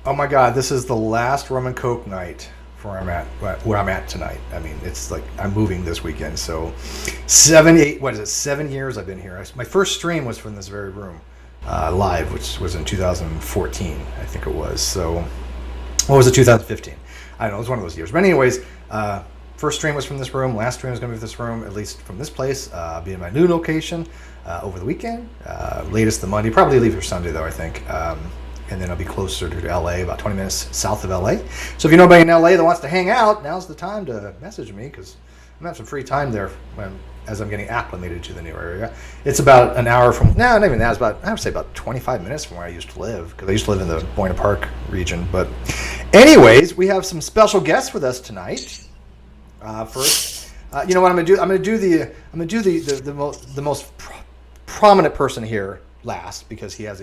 Oh my God, this is the last rum and coke night for where I'm at tonight. I mean, it's like I'm moving this weekend, so 7 years I've been here. My first stream was from this very room, live, which was in 2014, I think it was. So, what was it, 2015? I don't know, it was one of those years. But anyways, first stream was from this room. Last stream was going to be this room, at least from this place. I'll be in my new location over the weekend. Latest the Monday. Probably leave for Sunday, though, I think. And then I'll be closer to LA, about 20 minutes south of LA. So if you know anybody in LA that wants to hang out, now's the time to message me, because I'm going to have some free time there as I'm getting acclimated to the new area. It's about an hour from, no, not even that. It's about, I would say about 25 minutes from where I used to live, because I used to live in the Buena Park region. But anyways, we have some special guests with us tonight. First, you know what I'm going to do? I'm going to do the most prominent person here last, because he has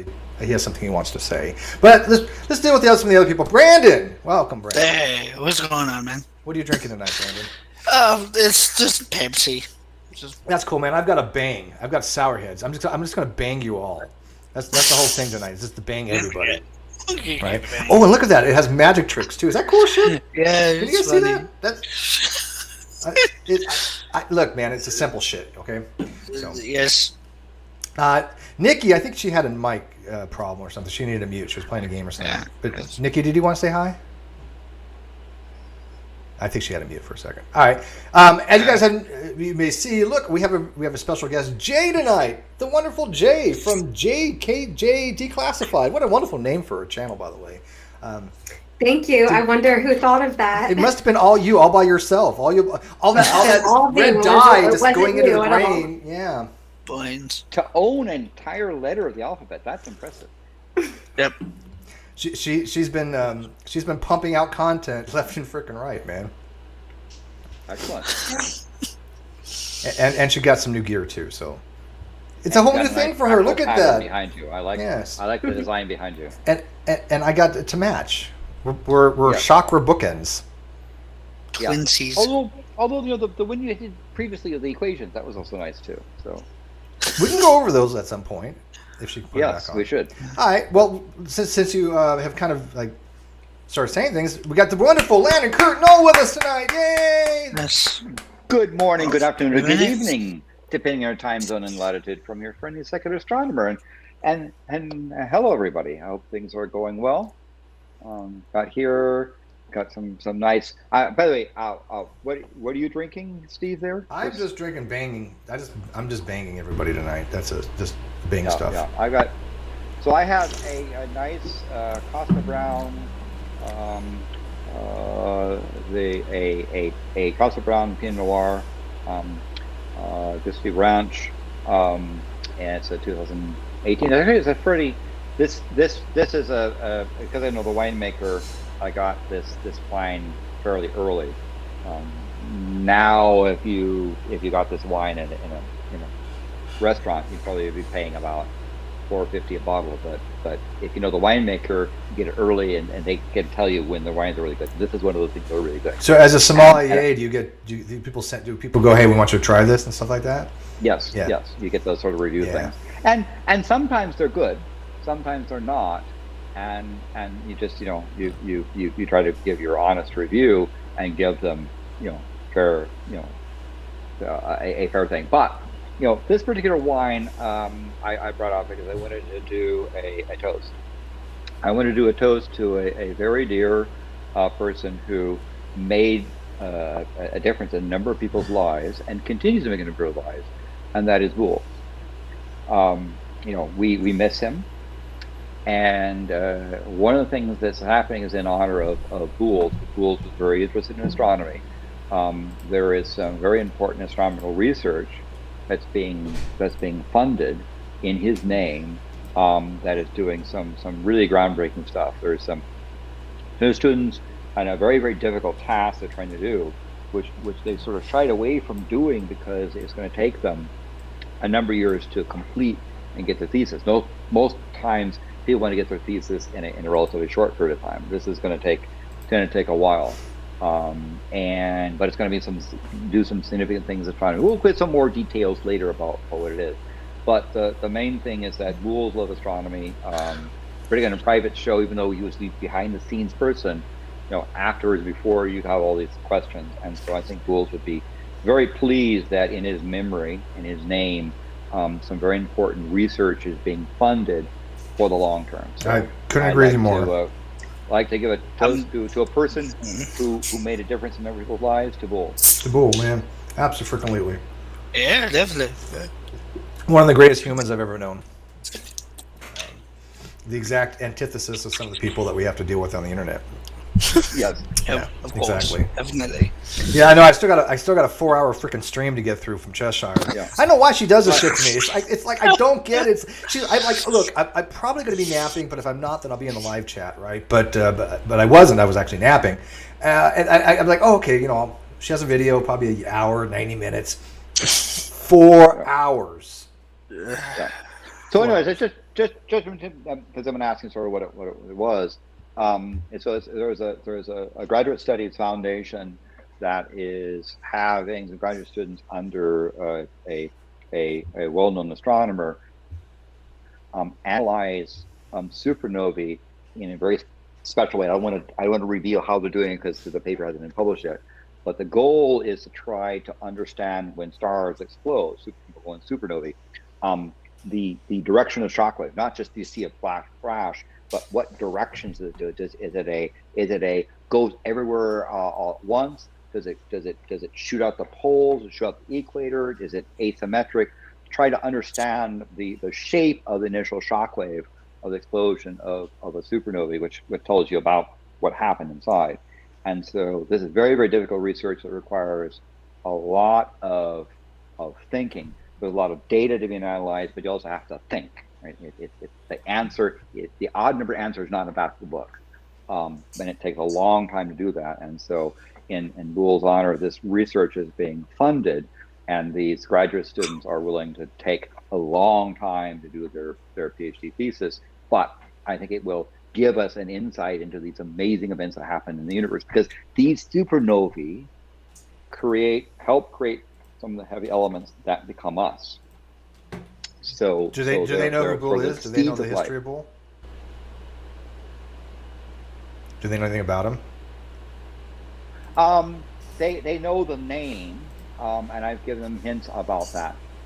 something he wants to say. But let's deal with some of the other people. Brandon, welcome, Brandon. Hey, what's going on, man? What are you drinking tonight, Brandon? It's just Pepsi. That's cool, man. I've got a bang. I've got sour heads. I'm just gonna bang you all. That's the whole thing tonight. It's just to bang everybody. Right? Oh, and look at that. It has magic tricks too. Is that cool shit? Yeah. Can you guys see that? Look, man. It's a simple shit. Okay. So. Yes. Nikki, I think she had a mic problem or something. She needed a mute. She was playing a game or something. Yeah. But Nikki, did you want to say hi? I think she had a mute for a second. All right. As you guys you may see, look, we have a special guest, Jay, tonight. The wonderful Jay from JKJ Declassified. What a wonderful name for a channel, by the way. Thank you. I wonder who thought of that. It must have been all you, all by yourself. All that red dye just going into the brain. Yeah. Points. To own an entire letter of the alphabet, that's impressive. Yep. She's been pumping out content left and freaking right, man. Excellent. And she got some new gear too, so it's a whole new thing for her. Look at that behind you. I like the design behind you. And I got it to match. We're chakra bookends. Twinsies. Although you know the one you did previously of the equations, that was also nice too. So we can go over those at some point if she can put it back on. Yes, we should. All right. Well, since you have kind of like started saying things, we got the wonderful Landon Kurt Knoll with us tonight. Yay! Yes. Good morning, good afternoon, or good evening, depending on your time zone and latitude, from your friendly secular astronomer. And hello, everybody. I hope things are going well. Got some nice. By the way, what are you drinking, Steve? There? I'm just drinking banging. I'm just banging everybody tonight. That's just bang stuff. Yeah, I have a nice Costa Brown, a Costa Brown Pinot Noir, Christy Ranch, and it's a 2018. I think it's a pretty. This is because I know the winemaker. I got this wine fairly early. Now, if you got this wine in a restaurant, you'd probably be paying about $4.50 a bottle. But if you know the winemaker, you get it early, and they can tell you when the wines are really good. This is one of those things that are really good. So, as a sommelier, do people go, hey, we want you to try this and stuff like that? Yes, yes. You get those sort of review things, and sometimes they're good, sometimes they're not. And you just you try to give your honest review and give them fair a fair thing. But this particular wine I brought up because I wanted to do a toast. I wanted to do a toast to a very dear person who made a difference in a number of people's lives and continues to make a number of lives, and that is Boole. We miss him. And one of the things that's happening is in honor of Boole. Boole was very interested in astronomy. There is some very important astronomical research that's being funded in his name that is doing some really groundbreaking stuff. There's some students on a very, very difficult task they're trying to do, which they sort of shied away from doing because it's going to take them a number of years to complete and get the thesis. Most times people want to get their thesis in a relatively short period of time. This is going to take a while, but it's going to be do some significant things in front of it. We'll get some more details later about what it is. But the main thing is that Boole's love astronomy. Pretty in a private show, even though he was the behind the scenes person, afterwards, before, you have all these questions. And so I think Booles would be very pleased that in his memory, in his name, some very important research is being funded for the long term. So I couldn't agree with you more. Like to give a toast to a person who made a difference in other people's lives, to Boole. To Boole, man. Absolutely. Yeah, definitely. One of the greatest humans I've ever known. The exact antithesis of some of the people that we have to deal with on the internet. Yes. Yeah, Of course. exactly. Definitely. Yeah, I know. I still got a 4-hour freaking stream to get through from Cheshire. Yeah. I know why she does this shit to me. It's like I don't get it. I'm probably going to be napping, but if I'm not, then I'll be in the live chat, right? But I wasn't. I was actually napping, and I'm like, oh, okay, she has a video, probably an hour, 90 minutes, 4 hours. Yeah. So, anyways, it's just because I've been asking sort of what it was. And so there's a graduate studies foundation that is having some graduate students under a well-known astronomer analyze supernovae in a very special way. I don't want to reveal how they're doing it because the paper hasn't been published yet. But the goal is to try to understand when stars explode, supernovae, the direction of shockwave. Not just do you see a flash crash, but what directions does it do? Is it a goes everywhere all at once? Does it shoot out the poles? Does it shoot out the equator? Is it asymmetric? Try to understand the shape of the initial shockwave of the explosion of a supernovae, which tells you about what happened inside. And so this is very, very difficult research that requires a lot of thinking. There's a lot of data to be analyzed, but you also have to think. Right? The odd number answer is not in the back of the book, and it takes a long time to do that. And so, in Boole's honor, this research is being funded, and these graduate students are willing to take a long time to do their PhD thesis. But I think it will give us an insight into these amazing events that happen in the universe, because these supernovae help create some of the heavy elements that become us. So do they know who Boole is? Do they know the history of Boole? Do they know anything about him? They know the name, and I've given them hints about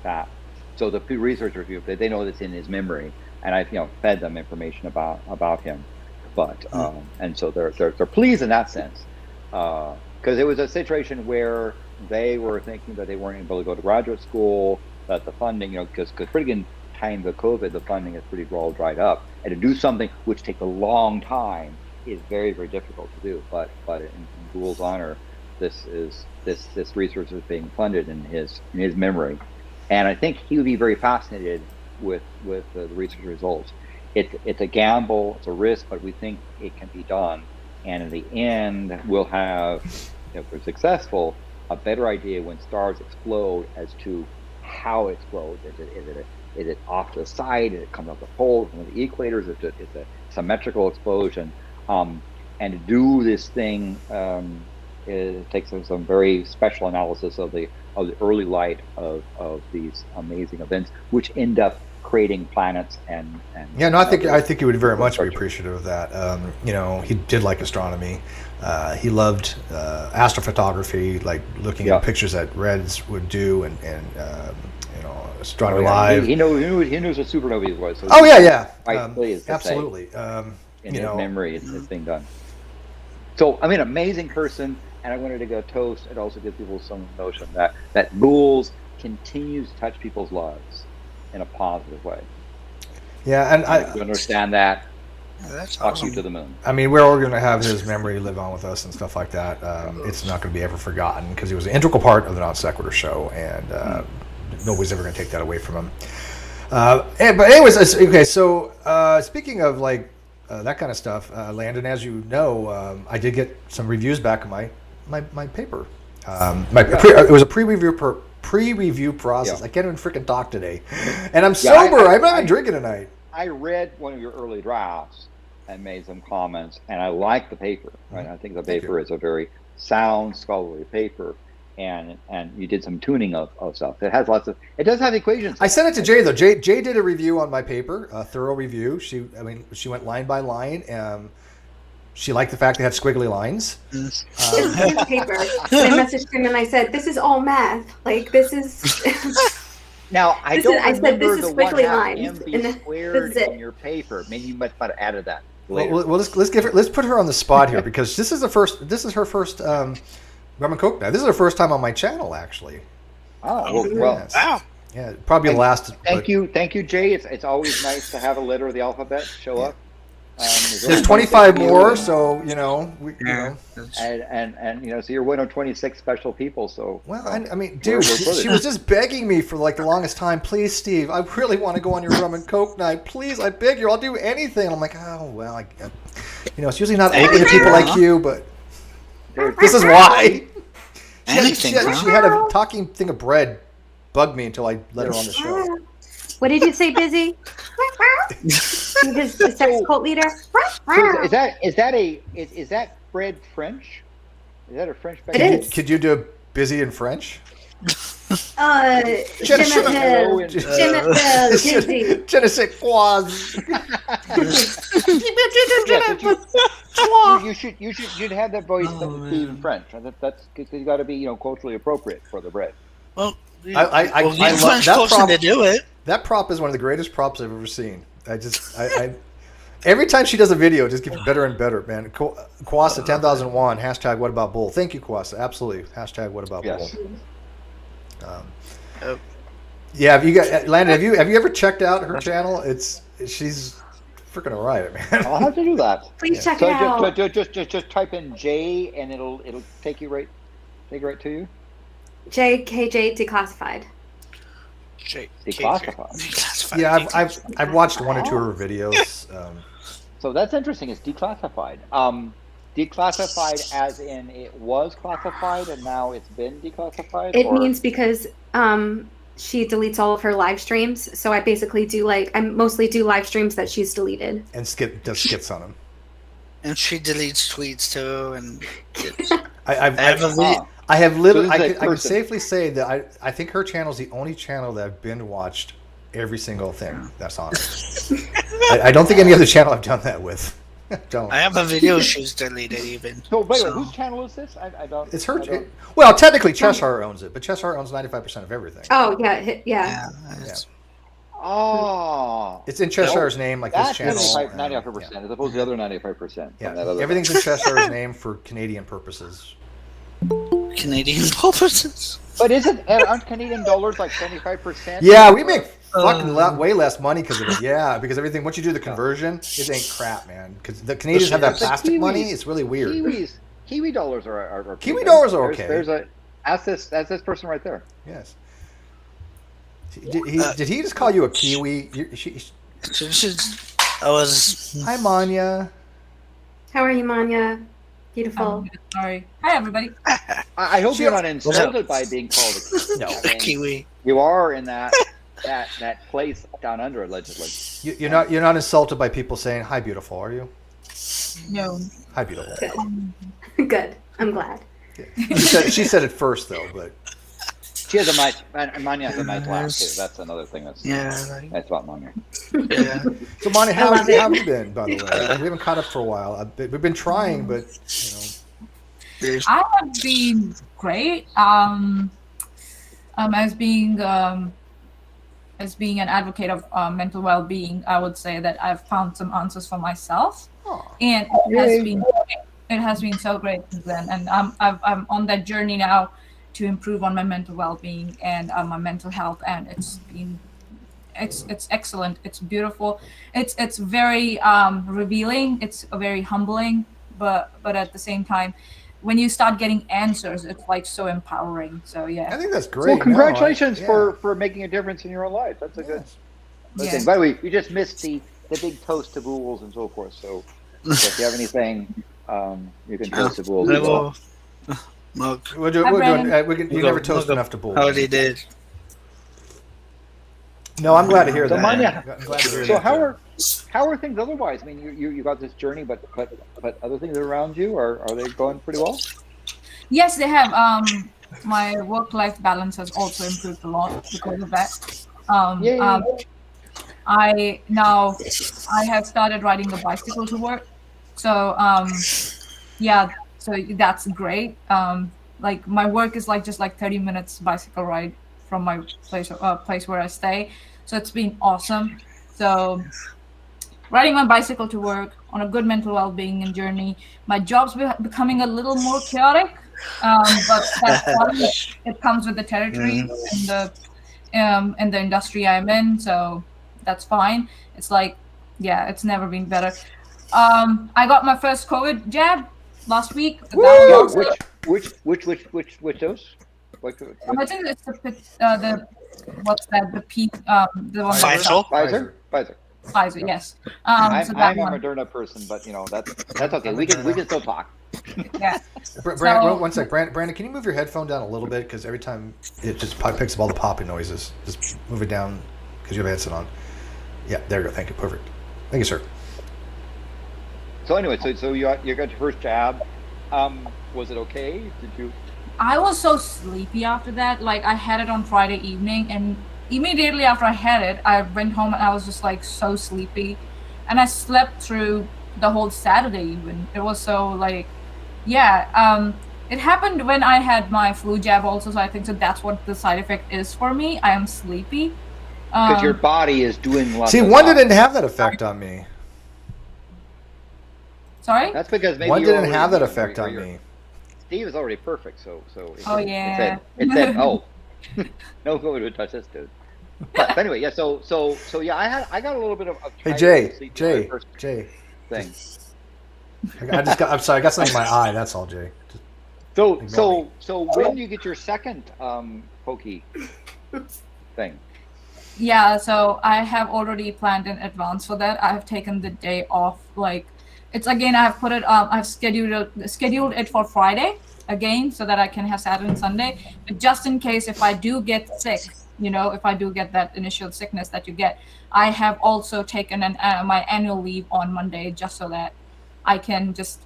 that. So the research review, they know that's in his memory, and I've fed them information about him. But and so they're pleased in that sense, because it was a situation where they were thinking that they weren't able to go to graduate school, that the funding, because pretty in time of COVID, the funding is pretty well dried up, and to do something which takes a long time is very, very difficult to do. But in Boole's honor, this research is being funded in his memory, and I think he would be very fascinated with the research results. It's a gamble, it's a risk, but we think it can be done, and in the end, we'll have, if we're successful, a better idea when stars explode as to how it explodes. Is it off to the side? Is it comes off the pole, from the equators? It's a symmetrical explosion. And to do this thing, it takes some very special analysis of the early light of these amazing events, which end up creating planets and yeah, no, I think he would very much be appreciative of that. He did like astronomy. He loved astrophotography, like looking at pictures that Reds would do, and Astronomy Live. He knew what supernovae was. So absolutely. In his memory, it's being done. So, amazing person, and I wanted to go toast and also give people some notion that Boole's continues to touch people's lives in a positive way. Yeah, and I understand that. That's talk awesome. you to the moon. We're all going to have his memory live on with us and stuff like that. It's not going to be ever forgotten because he was an integral part of the Non Sequitur show, and nobody's ever going to take that away from him. But anyways, okay. So speaking of that kind of stuff, Landon, as you know, I did get some reviews back on my paper. It was a pre-review process. Yeah. I can't even freaking talk today, and I'm sober. I'm not even drinking tonight. I read one of your early drafts and made some comments, and I like the paper. Right, I think the paper is a very sound, scholarly paper, and you did some tuning of stuff. It has lots of. It does have equations. I sent it to Jay though. Jay did a review on my paper, a thorough review. She went line by line. She liked the fact they had squiggly lines. It's his paper. And I messaged him and I said, "This is all math. Like this is." Now I don't remember this is the 1 squiggly half lines, MB and squared this is it. in your paper. Maybe you might have added that later. Well, let's put her on the spot here because this is her first rum and coke night. This is her first time on my channel actually. Oh well. Yes. Wow. Yeah, probably the last. Thank you, Jay. It's always nice to have a letter of the alphabet show up. There's 25 more, so you know. And so you're one of 26 special people. So well, I mean, dude, she was just begging me for like the longest time. Please, Steve, I really want to go on your rum and coke night. Please, I beg you, I'll do anything. And I'm like, oh well, it's usually not open to people like you, but this is why. She had a talking thing of bread bug me until I let her on the show. What did you say, Busy? His sex cult leader. So is that bread French? Is that a French? It is. Could you do busy in French? Je ne sais quoi. You'd have that voice in French. That's you got to be culturally appropriate for the bread. Well, I love French that folks prop. to do it. That prop is one of the greatest props I've ever seen. Every time she does a video, it just gets better and better, man. Kwasa 10,001 hashtag What About Boole. Thank you, Kwasa. Absolutely hashtag What About Boole. Yeah, have you got Landon? Have you ever checked out her channel? She's freaking alright, man. I'll have to do that. Please check it out. Just type in J and it'll take you right to you. JKJ declassified. Declassified. Yeah, I've watched one or two of her videos. So that's interesting. It's declassified. Declassified as in it was classified and now it's been declassified? It means because she deletes all of her live streams. So I basically I mostly do live streams that she's deleted. And does skits on them. And she deletes tweets too. And I have literally. So I can safely say that I think her channel is the only channel that I've binge watched every single thing that's on it. I don't think any other channel I've done that with. Don't. I have a video she's deleted even. So wait, whose channel is this? I don't. It's her. Well, technically, Cheshire owns it, but Cheshire owns 95% of everything. Oh yeah. Oh. It's in Cheshire's name, like this channel. 95%, as opposed to the other 95%. Yeah, everything's in Cheshire's name for Canadian purposes. Canadian purposes. But aren't Canadian dollars like 75%? Yeah, we make fucking way less money because of it. Yeah, because everything once you do the conversion, it ain't crap, man. Because the Canadians have that plastic money. It's really weird. Kiwi dollars are Kiwi dollars are okay. That's this person right there. Yes. Did he just call you a Kiwi? Hi, Manya. How are you, Manya? Beautiful. Sorry. Hi, everybody. I hope you're not insulted by being called a Kiwi. You are in that place down under, allegedly. You're not insulted by people saying hi, beautiful, are you? No. Hi, beautiful. Good. I'm glad. Yeah. She said it first, though, but she has Manya has a nice laugh too. That's another thing that's about Manya. Yeah. So Manya, how have you been, by the way? We haven't caught up for a while. We've been trying, but I have been great. As being an advocate of mental well-being, I would say that I've found some answers for myself, and it has been so great since then. And I'm on that journey now to improve on my mental well-being and my mental health, and it's excellent. It's beautiful. It's very revealing. It's very humbling, but at the same time, when you start getting answers, it's like so empowering. So yeah, I think that's great. Well, congratulations for making a difference in your own life. That's a good thing. By the way, you just missed the big toast to Booles and so forth. So if you have anything, you can toast to Booles. We're doing. You never toast enough to Boole. How he did. No, I'm glad to hear that. Manya, I'm glad to hear so that. how are things otherwise? I mean, you got this journey, but other things around you are they going pretty well? Yes, they have. my work-life balance has also improved a lot because of that. Yay. I have started riding a bicycle to work. So yeah, so that's great. Like my work is like just like 30 minutes bicycle ride from my place where I stay. So it's been awesome. So riding my bicycle to work on a good mental well-being and journey. My job's becoming a little more chaotic, but that's fine. It comes with the territory and the industry I'm in, so that's fine. It's like, yeah, it's never been better. I got my first COVID jab last week. That was Yeah, awesome. which dose? I think it's the what's that? The the one. Pfizer? Pfizer. Pfizer, yes. I'm So that a one. Moderna person, but that's okay. We can still talk. Yeah. Brandon, one sec. Brandon, can you move your headphone down a little bit? Because every time it just picks up all the popping noises. Just move it down because you have a headset on. Yeah, there you go. Thank you. Perfect. Thank you, sir. So anyway, so you got your first jab. Was it okay? Did you? I was so sleepy after that. Like I had it on Friday evening, and immediately after I had it, I went home and I was just like so sleepy, and I slept through the whole Saturday even. It was so like, yeah. It happened when I had my flu jab also, so I think that's what the side effect is for me. I am sleepy. Because your body is doing lots. See, of one stuff. didn't have that effect on me. Sorry? That's because maybe One you're didn't have that already- effect on you're- me. Steve is already perfect, so Oh, yeah. it said oh, no one would touch this dude. But anyway, yeah. So yeah, I got a little bit of Hey, tiredness sleep when I Jay. first thing. I'm sorry. I got something in my eye. That's all, Jay. Just So when do you get your second pokey thing? Yeah, so I have already planned in advance for that. I have taken the day off. Like, it's again, I have put it. I've scheduled it for Friday again, so that I can have Saturday and Sunday. But just in case, if I do get sick, if I do get that initial sickness that you get, I have also taken my annual leave on Monday, just so that I can just,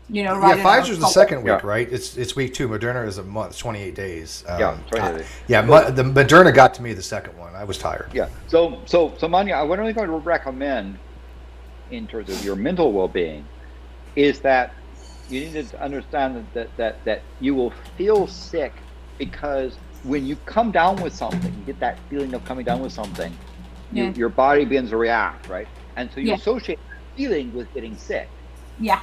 ride it out. Pfizer's the second week, Yeah. right? It's week 2. Moderna is a month, 28 days. Yeah, 28 days. The Moderna got to me the second one. I was tired. Yeah. So Manya, what I'm really going to recommend in terms of your mental well-being is that you need to understand that you will feel sick because when you come down with something, you get that feeling of coming down with something, Yeah. your body begins to react, right? And so you Yeah. associate that feeling with getting sick. Yeah.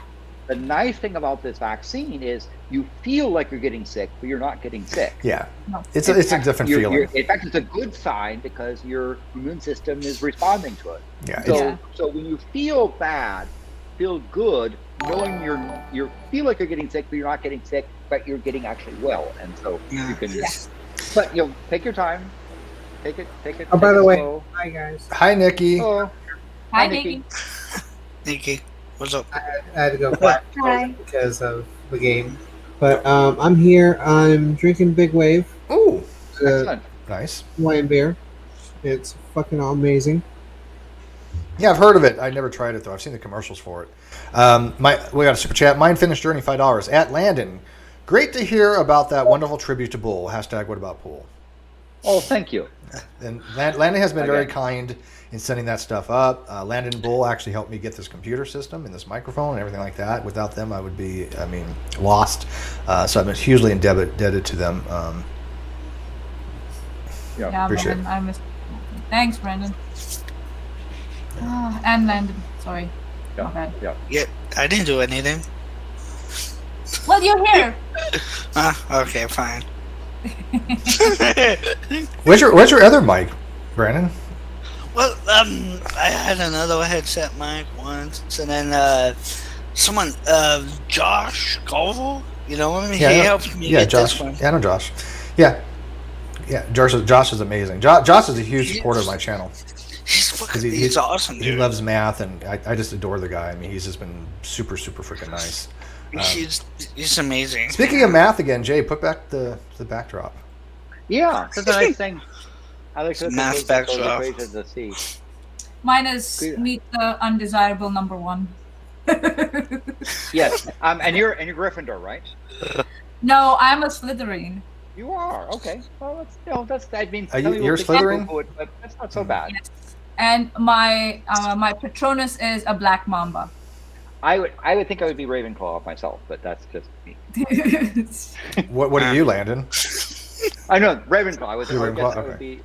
The nice thing about this vaccine is you feel like you're getting sick, but you're not getting sick. Yeah, No. it's a different feeling. In fact, it's a good sign because your immune system is responding to it. Yeah, So when you feel bad, feel good, knowing you feel like you're getting sick, but you're not getting sick, but you're getting actually well, and so you can. Yeah. But take your time. Take it. Oh, by take the it way, slow. hi guys. Hi, Nikki. Hello. Hi, Nikki. Nikki. Nikki, what's up? I had to go quiet Hi. because of the game, but I'm here. I'm drinking Big Wave, Ooh, the Excellent. nice. Hawaiian beer. It's fucking amazing. Yeah, I've heard of it. I never tried it though. I've seen the commercials for it. We got a super chat. Mind Finished Journey, $5 at Landon. Great to hear about that wonderful tribute to Boole. Hashtag what about Boole? Oh, thank you. And Landon has been very Okay. kind in setting that stuff up. Landon and Boole actually helped me get this computer system and this microphone and everything like that. Without them, I would be, lost. So I'm hugely indebted to them. Yeah, appreciate Brandon, I miss. Thanks, Brandon. And Landon. Sorry. My bad. Yeah. Yeah, I didn't do anything. Well, you're here. Okay, fine. Where's your other mic, Brandon? Well, I had another headset mic once, and then someone, Josh Govel, he helped me get Josh. this one. Yeah, I know Josh. Yeah. Josh is amazing. Josh is a huge supporter of my channel. He's awesome, dude. He loves math, and I just adore the guy. I mean, he's just been super, super freaking nice. He's amazing. Speaking of math again, Jay, put back the backdrop. Yeah, that's a nice thing. I like to Math those backdrop. equations to see. Mine is meet the undesirable number 1. Yes. And you're Gryffindor, right? No, I'm a Slytherin. You are okay. Well, that's. I mean, You're Slytherin, but that's not so bad. Yes. And my Patronus is a black mamba. I would think I would be Ravenclaw myself, but that's just me. What are you, Landon? I know Ravenclaw. I You're would guess Ravenclaw? I would be.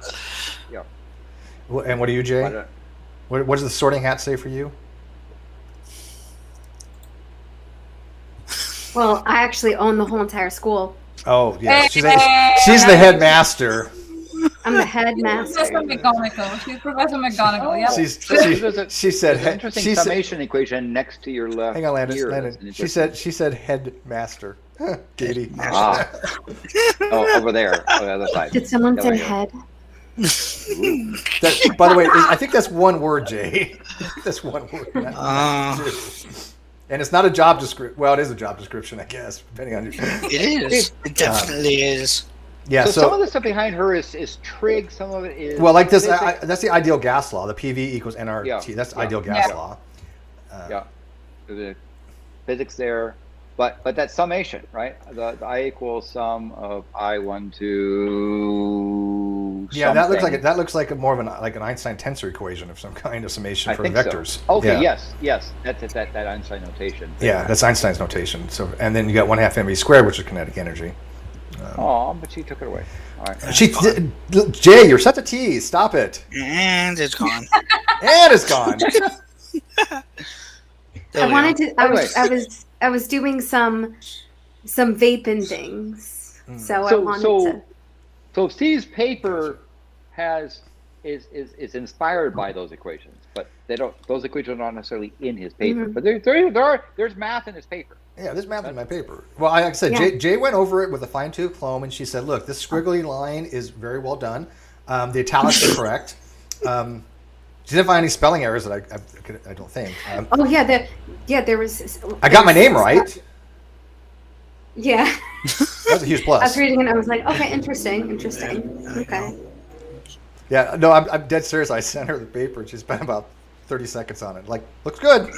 Yeah. And what are you, Jay? But, What does the Sorting Hat say for you? Well, I actually own the whole entire school. Oh, yeah. She's Hey! the headmaster. I'm the headmaster. Professor McGonagall. She's Professor McGonagall. Yeah. She said There's an interesting she said, summation equation next to your left. hang on, ear. Landon. She said headmaster. Katie. Ah. Oh, over there, on the other side. Did someone There say we go. head? That, by the way, I think that's one word, Jay. That's one word. not two. And it's not a job description. Well, it is a job description, I guess, depending on your. It is. It definitely is. Yeah. So some of the stuff behind her is trig. Some of it is. Well, like this, physics. that's the ideal gas law. The PV equals nRT. Yeah. That's the Yeah. ideal gas Yeah. law. Yeah, the physics there, but that summation, right? The I equals sum of I1 to. Yeah, that something. looks like more of an Einstein tensor equation of some kind of summation I for think vectors. So. Okay. Yeah. Yes. That's that Einstein notation. Yeah, that's Einstein's notation. So, and then you got 1/2 mv squared, which is kinetic energy. Oh, but she took it away. All right. Jay, you're such a tease. Stop it. And it's gone. And it's gone. There I we wanted go. to. I was doing some vaping things. So I wanted to. So Steve's paper is inspired by those equations, but those equations are not necessarily in his paper. Mhm. But there's math in his paper. Yeah, there's math in my paper. Well, like I said, Yeah. Jay went over it with a fine-tooth comb, and she said, "Look, this squiggly line is very well done. The italics are correct. She didn't find any spelling errors that I don't think. Oh yeah, there was. I got my name right. Yeah, That's a huge I plus. was reading it and I was like, okay, interesting. Okay. Yeah, no, I'm dead serious. I sent her the paper, and she spent about 30 seconds on it. Like, looks good.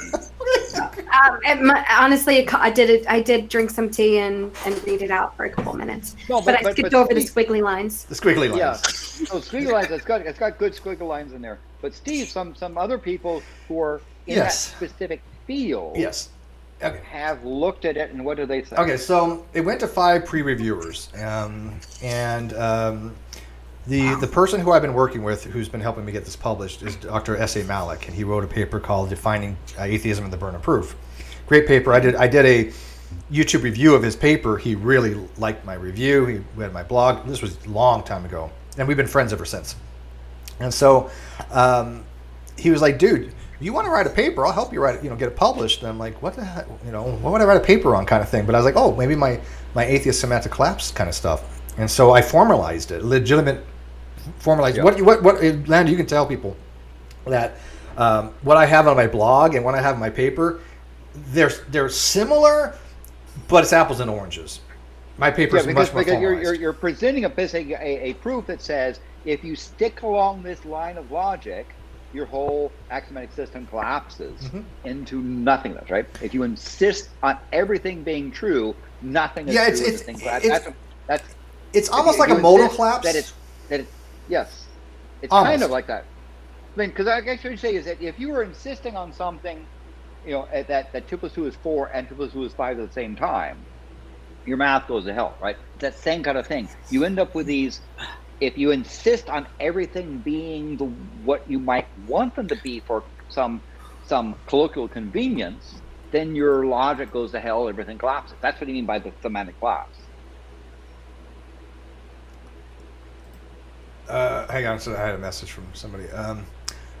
Honestly, I did drink some tea and read it out for a couple minutes. No, but I skipped over the squiggly lines. The squiggly lines. Yeah. So squiggly lines. It's got good squiggly lines in there. But Steve, some other people who are in that specific field. Yes. Okay. Have looked at it, and what do they say? Okay, so it went to 5 pre-reviewers, the person who I've been working with, who's been helping me get this published, is Dr. S.A. Malik, and he wrote a paper called "Defining Atheism and the Burden of Proof." Great paper. I did a YouTube review of his paper. He really liked my review. He read my blog. This was a long time ago, and we've been friends ever since. And so he was like, "Dude, you want to write a paper? I'll help you write it. Get it published." And I'm like, "What the heck? What would I write a paper on?" Kind of thing. But I was like, "Oh, maybe my atheist semantic collapse kind of stuff." And so I formalized it, legitimate formalized. Yeah. What Landon, you can tell people that what I have on my blog and what I have in my paper, they're similar, but it's apples and oranges. My paper is much more formalized. You're presenting a proof that says if you stick along this line of logic, your whole axiomatic system collapses into nothingness, right? If you insist on everything being true, nothing is true. It's almost like a modal collapse. Yes, it's Almost. kind of like that. I mean, because I guess what you say is that if you were insisting on something, that 2 + 2 is 4 and 2 + 2 is 5 at the same time, your math goes to hell, right? It's that same kind of thing. You end up with these. If you insist on everything being what you might want them to be for some colloquial convenience, then your logic goes to hell. Everything collapses. That's what you mean by the semantic collapse. Hang on, so I had a message from somebody.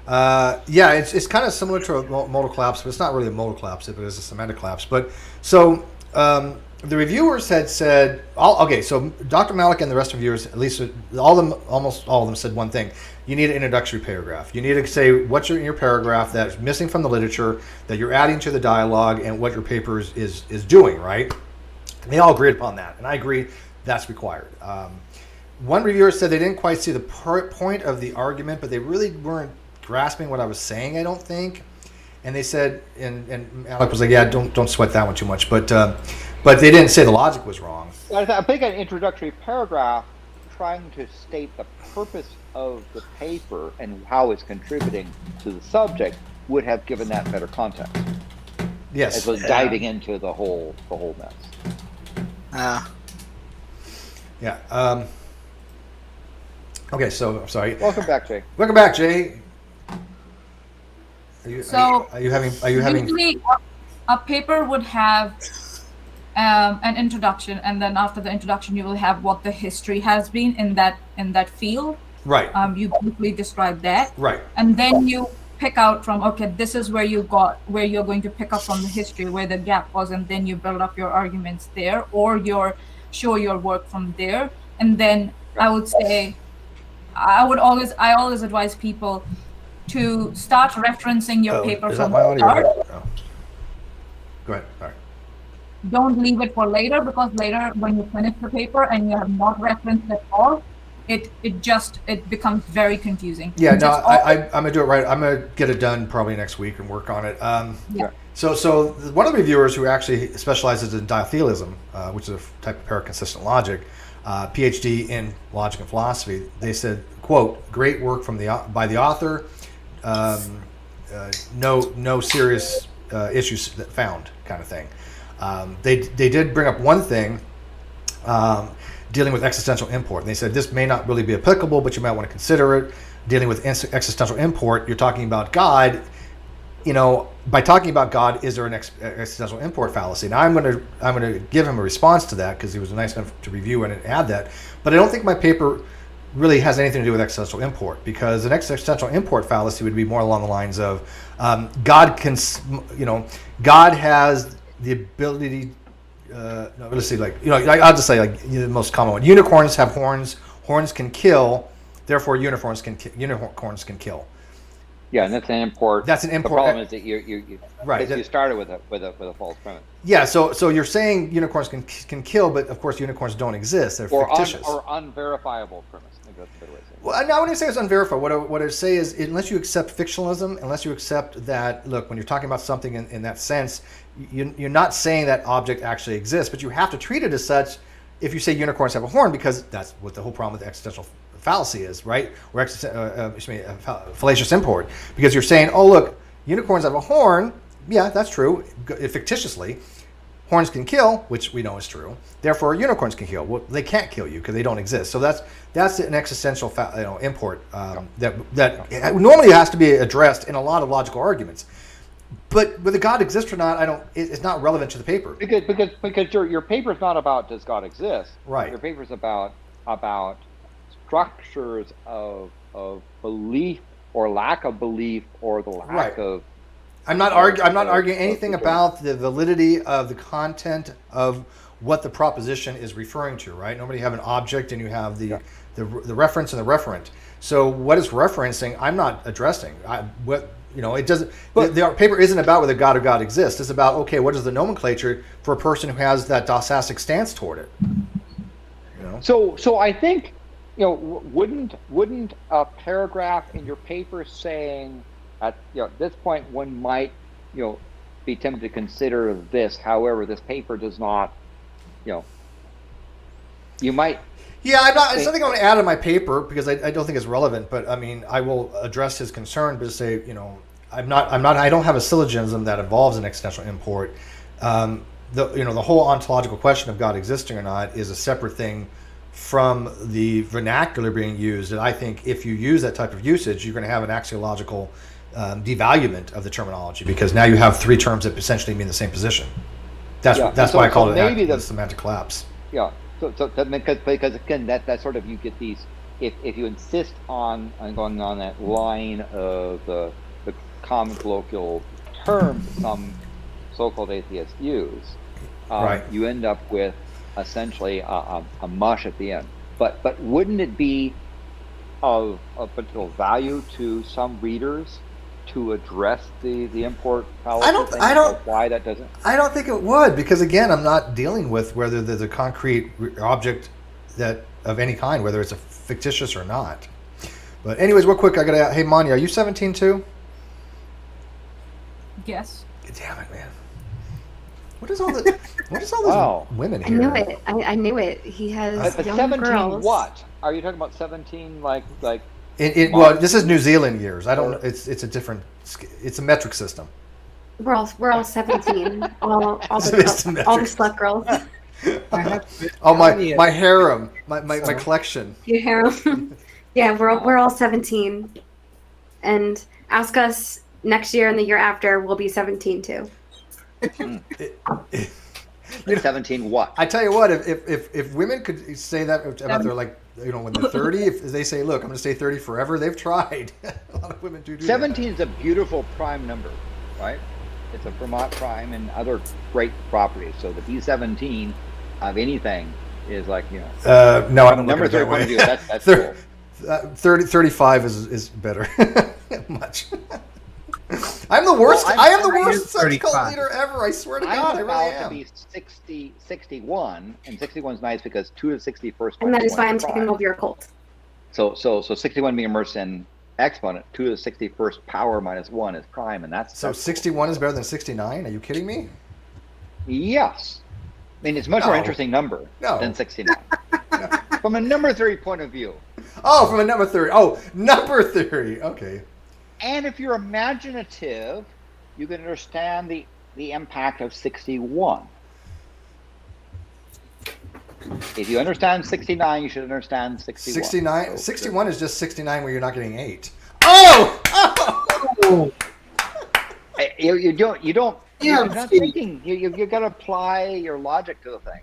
Yeah, it's kind of similar to a modal collapse, but it's not really a modal collapse. It is a semantic collapse. But so the reviewers had said, so Dr. Malik and the rest of the reviewers, at least almost all of them said one thing: you need an introductory paragraph. You need to say what's in your paragraph that's missing from the literature, that you're adding to the dialogue, and what your paper is doing. Right? And they all agreed upon that, and I agree that's required. One reviewer said they didn't quite see the point of the argument, but they really weren't grasping what I was saying, I don't think. And they said, and Alec was like, "Yeah, don't sweat that one too much." But But they didn't say the logic was wrong. I think an introductory paragraph trying to state the purpose of the paper and how it's contributing to the subject would have given that better context. Yes. As was diving into the whole mess. Yeah. Okay, so I'm sorry. Welcome back, Jay. Welcome back, Jay. Are you having? Usually, a paper would have an introduction, and then after the introduction, you will have what the history has been in that field. Right. You briefly describe that. Right. And then you pick out from, okay, this is where you're going to pick up from the history where the gap was, and then you build up your arguments there, or show your work from there. And then I would say, I always advise people to start referencing your paper is from that my the audio? start. Oh. Go ahead. All right. Don't leave it for later, because later when you finish the paper and you have not referenced at all, it becomes very confusing. Yeah, no, I'm gonna do it right. I'm gonna get it done probably next week and work on it. Yeah. So one of the reviewers who actually specializes in diatheism, which is a type of paraconsistent logic, PhD in logic and philosophy, they said, "quote Great work by the author. No serious issues found," kind of thing. They did bring up one thing. Dealing with existential import. And they said this may not really be applicable, but you might want to consider it. Dealing with existential import, you're talking about God. By talking about God, is there an existential import fallacy? Now I'm going to give him a response to that because he was nice enough to review and add that. But I don't think my paper really has anything to do with existential import, because an existential import fallacy would be more along the lines of God has the ability. No, let's see. I'll just say the most common one. Unicorns have horns. Horns can kill. Therefore, unicorns can kill. Yeah, and that's an import. That's an import. The problem is that you right. You started with a false premise. Yeah. So you're saying unicorns can kill, but of course unicorns don't exist. They're fictitious. Or unverifiable premise. Maybe that's a better way to say it. Well, now when I say it's unverified, what I say is, unless you accept fictionalism, unless you accept that, look, when you're talking about something in that sense, you're not saying that object actually exists, but you have to treat it as such if you say unicorns have a horn, because that's what the whole problem with the existential fallacy is, right? Or fallacious import, because you're saying, oh, look, unicorns have a horn. Yeah, that's true, fictitiously. Horns can kill, which we know is true. Therefore, unicorns can kill. Well, they can't kill you because they don't exist. So that's an existential import that normally has to be addressed in a lot of logical arguments. But whether God exists or not, it's not relevant to the paper. Because your paper is not about does God exist. Right. Your paper is about structures of belief or lack of belief or the lack of. I'm not arguing anything about the validity of the content of what the proposition is referring to, right? Normally you have an object and you have the reference and the referent. So what it's referencing, I'm not addressing. It doesn't. The paper isn't about whether God or God exists. It's about, okay, what is the nomenclature for a person who has that dosastic stance toward it? So I think, wouldn't a paragraph in your paper saying at this point one might be tempted to consider this. However, this paper does not. You might. Yeah, it's something I want to add in my paper because I don't think it's relevant. But I mean, I will address his concern, but say, I don't have a syllogism that involves an existential import. The whole ontological question of God existing or not is a separate thing from the vernacular being used. And I think if you use that type of usage, you're going to have an axiological devaluement of the terminology, because now you have three terms that essentially mean the same position. That's why I call it a semantic collapse. Yeah. So because again, that sort of, you get these, if you insist on going on that line of the common colloquial terms that some so-called atheists use, right, you end up with essentially a mush at the end. But wouldn't it be of potential value to some readers to address the import fallacy? Why that doesn't? I don't think it would, because again, I'm not dealing with whether there's a concrete object that of any kind, whether it's a fictitious or not. But anyways, real quick, hey Mani, are you 17 too? Yes. Damn it, man. What is all those Wow. women I here? knew it. I knew it. He has But young 17 girls. what? Are you talking about 17 like Well, this is New Zealand years. I don't know. It's a different. It's a metric system. We're all 17. all the It's a all the metric slut girls. I have Oh my harem, my collection. Your harem. Yeah, we're all 17, and ask us next year and the year after. We'll be 17 too. 17 what? I tell you what, if women could say that about their when they're 30, if they say, look, I'm going to stay 30 forever, they've tried. A lot of women do 17 that. is a beautiful prime number, right? It's a Vermont prime and other great properties. So to be 17 of anything is like, no, I don't number look at it that 3 point way. of view. That's cool. 35 is better. Much. I'm the worst. Well, I am the I'm worst sex 35. cult leader ever. I swear to God, I I'm really about am. to be 61, and 61 is nice because 2 to the 61st. And that is why I'm prime. taking over your cult. So 61 being immersed in exponent, 2 to the 61st power minus 1 is prime, and that's So 61 is better than 69? Are you kidding me? Yes. I mean, it's a much more interesting number than 69. From a number theory point of view. Oh, from a number theory. Oh, number theory. Okay. And if you're imaginative, you can understand the impact of 61. If you understand 69, you should understand 61. 69. 61 is just 69 where you're not getting 8. Oh! You don't. Yeah, You're not thinking. You got to apply your logic to the thing.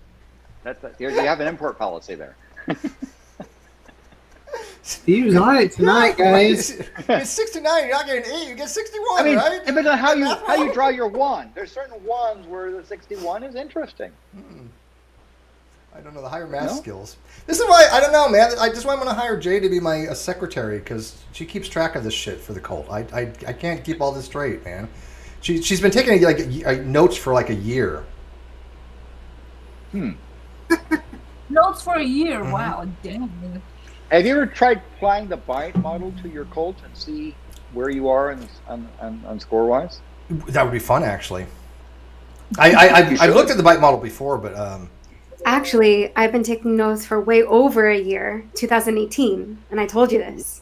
You have an import policy there. Steve's on it tonight, guys. It's 69. You're not getting 8. You get 61, I mean, right? depending on how you draw your wand. There's certain wands where the 61 is interesting. I don't know the higher math skills. This is why I don't know, man. I just want to hire Jay to be my secretary because she keeps track of this shit for the cult. I can't keep all this straight, man. She's been taking notes for like a year. Notes for a year. Wow, damn. Have you ever tried applying the bite model to your cult and see where you are on score wise? That would be fun, actually. I've looked at the bite model before, but Actually, I've been taking notes for way over a year, 2018, and I told you this.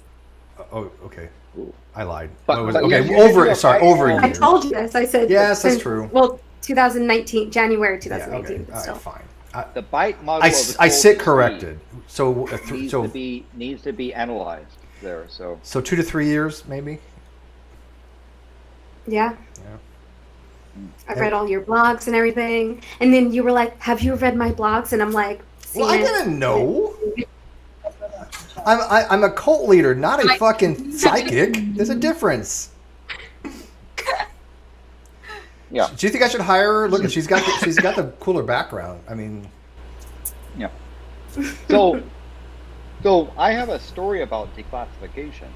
oh, okay. I lied. But- What was but it? you Okay, do over. a Sorry, bite over a model. I year. told you this. I said Yes, that's true. Well, 2019, January Yeah, 2019. okay. But All still. right, fine. The bite model. I of the I cult sit is corrected. So needs to be analyzed there. So 2 to 3 years, maybe. Yeah. I've read all your blogs and everything, and then you were like, "Have you read my blogs?" And I'm like, Well, I didn't know. I'm a cult leader, not a fucking psychic. There's a difference. yeah, Do you think I should hire her? Look, she's got the cooler background. I mean, yeah. So I have a story about declassification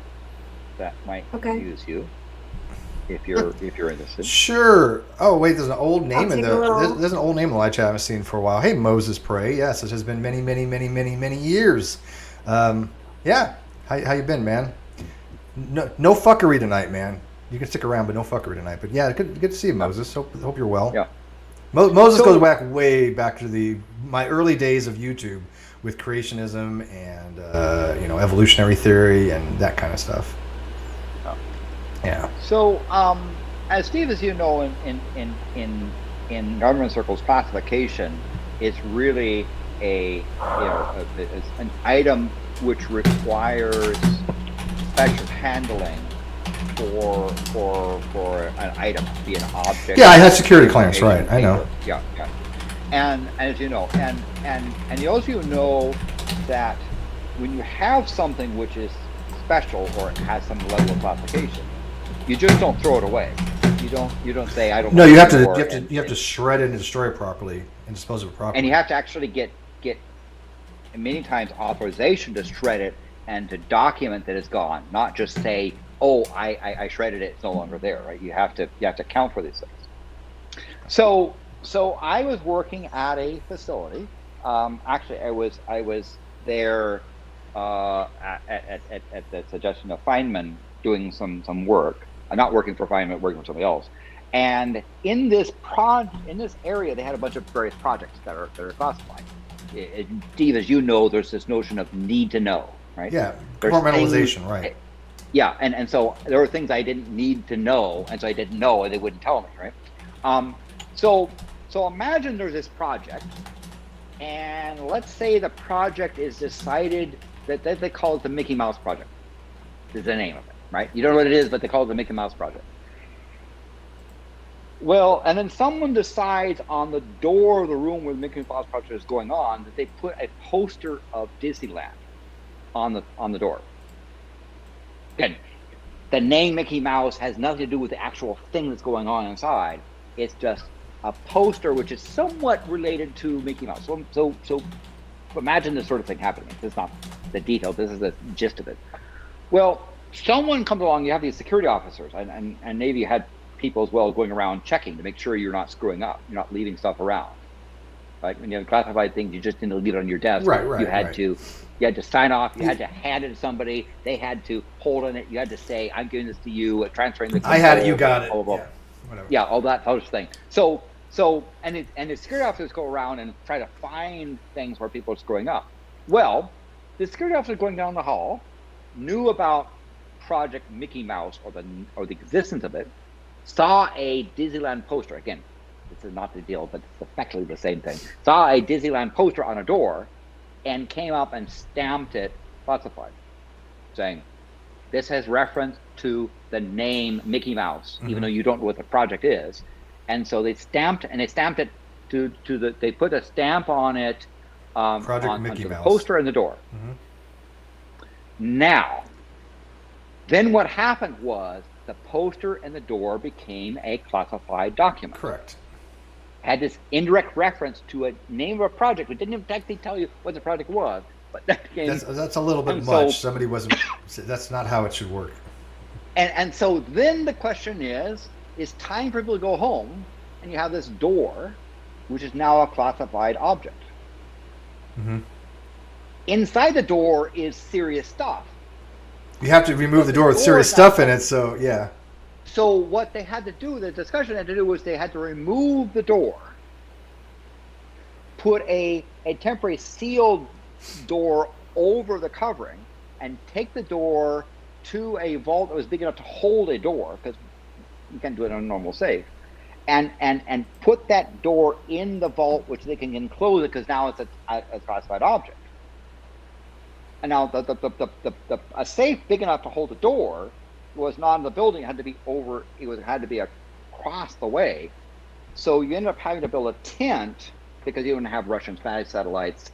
that might use you if you're interested. sure. Oh wait, there's an old name in take the a little- there's an old name in the live chat I haven't seen for a while. Hey, Moses Prey. Yes, it has been many years. Yeah. How you been, man? No fuckery tonight, man. You can stick around, but no fuckery tonight. But yeah, good to see you, Moses. Hope you're well. Yeah. Moses So- goes way back to my early days of YouTube with creationism and evolutionary theory and that kind of stuff. Oh. Yeah. So, as Steve, as you know, in government circles, classification is really it's an item which requires special handling for an item, be an object. Yeah, I had security clearance, right? I know. Yeah. And as you know, and you also know that when you have something which is special or it has some level of classification, you just don't throw it away. You don't say I don't. No, want you it have to anymore, you have to shred it and destroy it properly and dispose of it properly. and you have to actually get many times authorization to shred it and to document that it's gone, not just say, oh, I shredded it, it's no longer there, right? You have to account for these things. So I was working at a facility. Actually, I was there at the suggestion of Feynman doing some work. I'm not working for Feynman, working for somebody else. And in this area, they had a bunch of various projects that are classified. Steve, as you know, there's this notion of need to know, right? Yeah, There's compartmentalization, things, right? Yeah, and so there were things I didn't need to know, and so I didn't know, and they wouldn't tell me, right? So imagine there's this project, and let's say the project is decided that they call it the Mickey Mouse Project. Is the name of it, right? You don't know what it is, but they call it the Mickey Mouse Project. Well, and then someone decides on the door of the room where the Mickey Mouse Project is going on that they put a poster of Disneyland on the door. Again, the name Mickey Mouse has nothing to do with the actual thing that's going on inside. It's just a poster which is somewhat related to Mickey Mouse. So imagine this sort of thing happening. This is not the detail. This is the gist of it. Well, someone comes along. You have these security officers, and Navy had people as well going around checking to make sure you're not screwing up, you're not leaving stuff around. Like when you have classified things, you just didn't leave it on your desk. Right. You had to sign off. You had to hand it to somebody. They had to hold on it. You had to say, "I'm giving this to you," transferring the. I had it. You got it. Blah, blah, blah. Yeah, whatever. Yeah, all that sort of thing. So the security officers go around and try to find things where people are screwing up. Well, the security officer going down the hall knew about Project Mickey Mouse or the existence of it. Saw a Disneyland poster. Again, this is not the deal, but it's effectively the same thing. Saw a Disneyland poster on a door and came up and stamped it classified, saying, this has reference to the name Mickey Mouse, even though you don't know what the project is. And so they stamped it they put a stamp on it Project Mickey onto Mouse. the poster and the door. Now, then what happened was the poster and the door became a classified document. Correct. Had this indirect reference to a name of a project. We didn't exactly tell you what the project was, but that became... That's a little bit much. Somebody wasn't... That's not how it should work. And so then the question is, it's time for people to go home, and you have this door, which is now a classified object. Inside the door is serious stuff. You have to remove the door with serious stuff in it, so yeah. So what they had to do, the discussion had to do, was they had to remove the door, put a temporary sealed door over the covering, and take the door to a vault that was big enough to hold a door, because you can't do it on a normal safe, and put that door in the vault, which they can enclose it, because now it's a classified object. And now a safe big enough to hold a door was not in the building. It had to be had to be across the way. So you ended up having to build a tent, because you didn't have Russian spy satellites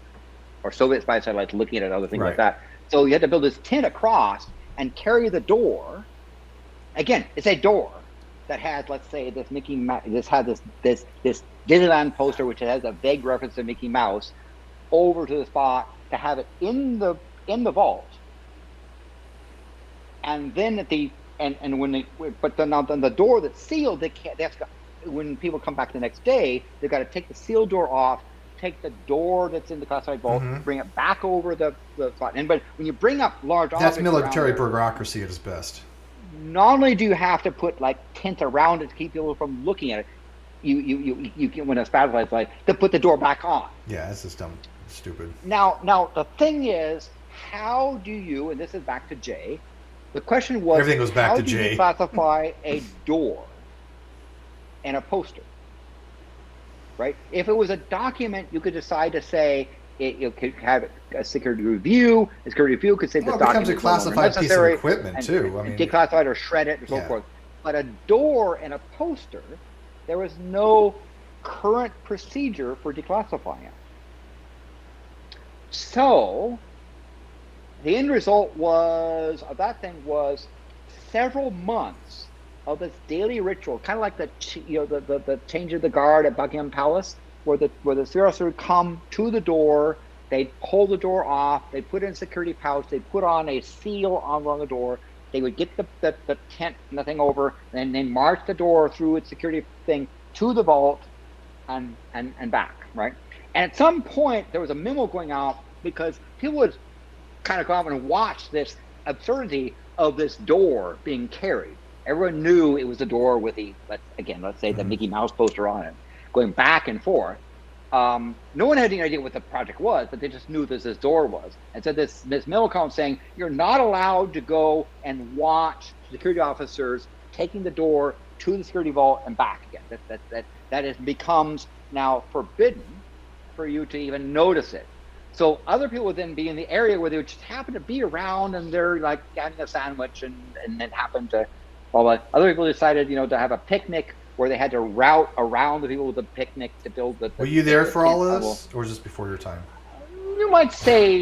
or Soviet spy satellites looking at other things like that. So you had to build this tent across and carry the door. Again, it's a door that has, let's say, this this Disneyland poster, which has a vague reference to Mickey Mouse, over to the spot to have it in the vault. And then then the door that's sealed, when people come back the next day, they've got to take the sealed door off, take the door that's in the classified vault, bring it back over the spot. But when you bring up large objects, that's military bureaucracy at its best. Not only do you have to put like tent around it to keep people from looking at it, you can, when a satellite's like, to put the door back on. Yeah, this is dumb, stupid. Now the thing is, how do you? And this is back to Jay. The question was, everything goes back how to do Jay. you classify a door and a poster? Right? If it was a document, you could decide to say it could have a security review. A security review could say this document becomes a classified piece of equipment too. And declassify it or shred it and so forth. But a door and a poster, there was no current procedure for declassifying it. So the end result of that thing was several months of this daily ritual, kind of like the change of the guard at Buckingham Palace, where the serious would come to the door, they'd pull the door off, they put it in a security pouch, they put on a seal on the door, they would get the tent and the thing over, and then march the door through its security thing to the vault and back, right? And at some point there was a memo going out, because people would kind of go out and watch this absurdity of this door being carried. Everyone knew it was the door with the, let's say the Mickey Mouse poster on it, going back and forth. No one had any idea what the project was, but they just knew this door was. And so this Middlecom saying, you're not allowed to go and watch security officers taking the door to the security vault and back again. That becomes now forbidden for you to even notice it. So other people would then be in the area where they would just happen to be around, and they're like having a sandwich, and then happen to, other people decided, to have a picnic where they had to route around the people with the picnic to build the. Were you there for all of this, or was this before your time? You might say,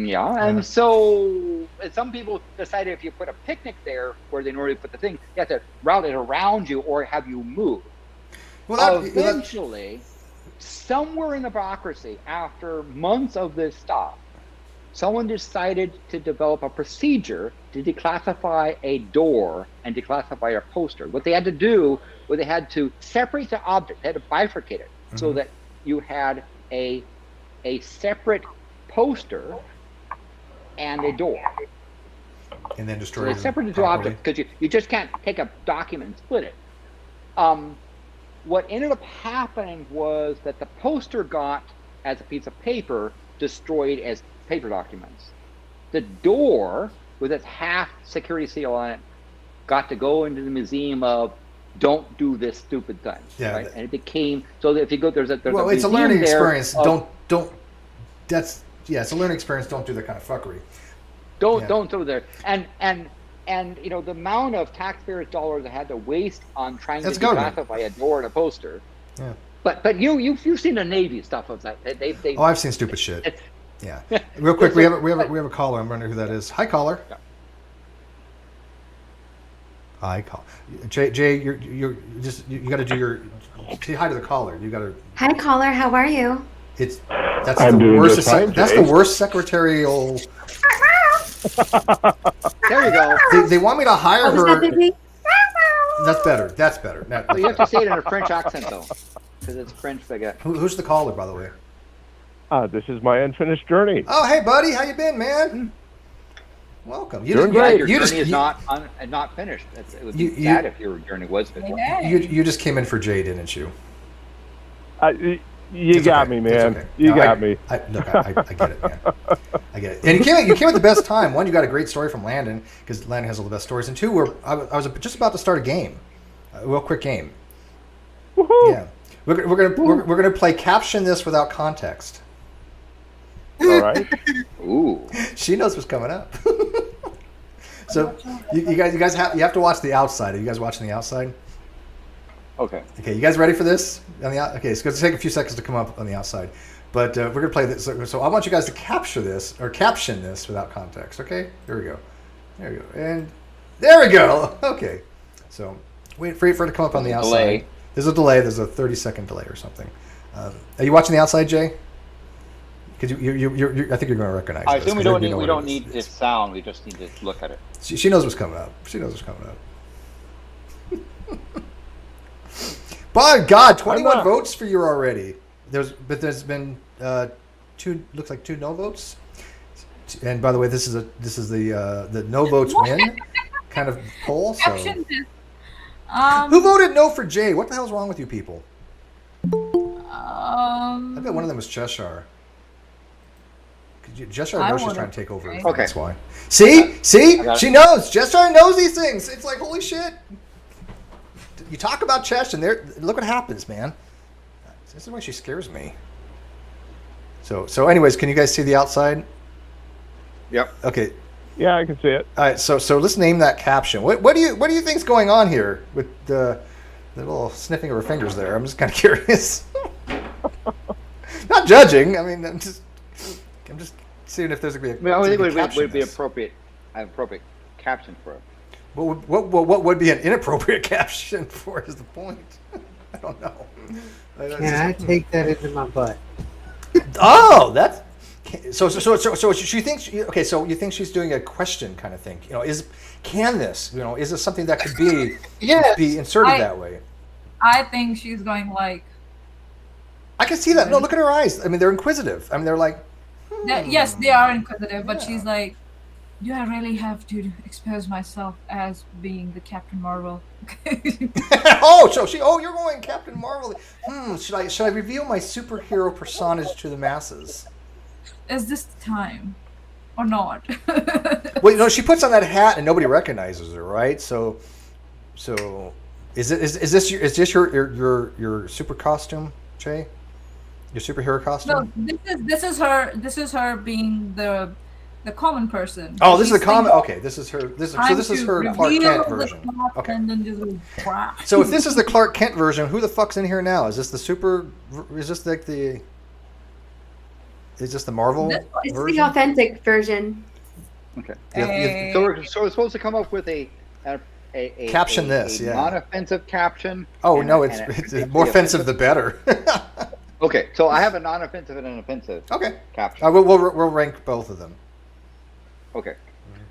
yeah. And so some people decided if you put a picnic there where they normally put the thing, you have to route it around you or have you move. Well, eventually, somewhere in the bureaucracy, after months of this stuff, someone decided to develop a procedure to declassify a door and declassify a poster. What they had to do was they had to separate the object. They had to bifurcate it so that you had a separate poster and a door. And then destroy so they separated the two objects because you just can't take a document and split it. What ended up happening was that the poster got, as a piece of paper, destroyed as paper documents. The door, with its half security seal on it, got to go into the museum of don't do this stupid thing. Yeah. Right? And it became, so that if you go, there's a well, it's a learning experience. It's a learning experience. Don't do that kind of fuckery. Don't throw there. And the amount of taxpayers' dollars I had to waste on trying to declassify a door and a poster. Yeah. But you've seen the Navy stuff of that. I've seen stupid shit. Yeah. Real quick, we have a caller. I'm wondering who that is. Hi, caller. Yeah. Hi, caller. Jay, you got to do your say hi to the caller. You got to. Hi, caller. How are you? That's the worst secretarial. There you go. They want me to hire her. That's better. That's better. You have to say it in a French accent though, because it's French baguette. Who's the caller, by the way? This is my unfinished journey. Oh, hey, buddy, how you been, man? Welcome. Your journey is not finished. It would be sad if your journey was finished. You just came in for Jay, didn't you? You got me, man. Okay. You got me. I get it, man. I get it. And you came at the best time. One, you got a great story from Landon, because Landon has all the best stories. And two, I was just about to start a game, a real quick game. Woohoo! Yeah, we're gonna play Caption This Without Context. All right. Ooh. She knows what's coming up. So you guys have to watch The Outside. Are you guys watching The Outside? Okay. Okay, you guys ready for this? Okay, it's going to take a few seconds to come up on The Outside, but we're going to play this. So I want you guys to caption this without context. Okay, here we go. There we go, and there we go. Okay, so wait for it to come up on The Outside. Delay. There's a delay. There's a 30-second delay or something. Are you watching The Outside, Jay? Because I think you're going to recognize. I assume we don't need this sound. We just need to look at it. She knows what's coming up. She knows what's coming up. By God, 21 votes for you already. There's been two no votes. And by the way, this is the no votes win kind of poll. So. Who voted no for Jay? What the hell's wrong with you people? I bet one of them was Cheshire. Cheshire knows she's trying to take over. Okay. That's why. See? She knows. Cheshire knows these things. It's like, holy shit. You talk about Cheshire, and look what happens, man. This is why she scares me. So anyways, can you guys see The Outside? Yep. Okay. Yeah, I can see it. All right, so let's name that caption. What do you think's going on here with the little sniffing of her fingers there? I'm just kind of curious. Not judging. I mean, I'm just seeing if there's gonna be I think would be appropriate caption for it. What would be an inappropriate caption for is the point. I don't know. Can I take that into my butt? Oh, that's so she thinks. Okay, so you think she's doing a question kind of thing? Is this something that could be be inserted that way? I think she's going like. I can see that. No, look at her eyes. I mean, they're inquisitive. I mean, they're like. Yes, they are inquisitive, but she's like. Do I really have to expose myself as being the Captain Marvel? Oh, you're going Captain Marvel. Should I reveal my superhero personage to the masses? Is this the time or not? Well, she puts on that hat and nobody recognizes her, right? So is this your super costume, Jay? Your superhero costume? No, this is her being the common person. Oh, this is the She's common. thinking, Okay, this is her. This "Time is to her Clark reveal Kent the version. plot," Okay. and then just crap. So if this is the Clark Kent version, who the fuck's in here now? Is this the super? Is this like the? Is this the Marvel It's version? the authentic version. Okay. Hey. So we're supposed to come up with a Caption this, yeah. non-offensive caption. Oh and no, a- it's and a- it's more offensive the better. Okay, so I have a non-offensive and an offensive Okay, caption. we'll rank both of them. Okay.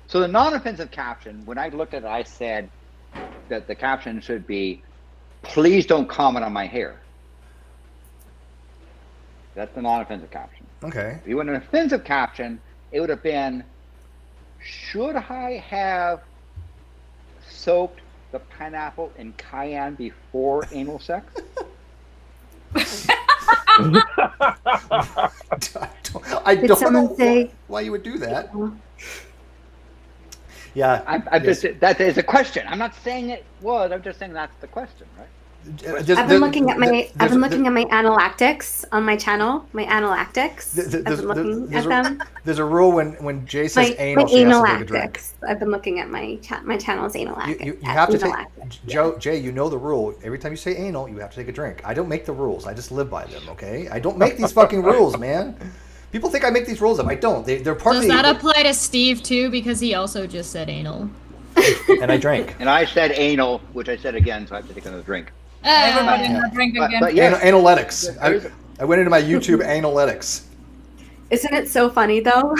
So the non-offensive caption, when I looked at it, I said that the caption should be, "Please don't comment on my hair." That's the non-offensive caption. Okay. If you want an offensive caption, it would have been, "Should I have soaked the pineapple in cayenne before anal sex?" I Did don't someone know say- why you would do that. Yeah. That is a question. I'm not saying it was. I'm just saying that's the question, right? I've been looking at my analactics on my channel. My analactics. I've been looking at them. There's a rule when Jay says My anal, she has to take a drink. analactics. I've been looking at my channel's analactics. You have to take Jay. You know the rule. Every time you say anal, you have to take a drink. I don't make the rules. I just live by them. Okay. I don't make these fucking rules, man. People think I make these rules up. I don't. They're part Does of the. that apply to Steve too? Because he also just said anal. And I drank. And I said anal, which I said again, so I have to take another drink. Everybody Yeah. have a drink again. But yeah, Analytics. I went into my YouTube analytics. Isn't it so funny though?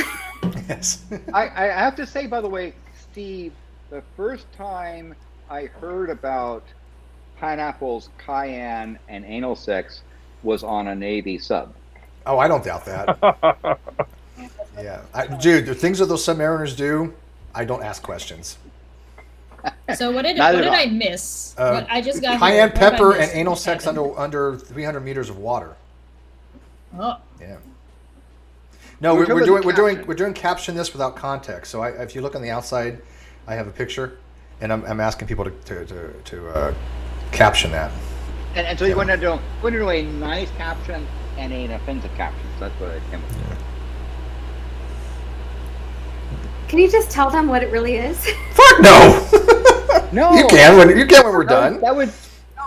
Yes. I have to say, by the way, Steve, the first time I heard about pineapples, cayenne, and anal sex was on a Navy sub. Oh, I don't doubt that. Yeah, dude, the things that those submariners do, I don't ask questions. So what did Neither do I miss? I just got Cayenne here. What did I pepper miss? and anal What sex happened? under 300 meters of water. Oh, Yeah. No, We're talking about the caption. we're doing caption this without context. So if you look on the outside, I have a picture, and I'm asking people to caption that. And so you want to do a nice caption and an offensive caption. So that's what I came up with. Can you just tell them what it really is? Fuck no! No, You can when we're done. That would.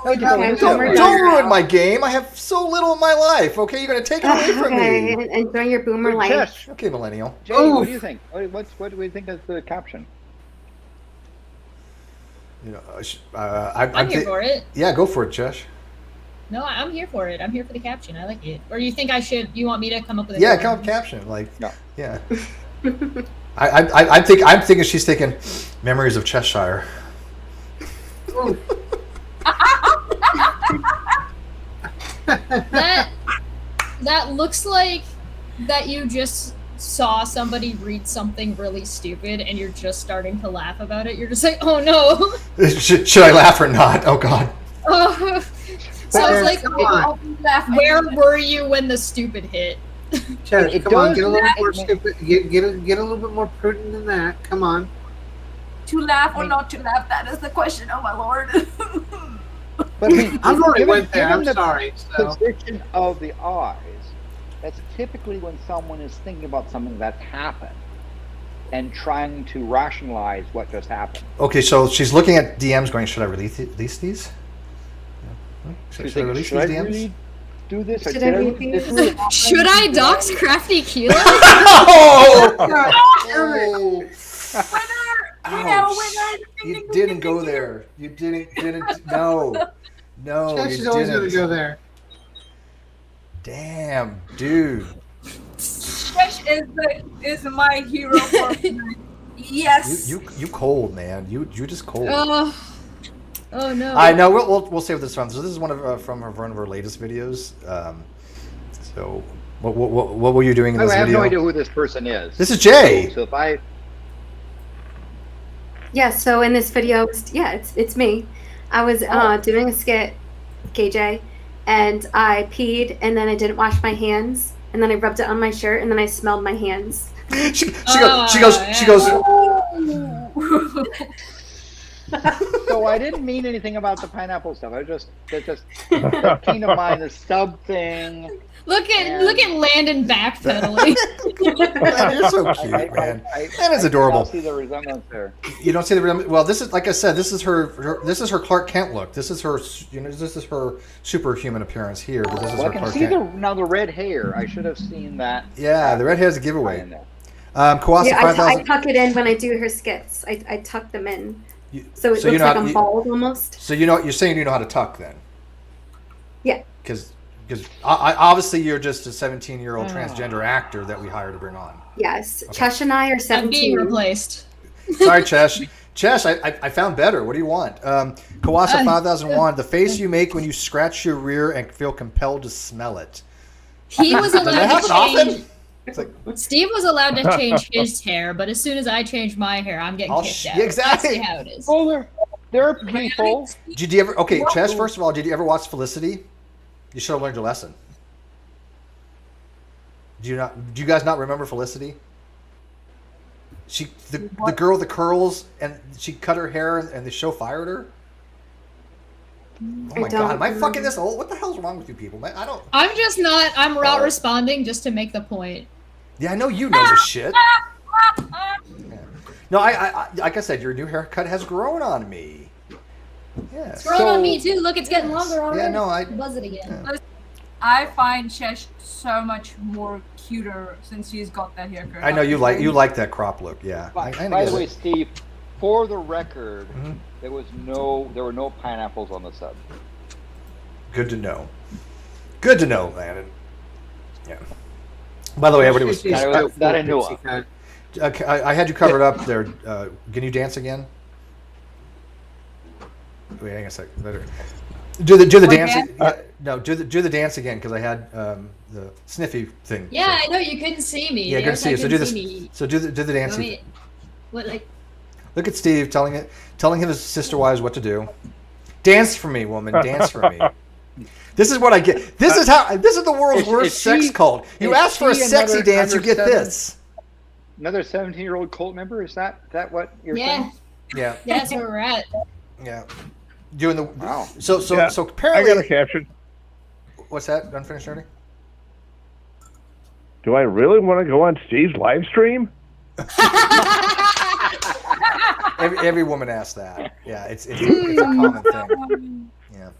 Okay, Don't we're ruin done. my game. I have so little in my life. Okay, you're gonna take it away from Okay, me. enjoy your boomer life. Jess, Okay, millennial. Jay, what do you think? What do we think of the caption? You know, I'm here for it. Yeah, go for it, Josh. No, I'm here for it. I'm here for the caption. I like it. Or you think you want me to come up with a Yeah, new come one? caption. Like, No. yeah. I'm thinking she's thinking memories of Cheshire. That looks like that you just saw somebody read something really stupid and you're just starting to laugh about it. You're just like, oh no. Should I laugh or not? Oh God. So I was like, Come on. where were you when the stupid hit? Chad, It come on, does get a little that- more stupid. Get a little bit more prudent than that. Come on. To laugh or not to laugh? That is the question. Oh my lord. But I mean, I've already given- went there. I'm given the sorry. So. Position of the eyes. That's typically when someone is thinking about something that's happened and trying to rationalize what just happened. Okay, so she's looking at DMs, going, "Should I release these? Should I She's thinking, release should I these DMs?" really do this? Or Should did I I read this these? really Should I dox Crafty Keela? Oh! Oh! Ouch. You didn't go there. You didn't. No. No, Chad, you she's always didn't. going to go there. Damn, dude. Fresh is my hero for tonight. Yes. You cold, man. You just cold. Oh no. I know. We'll save this from. So this is one of one of her latest videos. So what were you doing in this I have video? no idea who this person is. This is Jay. So if I Yeah, so in this video, it's me. I was doing a skit, KJ, and I peed, and then I didn't wash my hands, and then I rubbed it on my shirt, and then I smelled my hands. She goes. So I didn't mean anything about the pineapple stuff. It just that came to mind, the sub thing. Look at Landon backpedaling. Man, you're so cute, man. That is adorable. I see the resemblance there. You don't see the resemblance. Well, this is, like I said, this is her Clark Kent look. This is her, this is her superhuman appearance here. But this is Well, her I can Clark see Kent. the red hair. I should have seen that. Yeah, the red hair's a giveaway. Kawasa Yeah, 5000. I tuck it in when I do her skits. I tuck them in, so it you looks know like how- I'm bald almost. So you're saying you know how to tuck then? Yeah. Because obviously you're just a 17-year-old transgender actor that we hired to bring on. Yes, Okay. Chesh and I are I'm 17. being replaced. Sorry, Chesh. Chesh, I found better. What do you want? Kawasa 5001, the face you make when you scratch your rear and feel compelled to smell it. He was Does that allowed happen to often? change. It's like, Steve was allowed to change his hair, but as soon as I change my hair, I'm getting kicked out. yeah, exactly. That's how it is. Oh, there are people. Did you ever? Okay, Chesh. First of all, did you ever watch Felicity? You should have learned your lesson. Do you guys not remember Felicity? The girl with the curls, and she cut her hair, and the show fired her. Oh my god, am I fucking this old? What the hell's wrong with you people, man? I don't. I'm just not. I'm not responding just to make the point. Yeah, I know you know this shit. Yeah. No, I like I said, your new haircut has grown on me. Yeah. It's growing on me too. Look, it's getting longer already. Yeah, no, I. Buzz it again. Yeah. I find Chesh so much more cuter since she's got that haircut. I know you like that crop look. Yeah. By I the way, Steve, for the record, Mhm. there were no pineapples on the sub. Good to know. Good to know, Landon. Yeah. By the way, everybody was. That I knew of. Okay, I had you covered up there. Can you dance again? Wait, hang on a sec. Better. Do the dance. No, do the dance again because I had the sniffy thing. Yeah, so. I know you couldn't see me. Yeah, good to see you. So do this. this. So do the dance. What like? Look at Steve telling his sister wives what to do. Dance for me, woman. Dance for me. This is what I get. This is the world's worst sex cult. You ask for a sexy dance, you get this. Another 17-year-old cult member? Is that what you're saying? Yeah. That's where we're at. Yeah. Doing the Wow. So Yeah, apparently. I got a caption. What's that? Unfinished already? Do I really want to go on Steve's live stream? Every woman asks that. Yeah, it's a common thing. Yeah.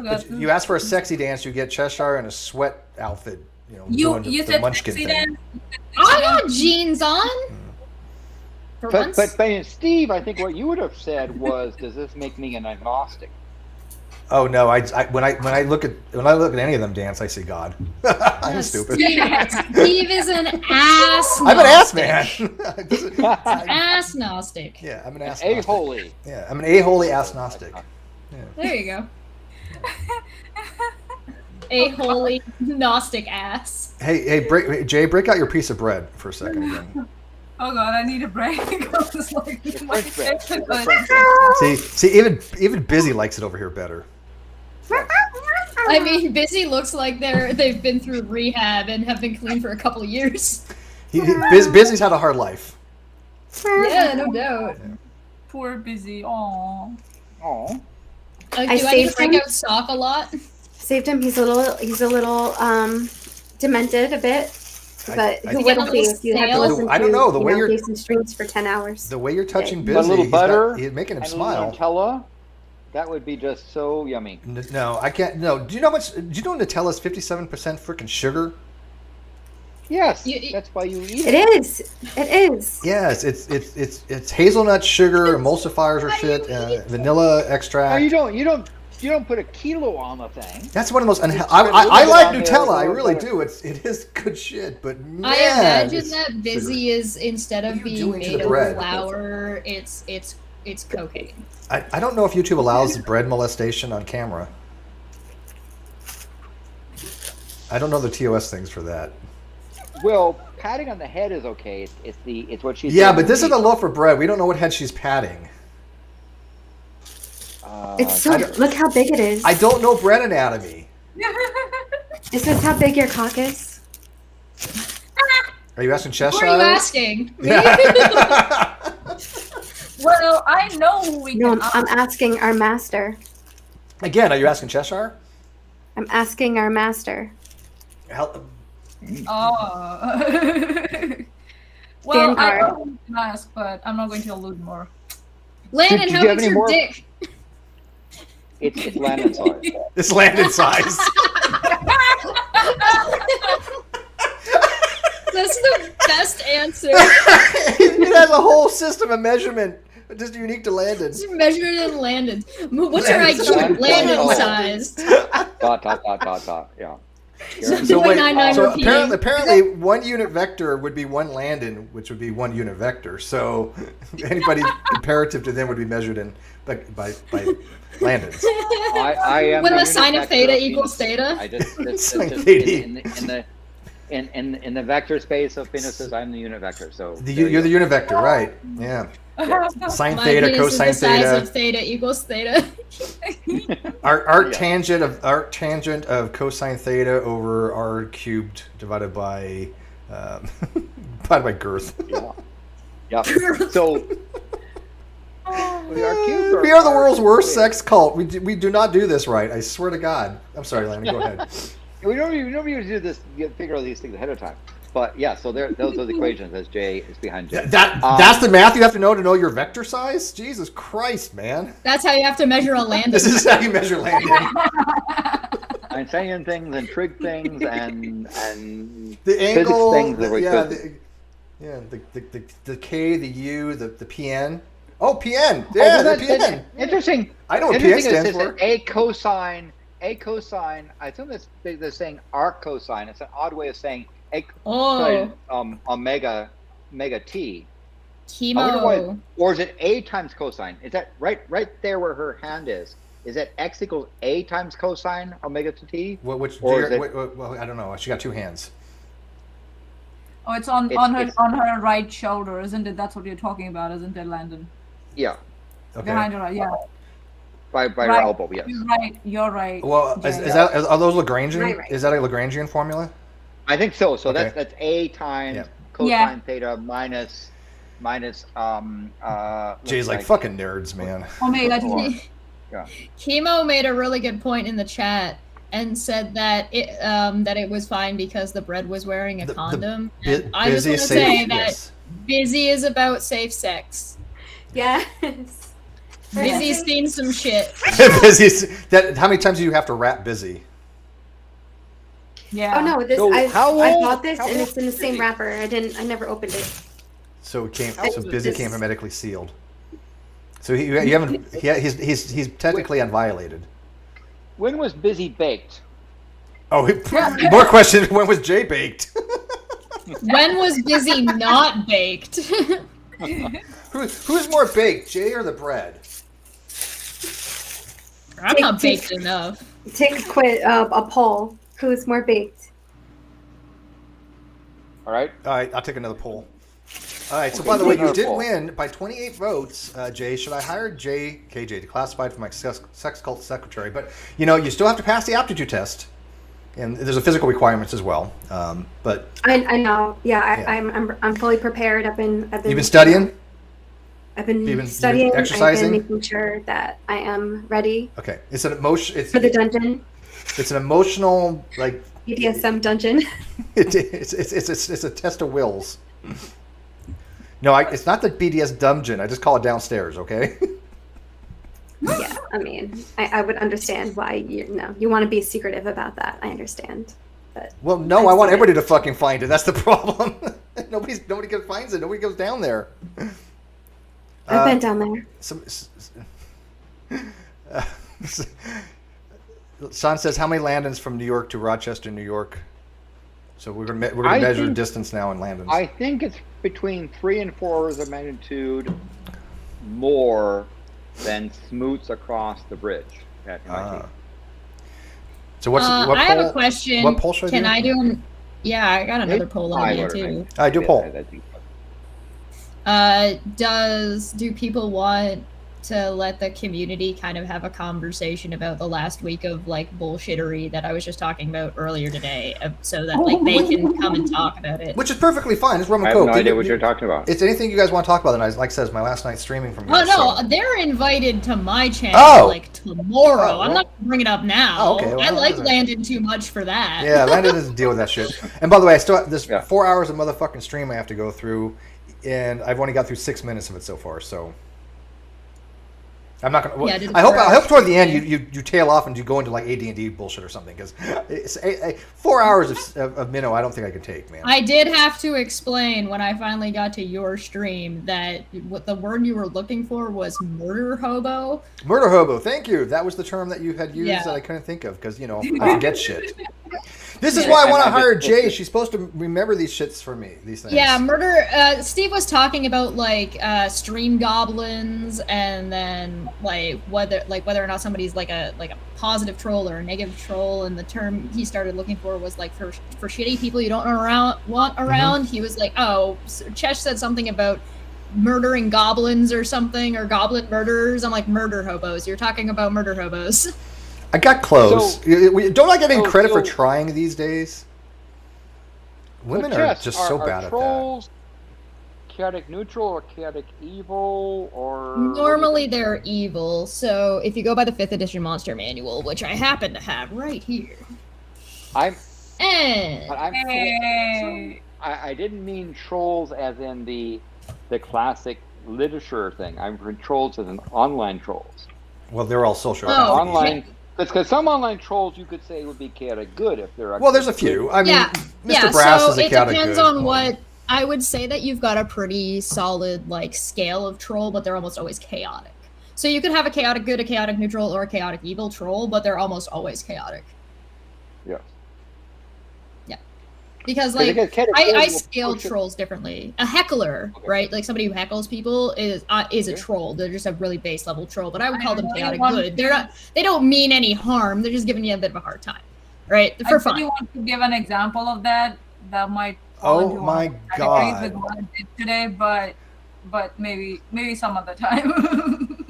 But you ask for a sexy dance, you get Cheshire in a sweat outfit. Doing You the said munchkin sexy thing. dance. I got jeans on. For once. But Steve, I think what you would have said was, "Does this make me an agnostic?" Oh no! When I look at any of them dance, I see God. I'm stupid. Steve is an ass. I'm an ass man. Ass gnostic. Yeah, I'm an ass. A-holy. Yeah, I'm an a-holy ass gnostic. Yeah. There you go. A holy gnostic ass. Hey, Jay, break out your piece of bread for a second again. Oh god, I need a break. It's like my French bread. See, even Busy likes it over here better. I mean, Busy looks like they've been through rehab and have been clean for a couple of years. Busy's had a hard life. Yeah, no doubt. Poor Busy. Aww. Oh. Do I need to saved break him. out sock a lot? Saved him. He's a little demented a bit, but I who think- wouldn't be if you had to Stale? listen to I don't know, the way you're- Jason streams for 10 hours. The way you're touching Yeah. Busy, A little butter he's making him and a little smile. Nutella, that would be just so yummy. No, I can't. No, do you know Nutella's 57% freaking sugar? Yes, You- that's why you eat It it. is. It is. Yes, it's hazelnut sugar, emulsifiers or shit, vanilla No, extract. you don't put a kilo on the thing. That's one of the most. Just I put a little like bit on there, Nutella. I a little really bit. do. It is good shit. But man, I imagine it's that Busy is, instead What of are you being doing to made the of bread? flour, it's cocaine. I don't know if YouTube allows bread molestation on camera. I don't know the TOS things for that. Well, patting on the head is okay. It's what she's. Yeah, but this is a loaf of bread. We don't know what head she's patting. It's so. Look how big it is. I don't know bread anatomy. Is this how big your cock is? Are you asking Cheshire? Who are you asking? Me? Well, I know we No, can. I'm asking our master. Again, are you asking Cheshire? I'm asking our master. Hell, Oh. Well, I Vanguard. know we can ask, but I'm not going to allude more. Landon, Did how you have big's any your more? dick? It's Landon size. it's landed size. That's the best answer. It has a whole system of measurement, just unique to Landon. Just measure it in Landon. What's your Landon IQ? size. Landon Oh. size. Dot. Yeah. So wait, 0.99 so repeating. apparently 1 unit vector would be 1 Landon, which would be 1 unit vector. So anybody comparative to them would be measured in by Landons. I am When the unit sine of vector theta Venus. equals theta. I just Sine just theta. in the vector space of penises, I'm the unit vector. So You're the unit vector, right? Yeah. Sine My theta, penis is the cosine size theta. of theta equals theta. Arc tangent of cosine theta over r cubed divided by girth. Yeah. So we are cute. We are the world's worst sex cult. We do not do this right. I swear to God. I'm sorry, Landon. Go ahead. We don't even do this. You figure all these things ahead of time. But yeah, so those are the equations as J is behind J. That's the math you have to know your vector size? Jesus Christ, man. That's how you have to measure a Landon. This is how you measure Landon. Einsteinian things and trig things and The angle, things that we the K, the U, the PN. Oh, PN. Yeah, the PN. Interesting. I know what PN Interesting stands is for. A cosine. I assume they're saying arc cosine. It's an odd way of saying a cosine, omega t. Chemo. I wonder why, or is it a times cosine? Is that right there where her hand is? Is that x equals a times cosine omega to t? Well, I don't know. She got 2 hands. Oh, it's on It's- her right shoulder, isn't it? That's what you're talking about, isn't it, Landon? Yeah, Okay. Behind her, yeah. by her Right. elbow. Yes. You're right. Well, Jay. are those Lagrangian? Right. Is that a Lagrangian formula? I think so. So Okay. that's a times Yeah. cosine Yeah. theta minus Jay's like fucking nerds, man. Omega T. Chemo made a really good point in the chat and said that it was fine because the bread was wearing a condom. And I just want to say that Busy is about safe sex. Yes. Busy's seen some shit. How many times do you have to rap busy? Yeah. Oh no, this So I how bought old- this how and old it's in the is same Busy? wrapper. I never opened it. So busy This- came hermetically sealed. So you haven't. He's technically unviolated. When was Busy baked? Oh, more questions. When was Jay baked? When was Busy not baked? Who's more baked, Jay or the bread? I'm not baked enough. Take a poll. Who's more baked? All right. All right, I'll take another poll. All right. So Okay, by the way, you another did poll. win by 28 votes, Jay. Should I hire KJ to classify for my sex cult secretary? But you still have to pass the aptitude test, and there's a physical requirements as well. But I know. Yeah, Yeah. I'm fully prepared. I've been you've been studying. I've been You've been studying. exercising? I've been making sure that I am ready Okay, it's an emotion. for the dungeon. It's an emotional like. BDSM dungeon. It's a test of wills. No, it's not the BDS dungeon. I just call it downstairs. Okay. Yeah, I mean, I would understand why you want to be secretive about that. I understand, but Well, no, I want everybody to fucking find it. That's the problem. Nobody finds it. Nobody goes down there. I've been down there. Sean says, "How many Landons from New York to Rochester, New York?" So we're gonna I measure think- distance now in Landons. I think it's between 3 and 4 orders of magnitude more than smoots across the bridge at MIT. So what I poll? have a question. What poll should I Can do? I do Yeah, I got another poll idea too. I do poll. Do people want to let the community kind of have a conversation about the last week of like bullshittery that I was just talking about earlier today, so that like they can come and talk about it? Which is perfectly fine. It's rum and I coke. have no idea what you're talking about. It's anything you guys want to talk about. And like I said, it's my last night streaming from here. Oh no, so. they're invited to my channel like tomorrow. I'm not gonna bring it up now. Oh, okay. Well, I like Landon too much for that. Yeah, Landon doesn't deal with that shit. And by the way, I still have this 4 hours of motherfucking stream I have to go through, and I've only got through 6 minutes of it so far. So I'm not gonna. Yeah, I hope toward the end you tail off and you go into like AD&D bullshit or something, because 4 hours of minnow I don't think I can take, man. I did have to explain when I finally got to your stream that what the word you were looking for was murder hobo. Murder hobo, thank you. That was the term that you had used that I couldn't think of, because I forget shit. This is why I want to hire Jay. She's supposed to remember these shits for me. These things. Yeah, murder. Steve was talking about like stream goblins, and then like whether or not somebody's like a positive troll or a negative troll. And the term he started looking for was like for shitty people you don't want around. He was like, oh, Chesh said something about murdering goblins or something, or goblin murderers. I'm like, murder hobos. You're talking about murder hobos. I got close. Don't I get any credit for trying these days? Women are just so bad at trolls chaotic neutral or chaotic evil, or normally they're evil. So if you go by the 5th edition monster manual, which I happen to have right here, I didn't mean trolls as in the classic literature thing. I'm for trolls as in online trolls. Well, they're all social. Online. Because some online trolls you could say would be chaotic good if they're. Well, there's a few. I mean, Mr. Brass so is a chaotic good. it depends on what. I would say that you've got a pretty solid like scale of troll, but they're almost always chaotic. So you could have a chaotic good, a chaotic neutral, or a chaotic evil troll, but they're almost always chaotic. Yes. Yeah. Because like I scale trolls differently. A heckler, right? Like somebody who heckles people is a troll. They're just a really base level troll, but I would call them chaotic good. They don't mean any harm. They're just giving you a bit of a hard time, right? For fun. I really want to give an example of that might. Oh my god! With what I did today, but maybe some other time.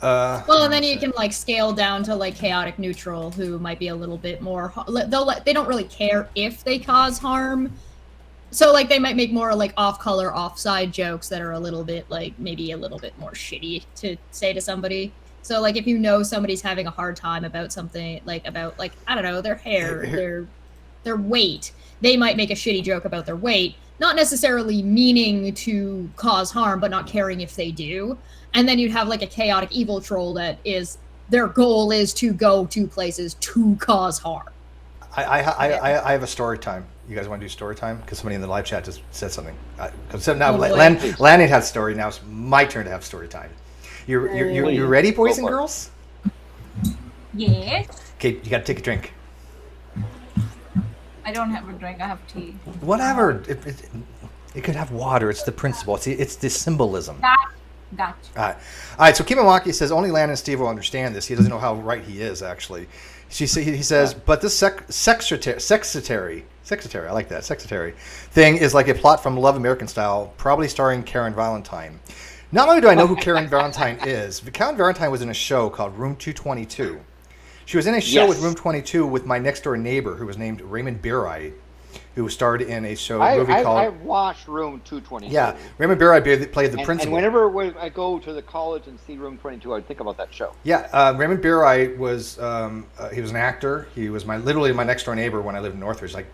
Well, and then you can like scale down to like chaotic neutral, who might be a little bit more. They don't really care if they cause harm, so like they might make more like off-color, off-side jokes that are a little bit like maybe a little bit more shitty to say to somebody. So like if you know somebody's having a hard time about something about I don't know, their hair, their weight. They might make a shitty joke about their weight, not necessarily meaning to cause harm, but not caring if they do. And then you'd have like a chaotic evil troll that is their goal is to go to places to cause harm. I have a story time. You guys want to do story time? Because somebody in the live chat just said something. Now Landon has story. Now it's my turn to have story time. You ready, boys and girls? Yes. Okay, you got to take a drink. I don't have a drink. I have tea. Whatever. It could have water. It's the principle. It's the symbolism. Gotcha. All right. So Kimawaki says only Landon and Steve will understand this. He doesn't know how right he is actually. He says, but this sextary. I like that. Sextary thing is like a plot from Love American Style, probably starring Karen Valentine. Not only do I know who Karen Valentine is, but Karen Valentine was in a show called Room 222. She was in a show with Room 22 with my next door neighbor who was named Raymond Beerai, who starred in a movie called... I watched Room 222. Yeah, Raymond Beerai played the principal. And whenever I go to the college and see Room 22, I think about that show. Yeah, Raymond Beerai was he was an actor. He was literally my next door neighbor when I lived in Northridge. Like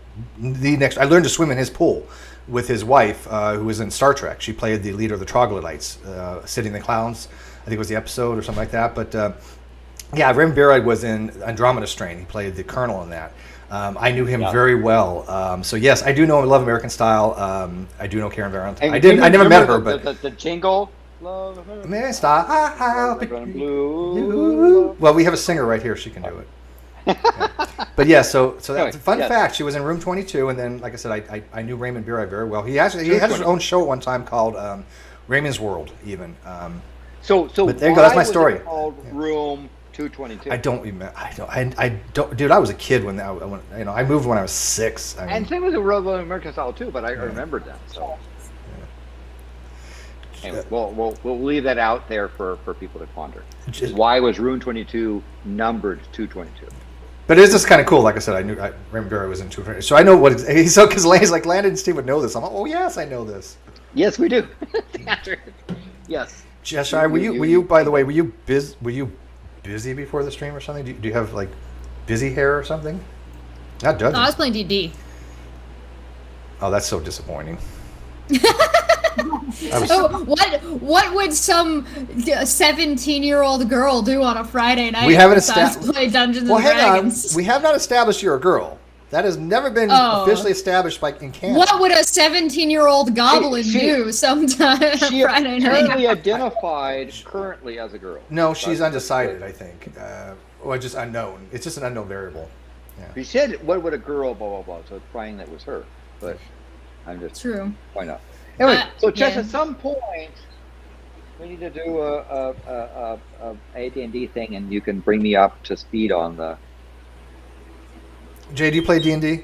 I learned to swim in his pool with his wife, who was in Star Trek. She played the leader of the Troglodytes, City of the Clowns. I think it was the episode or something like that. But yeah, Raymond Beerai was in Andromeda Strain. He played the colonel in that. I knew him very well. So yes, I do know Love American Style. I do know Karen Valentine. I never met her, but the jingle. Love American American Style. Blue. Well, we have a singer right here. She can do it. Yeah. But yeah, so that's a fun fact. She was in Room 22, and then, like I said, I knew Raymond Beerai very well. He had his own show at one time called Raymond's World, even. So but there you go. That's my story. Called Room 222. I don't remember. I don't. Dude, I was a kid when I moved when I was 6. And same with the Royal American style too, but I remembered that. So anyway, we'll leave that out there for people to ponder. Why was Rune 22 numbered 222? But it's just kind of cool. Like I said, I remember I was in 222, so I know what it's. So because Lane's like, Landon and Steve would know this. I'm like, oh yes, I know this. Yes, we do. Yes. Cheshire, were you? By the way, were you busy before the stream or something? Do you have like busy hair or something? Not judging. No, I was playing D&D. Oh, that's so disappointing. What would some 17-year-old girl do on a Friday night? We haven't play Dungeons and Dragons. We have not established you're a girl. That has never been officially established in canon. What would a 17-year-old goblin do sometime on Friday night? She apparently identified currently as a girl. No, she's undecided, I think. Or just unknown. It's just an unknown variable. Yeah. She said, what would a girl, blah, blah, blah. So it's implying that was her. But I'm just pointing out. Anyway, so Chess, at some point, we need to do a AD&D thing, and you can bring me up to speed on the... Jay, do you play D&D?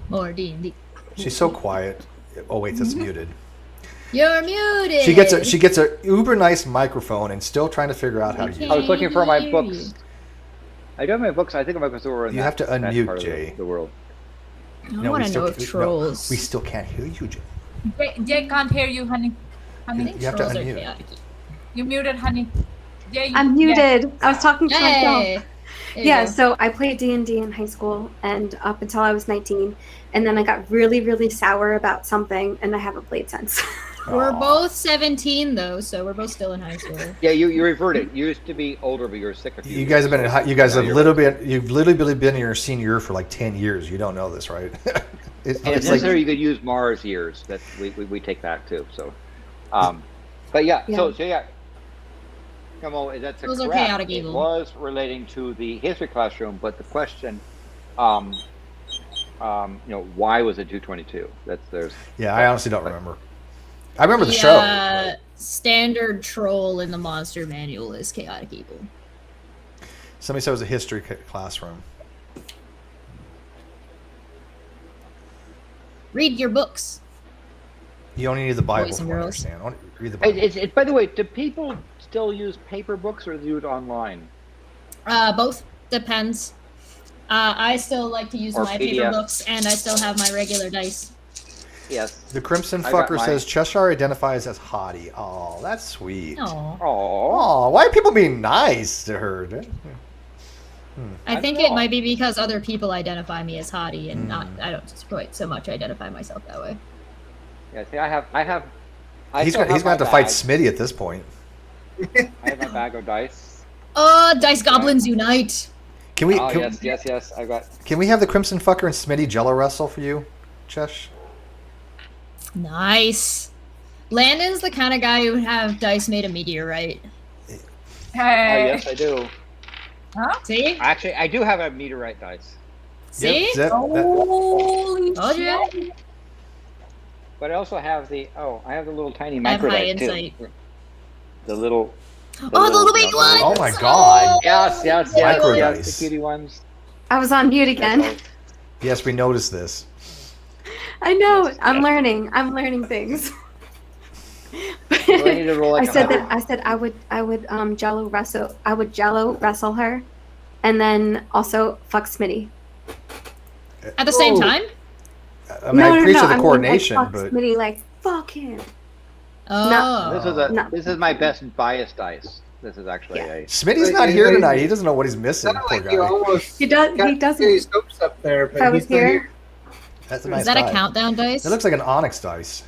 More D&D. She's so quiet. Oh wait, that's muted. You're muted. She gets a uber nice microphone and still trying to figure out how to use it. I was looking for my books. I do have my books. I think my books are in You have to unmute, Jay. The world. I want to know if trolls. We still can't hear you, Jay. Jay can't hear you, honey. You have to unmute. You muted, honey. Jay, I'm muted. I was talking to myself. There Yeah, so I played D&D in high school and up until I was 19, and then I got really, really sour about something, and I haven't played since. We're both 17 though, so we're both still in high school. Yeah, you reverted. You used to be older, but you're sick of you guys have been you've literally been in your senior year for like 10 years. You don't know this, right? It's necessary. You could use Mars years. That we take that too. So, but yeah. So yeah. Come on, that's a correct. Chaotic It evil. was relating to the history classroom, but the question, why was it 222? Yeah, I honestly don't remember. I remember the show. But... Standard troll in the monster manual is chaotic evil. Somebody said it was a history classroom. Read your books. You only need the Bible Boys and to girls. understand. Read the Bible. By the way, do people still use paper books or do it online? Both. Depends. I still like to use my paper books, and I still have my regular dice. Yes. The Crimson Fucker says Cheshire identifies as hottie. Oh, that's sweet. Oh. Why are people being nice to her? I think it might be because other people identify me as hottie, and I don't quite so much identify myself that way. Yeah, see, He's going to have to fight Smitty at this point. I have my bag of dice. Dice Goblins Unite! Can we? Yes. I got. Can we have the Crimson Fucker and Smitty Jello wrestle for you, Chesh? Nice. Landon's the kind of guy who would have dice made of meteorite. Hey. Yes, I do. Huh? See? Actually, I do have a meteorite dice. See? Holy shit. But I also have the I have the little tiny I have high microdite insight. too. The little little baby ones! Oh my god. Yes, Microdice. the cutie ones. I was on mute again. Yes, we noticed this. I know. I'm learning things. So I need to roll like I said I would Jello wrestle. I would Jello wrestle her, and then also fuck Smitty. At the same time? I mean, I appreciate the coordination, fuck but Smitty, like fuck him. Oh. This is my best bias dice. This is actually a. Smitty's not here tonight. He doesn't know what he's missing. Poor guy. He doesn't. Scopes up there, but If I was he's not here. That's a nice Is that die. a countdown dice? It looks like an onyx dice.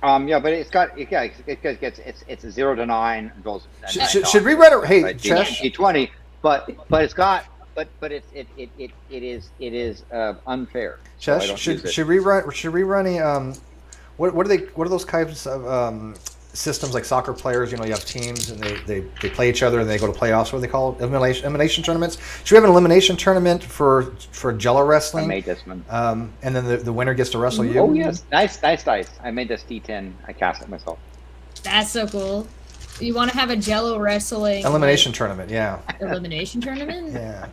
Yeah, but it's got it's a 0 to 9 goes. Should we run it? Hey, Chesh. D20, but it's got but it is unfair. Chesh, should we run a what are those kinds of systems like soccer players? You know, you have teams and they play each other and they go to playoffs. What are they called? Elimination tournaments. Should we have an elimination tournament for Jello wrestling? I made this one. And then the winner gets to wrestle you. Oh yes, nice dice. I made this D10. I cast it myself. That's so cool. You want to have a Jello wrestling elimination tournament? Yeah. Elimination tournament? Yeah.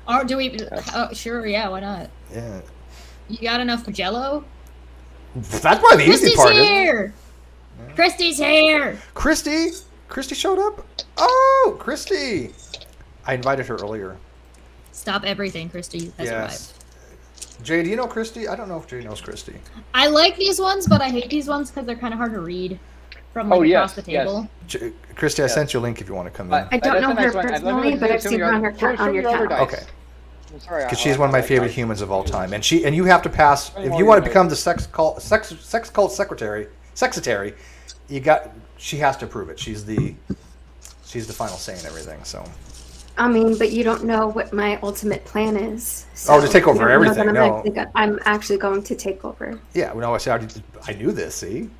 Or do we? Oh, sure. Yeah. Why not? Yeah. You got enough Jello? That's probably the easy part. Here. Christy's here. Christy showed up. Oh, Christy! I invited her earlier. Stop everything, Christy has arrived. Jay, do you know Christy? I don't know if Jay knows Christy. I like these ones, but I hate these ones because they're kind of hard to read from across the table. Yes. Christy, I sent you a link if you want to come in. I don't know her personally, but I've seen her on your channel. Okay. Because she's one of my favorite humans of all time, and you have to pass if you want to become the sex cult secretary. She has to prove it. She's the final say in everything. So. I mean, but you don't know what my ultimate plan is. So to take over everything. I'm actually going to take over. Yeah, I knew this. See,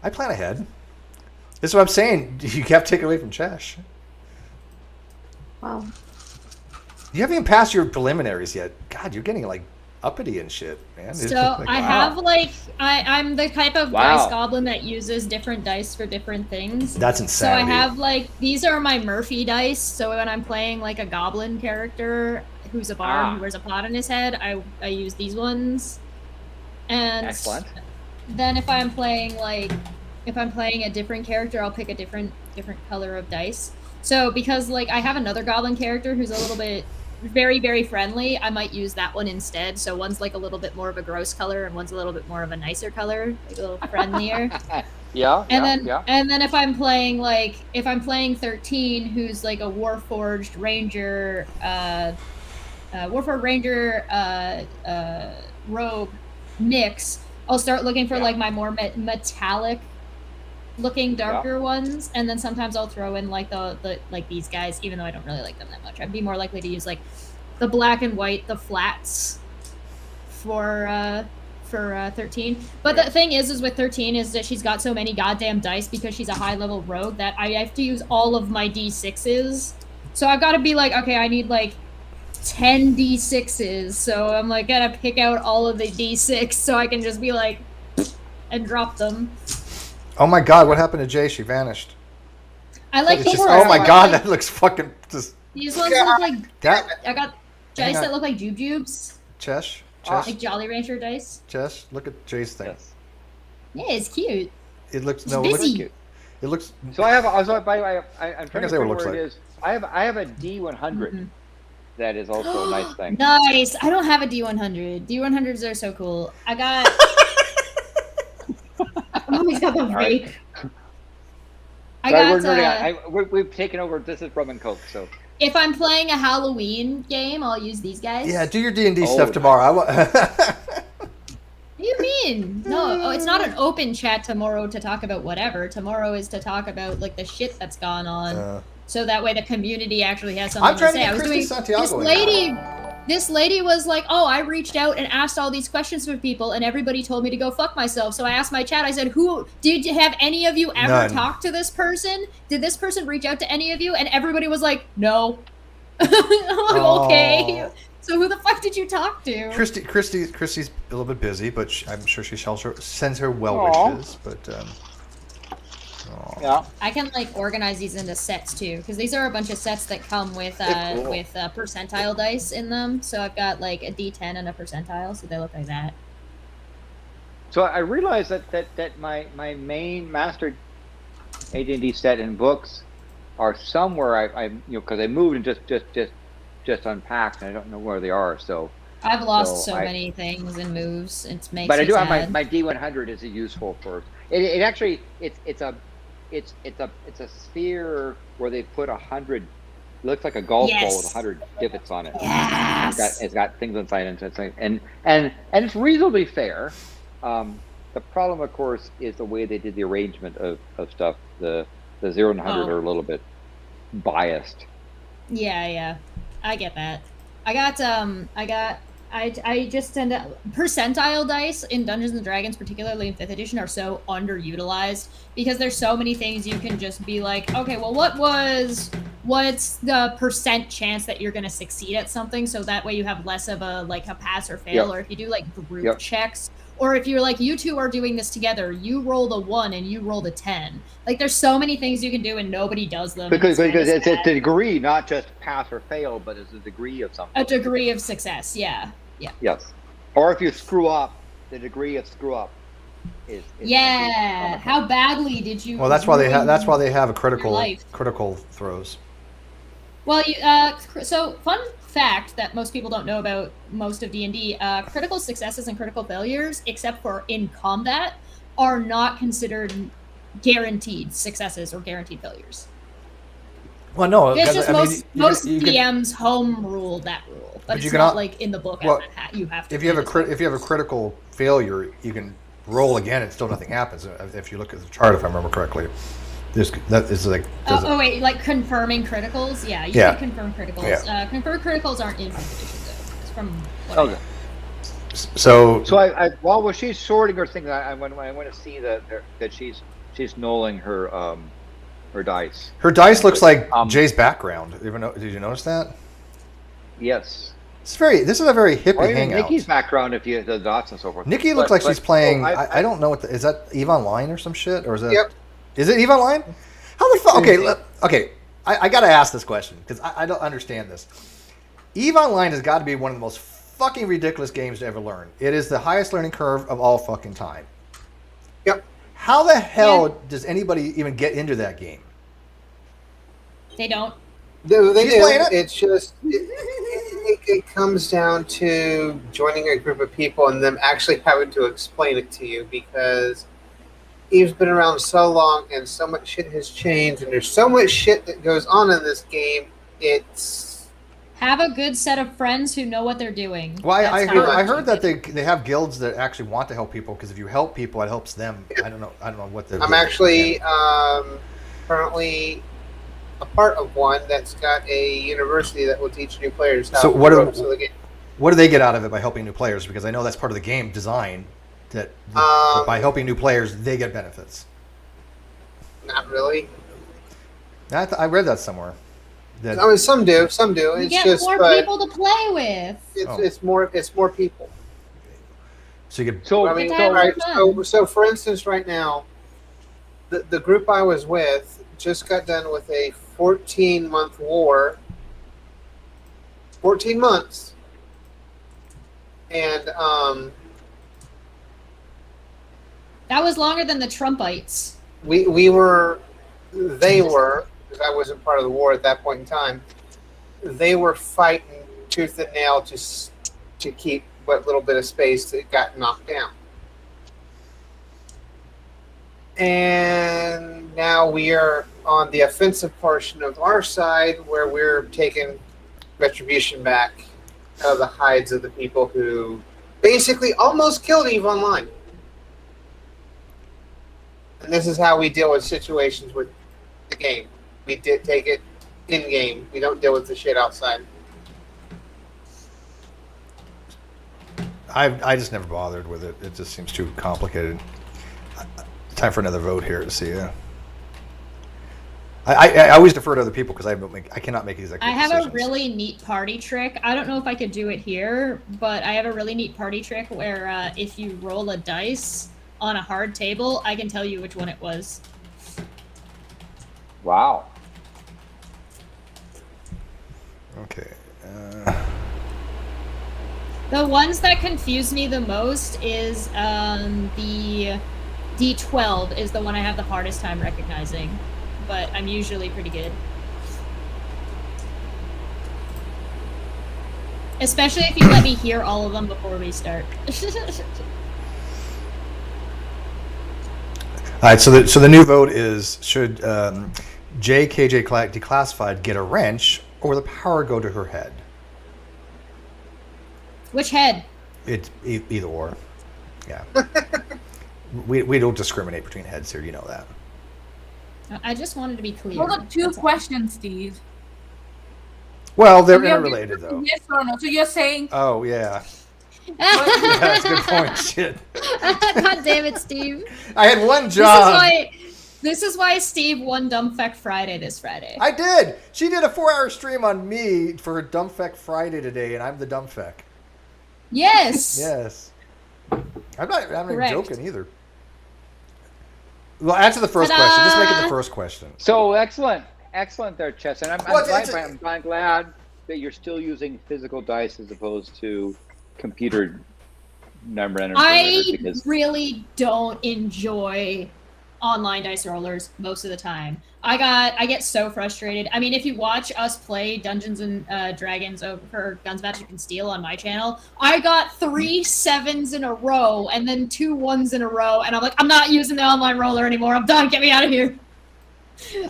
I plan ahead. This is what I'm saying. You have to take it away from Chesh. Wow. You haven't even passed your preliminaries yet. God, you're getting like uppity and shit, man. So I have I'm the type of dice goblin that uses different dice for different things. That's insanity. So I have these are my Murphy dice. So when I'm playing like a goblin character who's a bard who wears a pot on his head, I use these ones. And excellent. Then if I'm playing a different character, I'll pick a different color of dice. So because I have another goblin character who's a little bit very, very friendly, I might use that one instead. So one's a little bit more of a gross color and one's a little bit more of a nicer color, a little friendlier. And then if I'm playing 13, who's a Warforged Ranger, rogue mix, I'll start looking for my more metallic looking darker ones, and then sometimes I'll throw in the these guys, even though I don't really like them that much. I'd be more likely to use the black and white, the flats for 13. But the thing is with 13 is that she's got so many goddamn dice because she's a high level rogue that I have to use all of my d6s. So I've got to be okay, I need 10 d6s. So I'm gotta pick out all of the d6 so I can just be and drop them. Oh my god, what happened to Jay? She vanished. I like these ones. Oh my god, that looks fucking just. These ones look like that. I got dice that look like jujubes. Chesh. Like Jolly Rancher dice. Chesh, look at Jay's thing. Yes. Yeah, it's cute. It looks It looks cute. It looks. So I have. By the way, I'm trying to say figure what it where looks it is. I have a D100. That is also a nice thing. Nice. I don't have a D100. D100s are so cool. I got. Oh, he's got the vape. We've taken over. This is rum and coke. So if I'm playing a Halloween game, I'll use these guys. Yeah, do your D&D stuff tomorrow. What do you mean? No, it's not an open chat tomorrow to talk about whatever. Tomorrow is to talk about the shit that's gone on. So that way the community actually has something to say. I was doing Santiago this lady was I reached out and asked all these questions for people and everybody told me to go fuck myself. So I asked my chat, I said, have any of you ever talked to this person? Did this person reach out to any of you? And everybody was no. Okay. So who the fuck did you talk to? Christy's a little bit busy, but I'm sure she sends her well wishes. But I can organize these into sets too, because these are a bunch of sets that come with percentile dice in them. So I've got a D10 and a percentile, so they look like that. So I realized that my main master AD&D set and books are somewhere. I because I moved and just unpacked, and I don't know where they are. So I've lost so many things and moves. It makes. But I do sad. have my D100 is useful for. It actually it's a sphere where they put 100. It looks like a golf ball with 100 divots on it. Yes. It's got things inside and it's reasonably fair. The problem, of course, is the way they did the arrangement of stuff. The 0 and 100 are a little bit biased. Yeah, I get that. I just tend to percentile dice in Dungeons and Dragons, particularly in 5th edition, are so underutilized because there's so many things you can just be okay, well, what's the percent chance that you're going to succeed at something? So that way you have less of a pass or fail. Or if you do group checks Or if you're like, you two are doing this together, you roll the 1 and you roll the 10. Like, there's so many things you can do and nobody does them. Because it's a degree, not just pass or fail, but it's a degree of something. A degree of success, yeah. Yes. Or if you screw up, the degree of screw up is how badly did you? Well, that's why they have a critical throws. Well, so fun fact that most people don't know about most of D&D: critical successes and critical failures, except for in combat, are not considered guaranteed successes or guaranteed failures. Well, no, it's just most DMs home rule that rule, but it's not like in the book. Well, you have to. If you have a critical failure, you can roll again and still nothing happens. If you look at the chart, if I remember correctly, wait, like confirming criticals? Yeah, you can confirm criticals. Yeah. Confirmed criticals aren't in competition though. It's from what So I while she's sorting her thing, I want to see that she's knolling her dice. Her dice looks like Jay's background. Did you notice that? Yes. This is a very hippie hangout. Nikki's background, if you the dots and so forth. Nikki looks like she's playing. I don't know is that EVE Online or some shit, or is that? Yep. Is it EVE Online? How the fuck? Okay. I gotta ask this question because I don't understand this. EVE Online has got to be one of the most fucking ridiculous games to ever learn. It is the highest learning curve of all fucking time. Yep. How the hell does anybody even get into that game? They don't. They do. It's just it comes down to joining a group of people and them actually having to explain it to you, because EVE's been around so long and so much shit has changed and there's so much shit that goes on in this game. It's have a good set of friends who know what they're doing. Well, I heard that they have guilds that actually want to help people, because if you help people, it helps them. I don't know what the. I'm actually currently a part of one that's got a university that will teach new players how to grow the game. What do they get out of it by helping new players? Because I know that's part of the game design, that by helping new players, they get benefits. Not really. I read that somewhere. I mean, some do. You it's get just more people to play with. It's more people. So you get. So for instance, right now, the group I was with just got done with a 14-month war. 14 months. And that was longer than the Trumpites. They were, because I wasn't part of the war at that point in time. They were fighting tooth and nail to keep what little bit of space that got knocked down. And now we are on the offensive portion of our side, where we're taking retribution back out of the hides of the people who basically almost killed EVE Online. And this is how we deal with situations with the game. We did take it in-game. We don't deal with the shit outside. I just never bothered with it. It just seems too complicated. Time for another vote here to see. I always defer to other people because I cannot make executive decisions. I have a really neat party trick. I don't know if I could do it here, but I have a really neat party trick where if you roll a dice on a hard table, I can tell you which one it was. Wow. Okay. The ones that confuse me the most is the D12 is the one I have the hardest time recognizing, but I'm usually pretty good. Especially if you let me hear all of them before we start. All right, so the new vote is, should JKJ Declassified get a wrench or the power go to her head? Which head? It's either or. Yeah. We don't discriminate between heads here, you know that. I just wanted to be clear. Those are two questions, Steve. Well, they're interrelated, though. Yes or no? So you're saying... Oh, yeah. Yeah, that's a good point. Shit. God damn it, Steve. I had one job. This is why Steve won Dumbfeck Friday this Friday. I did. She did a 4-hour stream on me for her Dumbfeck Friday today, and I'm the Dumbfeck. Yes. Yes. I'm not even joking either. Well, answer the first question. Just make it the first question. So excellent there, Chess. And I'm glad that you're still using physical dice as opposed to computer number enters. I really don't enjoy online dice rollers most of the time. I get so frustrated. I mean, if you watch us play Dungeons and Dragons over Guns, Magic, and Steel on my channel, I got 3 7s in a row and then 2 1s in a row, and I'm like, I'm not using the online roller anymore. I'm done. Get me out of here.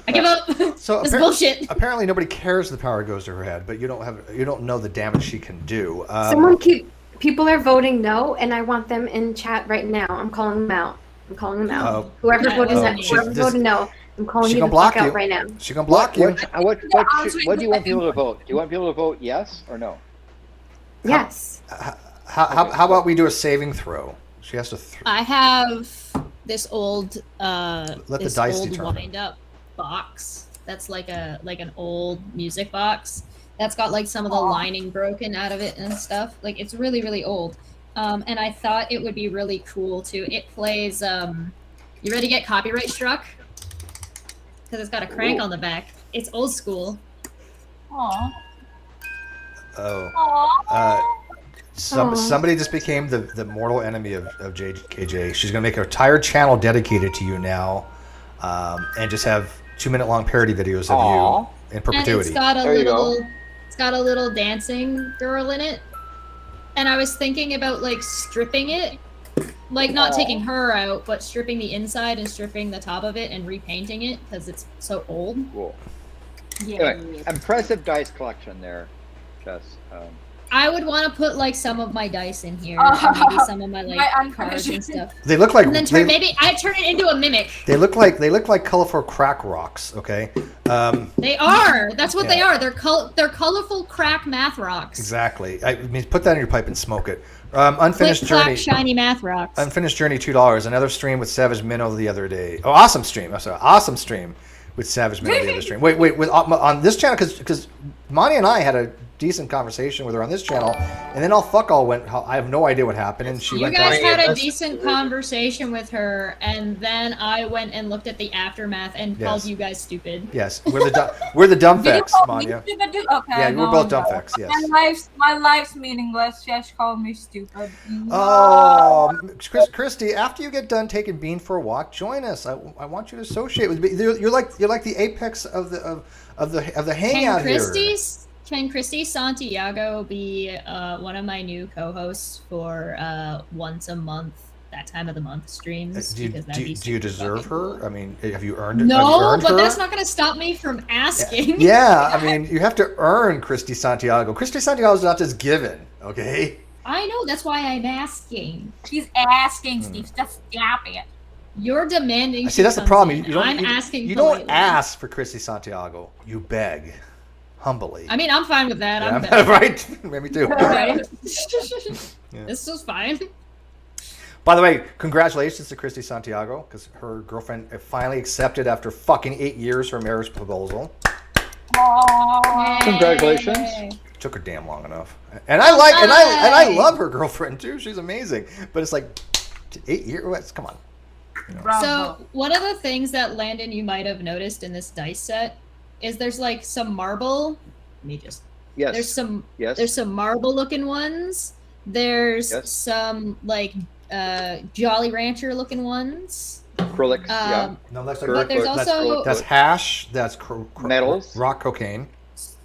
I give up. So this bullshit. Apparently, nobody cares the power goes to her head, but you don't know the damage she can do. People are voting no, and I want them in chat right now. I'm calling them out. Whoever voted no, I'm calling you the fuck out right now. She gonna block you. What do you want people to vote? Do you want people to vote yes or no? Yes. How about we do a saving throw? She has to. I have this old determine. wind-up box that's like an old music box that's got like some of the lining broken out of it and stuff. Like it's really, really old. And I thought it would be really cool too. It plays. You ready to get copyright struck? Because it's got a crank on the back. It's old school. Aww. Oh. Somebody just became the mortal enemy of KJ. She's gonna make an entire channel dedicated to you now, and just have 2-minute long parody videos of you in perpetuity. And it's got a little dancing girl in it. And I was thinking about like stripping it, like not taking her out, but stripping the inside and stripping the top of it and repainting it because it's so old. Cool. Yeah. Anyway, impressive dice collection there, Jess. I would want to put like some of my dice in here, and maybe some of my like cards and stuff. They look like. And then maybe I turn it into a mimic. They look like colorful crack rocks. Okay. They are. That's what they are. They're colorful crack math rocks. Exactly. I mean, put that in your pipe and smoke it. Unfinished journey. Shiny math rocks. Unfinished journey, $2. Another stream with Savage Minnow the other day. Oh, awesome stream. I'm sorry, awesome stream with Savage Minnow the other stream. Wait, on this channel because Monty and I had a decent conversation with her on this channel, and then I have no idea what happened, and she went. You guys had a decent conversation with her, and then I went and looked at the aftermath and called you guys stupid. Yes, we're the dumb facts, Manya. Okay, yeah, we're both dumb facts. Yes. My life's meaningless. Just call me stupid. Oh, Christy, after you get done taking Bean for a walk, join us. I want you to associate with me. You're like the apex of the hangout here. Can Christy Santiago be one of my new co-hosts for once a month, that time of the month streams? Do you deserve her? I mean, have you earned it? No, but that's not going to stop me from asking. Yeah, I mean, you have to earn Christy Santiago. Christy Santiago is not just given, okay? I know, that's why I'm asking. She's asking, Steve. Just stop it. You're demanding. See, that's the problem. I'm asking. You don't ask for Christy Santiago. You beg. Humbly. I mean, I'm fine with that. Yeah, right? Me too. Right. This is fine. By the way, congratulations to Christy Santiago, because her girlfriend finally accepted after fucking 8 years her marriage proposal. Aww. Congratulations. Took her damn long enough. And I love her girlfriend too. She's amazing. But it's like 8 years. Come on. You know. So one of the things that Landon you might have noticed in this dice set is there's like some marble. Let me just. Yes. There's some marble looking ones. There's some like Jolly Rancher looking ones. Acrylics. Yeah. No, that's but there's also that's hash. That's metals. Rock cocaine.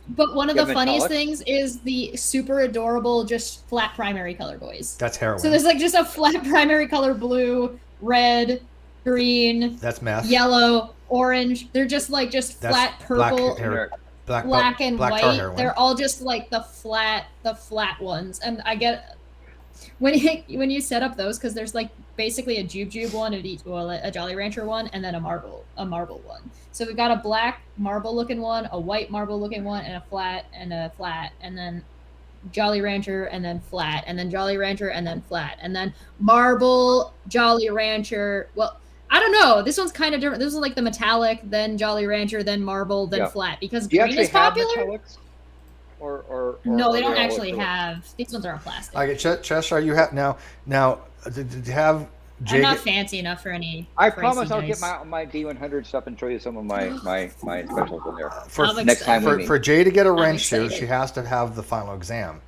But one of the funniest things is the super adorable, just flat primary color boys. That's heroin. So there's like just a flat primary color blue, red, green. That's meth. Yellow, orange. They're just flat purple, black and white. They're all just like the flat ones. And I get when you set up those, because there's like basically a Jube one of each, well, a Jolly Rancher one, and then a marble one. So we've got a black marble looking one, a white marble looking one, and a flat, and then Jolly Rancher, and then flat, and then Jolly Rancher, and then flat, and then marble, Jolly Rancher. Well, I don't know. This one's kind of different. This is like the metallic, then Jolly Rancher, then marble, then flat, because green is popular. No, they don't actually have. These ones are plastic. Okay, Cheshire, you have now. Did you have? I'm not fancy enough for any. I promise I'll get my D100 stuff and show you some of my specials in there. Next time for Jay to get a wrench here, she has to have the final exam.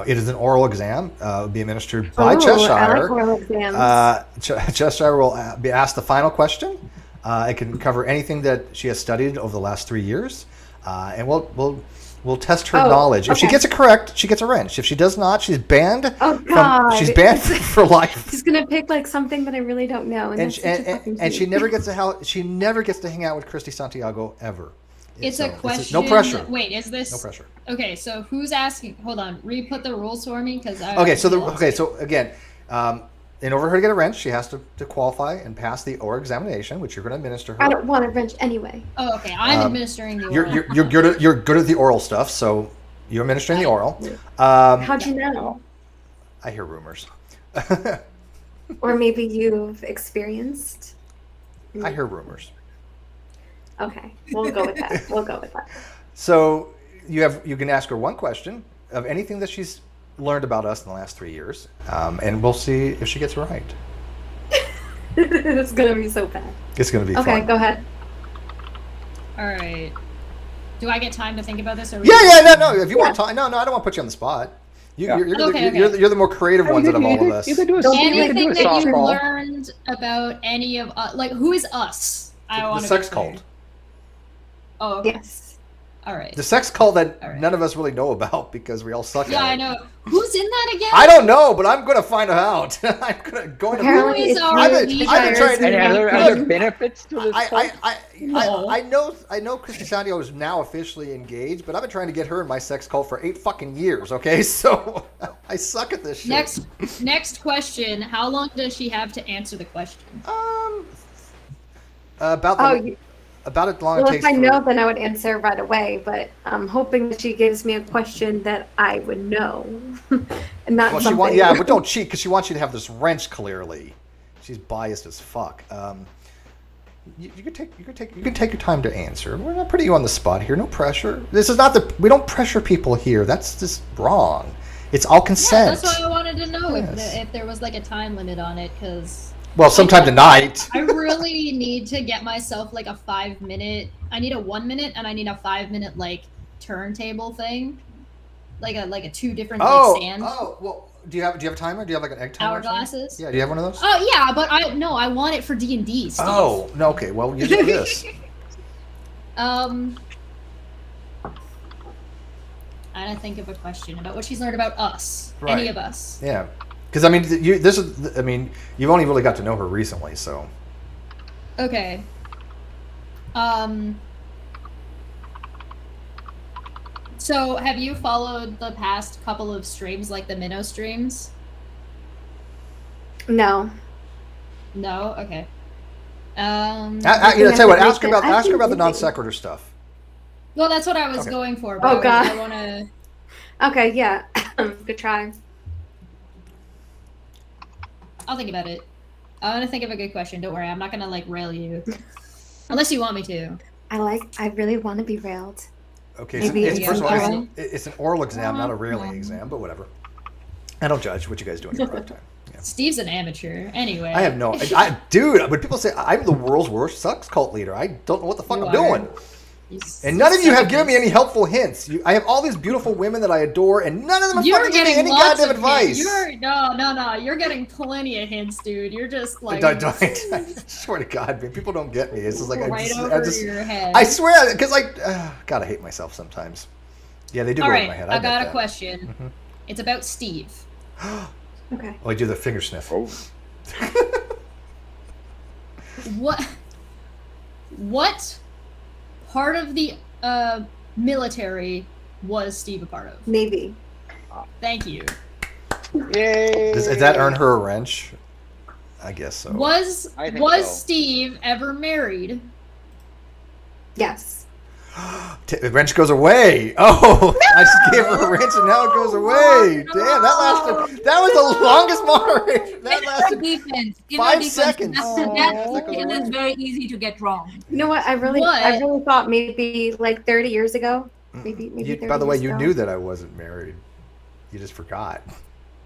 It is an oral exam. It will be administered by Cheshire. I like oral exams. Cheshire will be asked the final question. It can cover anything that she has studied over the last 3 years, and we'll test her knowledge. If she gets it correct, she gets a wrench. If she does not, she's banned. Oh God! She's banned for life. She's gonna pick like something that I really don't know, and she never gets to hang out with Christy Santiago ever. It's a question. No pressure. Wait, is this? No pressure. Okay, so who's asking? Hold on, re-put the rules for me because I. So again, in order for her to get a wrench, she has to qualify and pass the oral examination, which you're going to administer her. I don't want a wrench anyway. Oh, okay. I'm administering the oral. You're good at the oral stuff, so you're administering the oral. How'd you know? I hear rumors. Or maybe you've experienced. I hear rumors. Okay, we'll go with that. So you can ask her one question of anything that she's learned about us in the last 3 years, and we'll see if she gets it right. It's gonna be so bad. It's gonna be fun. Okay, go ahead. All right. Do I get time to think about this? Or No. If you want time, no, I don't want to put you on the spot. You're the more creative ones out of all of us. You can do anything that you learned about any of like who is us? The sex cult. Oh, okay. Yes. All right. The sex cult that none of us really know about because we all suck at it. Yeah, I know. Who's in that again? I don't know, but I'm going to find out. I'm going to. Who is our I've been trying. And are there benefits to this cult? I know Christy Santiago is now officially engaged, but I've been trying to get her in my sex cult for 8 fucking years. Okay, so I suck at this shit. Next question. How long does she have to answer the question? About as long as it takes. If I know, then I would answer right away. But I'm hoping that she gives me a question that I would know, and not something. But don't cheat because she wants you to have this wrench clearly. She's biased as fuck. You can take your time to answer. We're not putting you on the spot here. No pressure. This is not we don't pressure people here. That's just wrong. It's all consent. Yeah, that's why I wanted to know if there was like a time limit on it because. Well, sometime tonight. I really need to get myself like a 5-minute. I need a 1 minute and I need a 5-minute like turntable thing, like a 2 different like stands. Oh, well, do you have a timer? Do you have like an egg timer? Hourglasses. Yeah, do you have one of those? Oh yeah, but I want it for D&D. Steve. Oh no, okay. Well, you do this. I don't think of a question about what she's learned about us, any of us. Yeah. Because you've only really got to know her recently, so. Okay. So have you followed the past couple of streams, like the minnow streams? No. No. Okay. Tell you what. Ask her about the non sequitur stuff. Well, that's what I was going for. But God. I want to. Okay. Yeah. Good try. I'll think about it. I want to think of a good question. Don't worry, I'm not gonna like rail you, unless you want me to. I really want to be railed. Okay, first of all, it's an oral exam, not a railing exam, but whatever. I don't judge what you guys do in your prime time. Yeah. Steve's an amateur, anyway. I have no, dude. When people say I'm the world's worst sex cult leader, I don't know what the fuck I'm doing. And none of you have given me any helpful hints. I have all these beautiful women that I adore, and none of them are fucking giving me any goddamn advice. No. You're getting plenty of hints, dude. You're just like. I swear to God, man, people don't get me. It's just like your head. I swear, because God, I hate myself sometimes. Yeah, they do go over my head. I got a question. Mm-hmm. It's about Steve. Okay. Oh, I do the finger sniff. Oh. What part of the military was Steve a part of? Navy. Thank you. Yay! Does that earn her a wrench? I guess so. Was Steve ever married? Yes. The wrench goes away. Oh, I just gave her a wrench and now it goes away. Damn, that was the longest moderation. That lasted defense. 5 seconds. That's very easy to get wrong. You know what? I really thought maybe like 30 years ago Maybe. By the way, you knew that I wasn't married. You just forgot.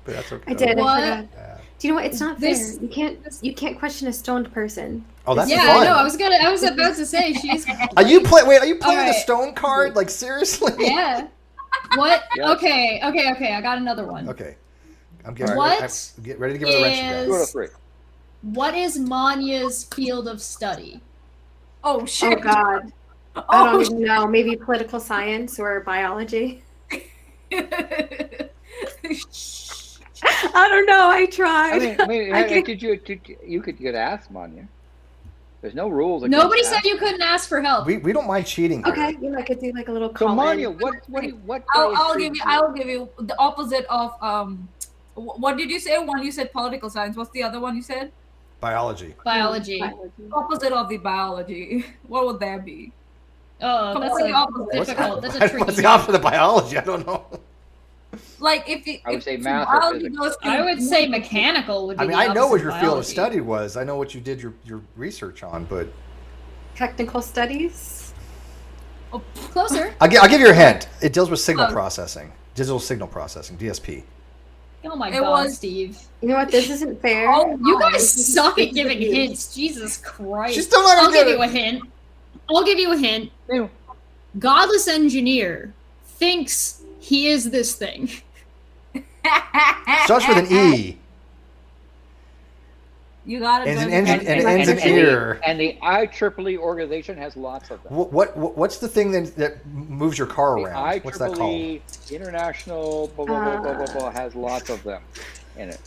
But that's okay. I did. What? I forgot. Yeah. Do you know what? It's not fair. You can't question a stoned person. Oh, that's fun. I know. I was about to say she's. Are you playing the stone card? Like seriously? Yeah. What? Yeah. Okay. I got another one. Okay. I'm getting get ready to give it a wrench. 2 out of 3. What is Manya's field of study? Oh shit! Oh God. I don't even know. Maybe political science or biology. I don't know. I tried. You could ask Manya. There's no rules. Nobody said you couldn't ask for help. We don't mind cheating. Okay, I could do like a little. So Manya, what? I'll give you the opposite of What did you say? One you said political science. What's the other one you said? Biology. Biology. Opposite of the biology. What would that be? Oh, that's like difficult. That's a tricky. What's the opposite of biology? I don't know. Like if I would say math or physics. I would say mechanical would be. I mean, I know what your field of study was. I know what you did your research on, but technical studies. Oh, closer. I'll give you a hint. It deals with signal processing, digital signal processing, DSP. Oh my God, Steve. You know what? This isn't fair. Oh, you guys suck at giving hints. Jesus Christ. She's still not gonna I'll give you a hint. I'll give you a hint. Ew. Godless engineer thinks he is this thing. Starts with an E. You got it. And it ends in ear. And the IEEE organization has lots of them. What's the thing that moves your car around? What's that called? IEEE International blah blah blah blah blah has lots of them in it.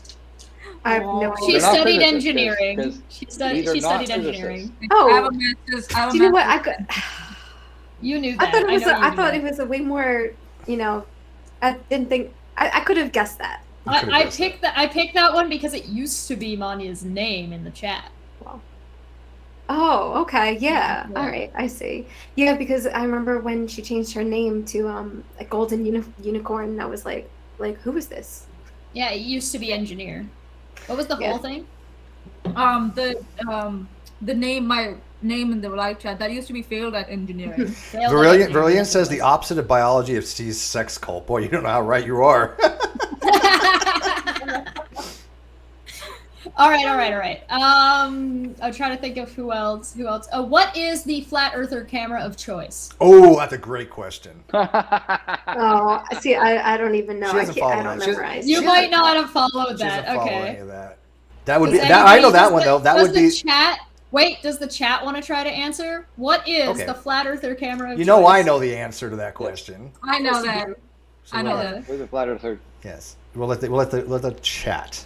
I have no idea. She studied engineering. She studied engineering. Oh, I have a master's. Do you know what? I could. You knew that. I thought it was a way more. I didn't think. I could have guessed that. I picked that one because it used to be Manya's name in the chat. Wow. Oh, okay, yeah. All right, I see. Yeah, because I remember when she changed her name to a golden unicorn. I was like, who is this? Yeah, it used to be engineer. What was the whole thing? The name, my name in the live chat, that used to be failed at engineering. Brilliant says the opposite of biology of Steve's sex cult. Boy, you don't know how right you are. All right. I'm trying to think of who else. What is the flat earther camera of choice? Oh, that's a great question. Oh, see, I don't even know. She doesn't follow that. Memorize. You might not have followed that. She doesn't follow Okay. any of that. That would be. I know that one though. That would be. Chat. Wait, does the chat want to try to answer? What is the flat earther camera of choice? I know the answer to that question. I know that. So I know that. Where's the flat earther? Yes, we'll let the chat.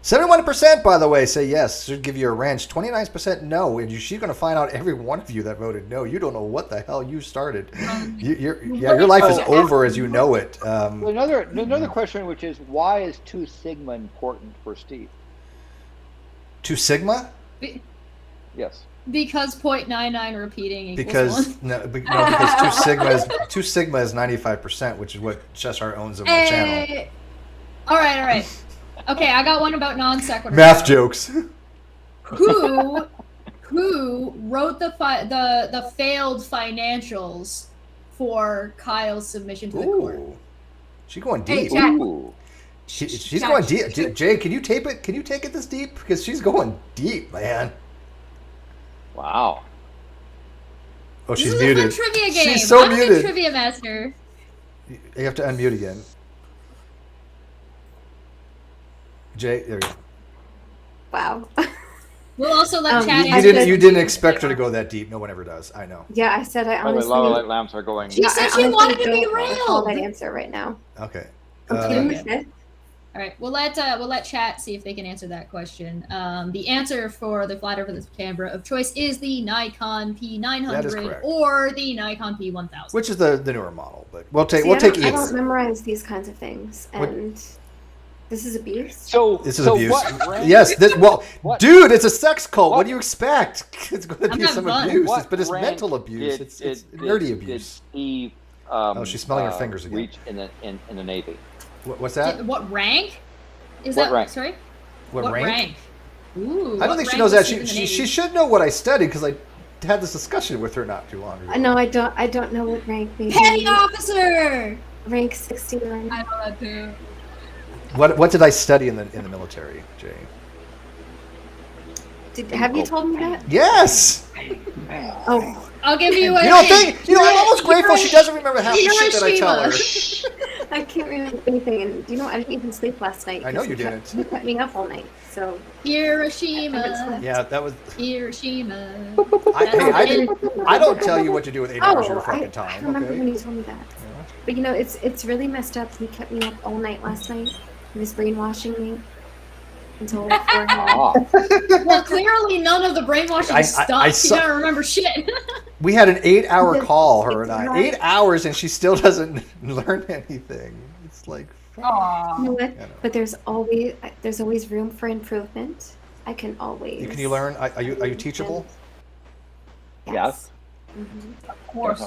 71%, by the way, say yes. Should give you a wrench. 29% no, and she's going to find out every one of you that voted no. You don't know what the hell you started. Your life is over as you know it. Another question, which is why is 2 sigma important for Steve? 2 sigma? Yes. Because 0.99 repeating equals 1. Because 2 sigma is 95%, which is what Cheshire owns of my channel. All right. Okay, I got one about non sequitur. Math jokes. Who wrote the failed financials for Kyle's submission to the court? She's going deep. She's going deep. Jay, can you tape it? Can you take it this deep? Because she's going deep, man. Wow. Oh, she's this muted. Is a fun trivia game. She's so I'm muted. a trivia master. You have to unmute again. Jay, there we go. Wow. We'll also let chat You didn't expect her to go that deep. No one ever does. I know. Yeah, I said I honestly. Lava light lamps are going. She said she wanted to be railed. That answer right now. Okay. All right, we'll let chat see if they can answer that question. The answer for the flat earther camera of choice is the Nikon P900 or the Nikon P1000, which is the newer model. But we'll take either. I don't memorize these kinds of things, and this is abuse. This is abuse. Yes. Dude, it's a sex cult. What do you expect? It's going to be some abuse, but it's mental abuse. It's nerdy abuse. Steve, she's smelling her fingers again. Reach in the Navy. What's that? What rank? Rank? Sorry. What rank? Ooh. I don't think she knows that. She should know what I studied because had this discussion with her not too long ago. No, I don't know what rank. Maybe Petty officer. Rank 69. I know that too. What did I study in the military, Jay? Have you told me that? Yes. Oh, I'll give you a. I'm almost grateful she doesn't remember half the shit that I tell her. I can't remember anything, and do you know I didn't even sleep last night. I know you didn't. You kept me up all night, so. Hiroshima. Yeah, that was. Hiroshima. I don't tell you what to do with 8 hours of your fucking time. I remember Okay? when you told me that. Yeah. But it's really messed up. He kept me up all night last night. He was brainwashing me until 4 a.m. Well, clearly none of the brainwashing stopped. You don't remember shit. We had an 8-hour call, her and I. 8 hours, and she still doesn't learn anything. It's like. Aww. You know what? But there's always room for improvement. I can always. Can you learn? Are you teachable? Yes. Mm-hmm. Of course.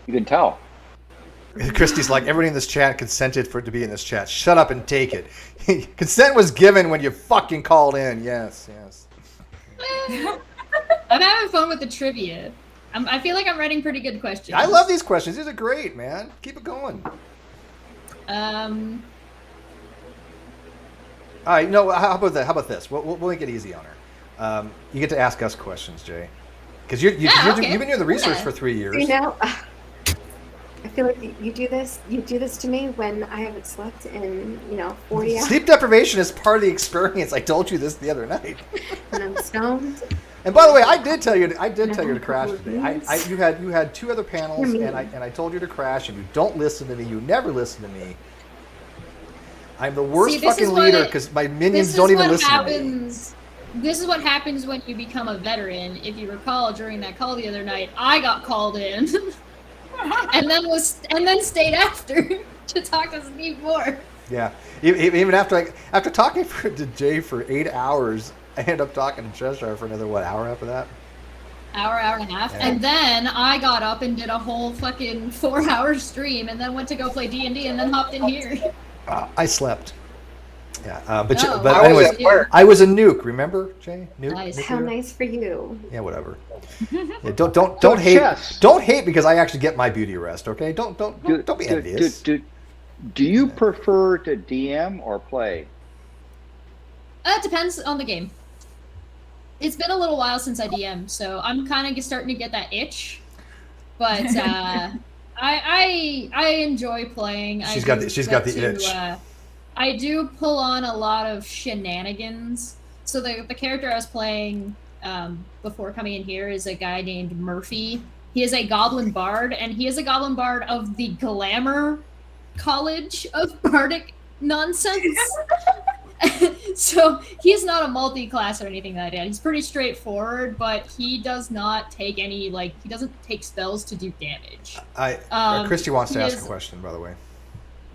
You can tell. Christy's like, everybody in this chat consented for it to be in this chat. Shut up and take it. Consent was given when you fucking called in. Yes. I'm having fun with the trivia. I feel like I'm writing pretty good questions. I love these questions. These are great, man. Keep it going. All right. No. How about that? How about this? We'll make it easy on her. You get to ask us questions, Jay, because you've been doing the research for 3 years. You know, I feel like you do this to me when I haven't slept in 40 hours. Sleep deprivation is part of the experience. I told you this the other night. And I'm stoned. And by the way, I did tell you to crash today. You had 2 other panels, and I told you to crash, and you don't listen to me. You never listen to me. I'm the worst fucking leader because my minions don't even listen to me. This is what happens when you become a veteran. If you recall, during that call the other night, I got called in, and then stayed after to talk to Steve more. Yeah, even after talking to Jay for 8 hours. I ended up talking to Cheshire for another, hour after that? Hour and a half. Yeah. And then I got up and did a whole fucking 4-hour stream and then went to go play D&D and then hopped in here. I slept. Yeah, but anyways, I was a nuke, remember, Jay? Nuke? Nice. How nice for you. Yeah, whatever. Yeah, don't hate. Don't hate because I actually get my beauty rest, okay? Don't be envious. Do you prefer to DM or play? It depends on the game. It's been a little while since I DM, so I'm kind of starting to get that itch. But I enjoy playing. She's got the itch. I do pull on a lot of shenanigans. So the character I was playing before coming in here is a guy named Murphy. He is a goblin bard, and he is a goblin bard of the Glamour College of Bardic Nonsense. So he's not a multi-class or anything like that. He's pretty straightforward, but he does not take any he doesn't take spells to do damage. Christy wants to ask a question, by the way.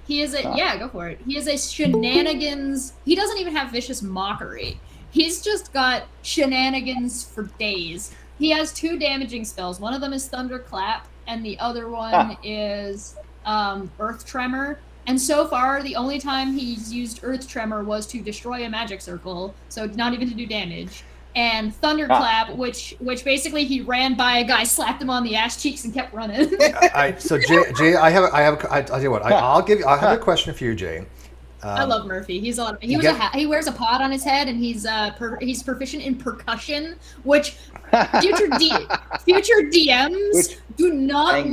He is go for it. He is a shenanigans. He doesn't even have vicious mockery. He's just got shenanigans for days. He has 2 damaging spells. One of them is Thunderclap, and the other one is Earth Tremor. And so far, the only time he's used Earth Tremor was to destroy a magic circle, so not even to do damage. And Thunderclap, which basically he ran by a guy, slapped him on the ass cheeks, and kept running. So Jay, I'll tell you what. I'll have a question for you, Jay. I love Murphy. He wears a pod on his head, and he's proficient in percussion, which future DMs do not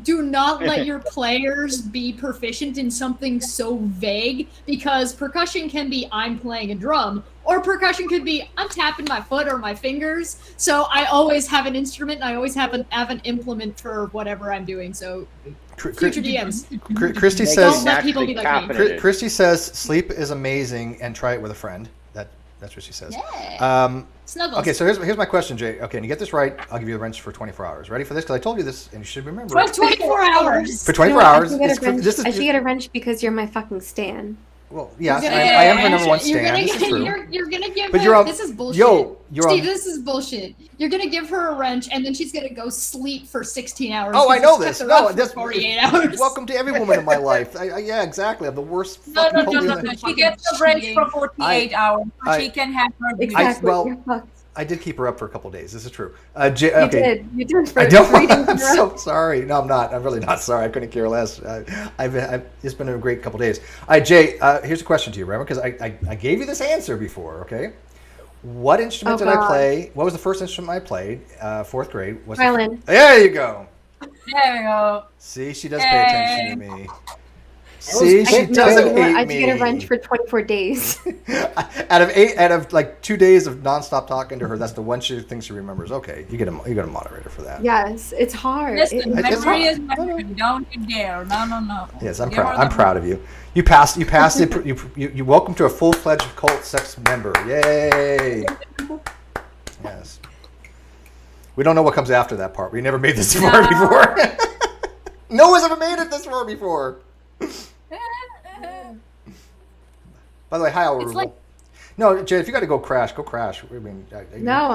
do not let your players be proficient in something so vague, because percussion can be I'm playing a drum, or percussion could be I'm tapping my foot or my fingers. So I always have an instrument, and I always have an implement for whatever I'm doing. So future DMs. Christy says, don't let people be like me. Christy says sleep is amazing and try it with a friend. That's what she says. Yeah. Snuggles. Okay, so here's my question, Jay. Okay, and you get this right, I'll give you a wrench for 24 hours. Ready for this? Because I told you this, and you should remember. For 24 hours. For 24 hours. I should get a wrench because you're my fucking stan. Well, yes, I am her number one stan. This is true. You're gonna give but her. This is bullshit. Steve, this is bullshit. You're gonna give her a wrench, and then she's gonna go sleep for 16 hours. Oh, I know this. No, that's 48 hours. Welcome to every woman in my life. Yeah, exactly. I'm the worst. No. She gets a wrench for 48 hours. She can have her. Exactly. I did keep her up for a couple of days. This is true. Jay, okay. You did. For I don't. 3 days. I'm so sorry. No, I'm not. I'm really not sorry. I couldn't care less. It's been a great couple of days. All right, Jay. Here's a question to you, remember? Because I gave you this answer before. Okay. What instrument did I play? What was the first instrument I played? 4th grade. Violin. There you go. There we go. See, she does pay attention to me. See, she doesn't hate me. I get a wrench for 24 days. out of like 2 days of nonstop talking to her, that's the one thing she remembers. Okay, you get a moderator for that. Yes, it's hard. Listen, memory is memory. Don't you dare. No. Yes, I'm proud. I'm proud of you. You passed. You welcome to a full-fledged cult sex member. Yay! Yes. We don't know what comes after that part. We never made this far before. No one's ever made it this far before. By the way, hi, Alruba. Like... No, Jay, if you got to go crash, go crash. I mean, no,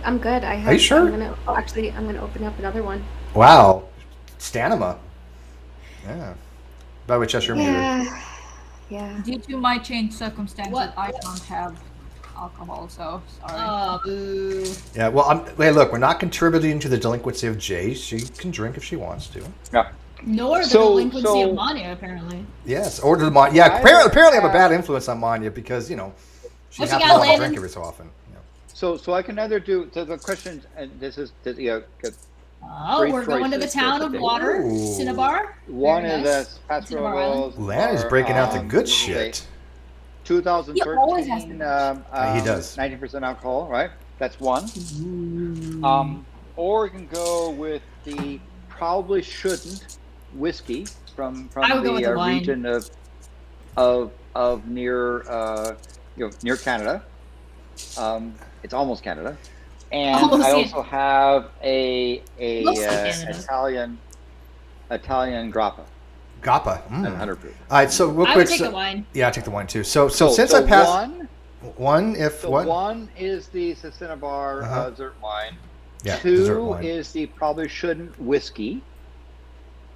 I'm good. Are you sure? I'm gonna open up another one. Wow, Stanima. Yeah. By the way, Cheshire muted. Yeah. Due to my changed circumstances, I don't have alcohol, so sorry. Oh, boo. Yeah. Well, hey, look, we're not contributing to the delinquency of Jay. She can drink if she wants to. Yeah. Nor the delinquency of Manya, apparently. Yes, or the Manya. Yeah, apparently I have a bad influence on Manya because, she happens to drink every so often. Yeah. So I can either do, so the question, and this is, we're going to the town of water, Cinnabar. One is the Pastoral. Lan is breaking out the good shit. 2013, he does. 90% alcohol, right? That's one. Or you can go with the probably shouldn't whiskey from the region of near Canada. It's almost Canada, and I also have a Italian grappa. Grappa. 100 proof. All right, so real quick. I would take the wine. Yeah, I take the wine too. So since I passed one is the Cinnabar dessert wine. Yeah, 2 is the probably shouldn't whiskey,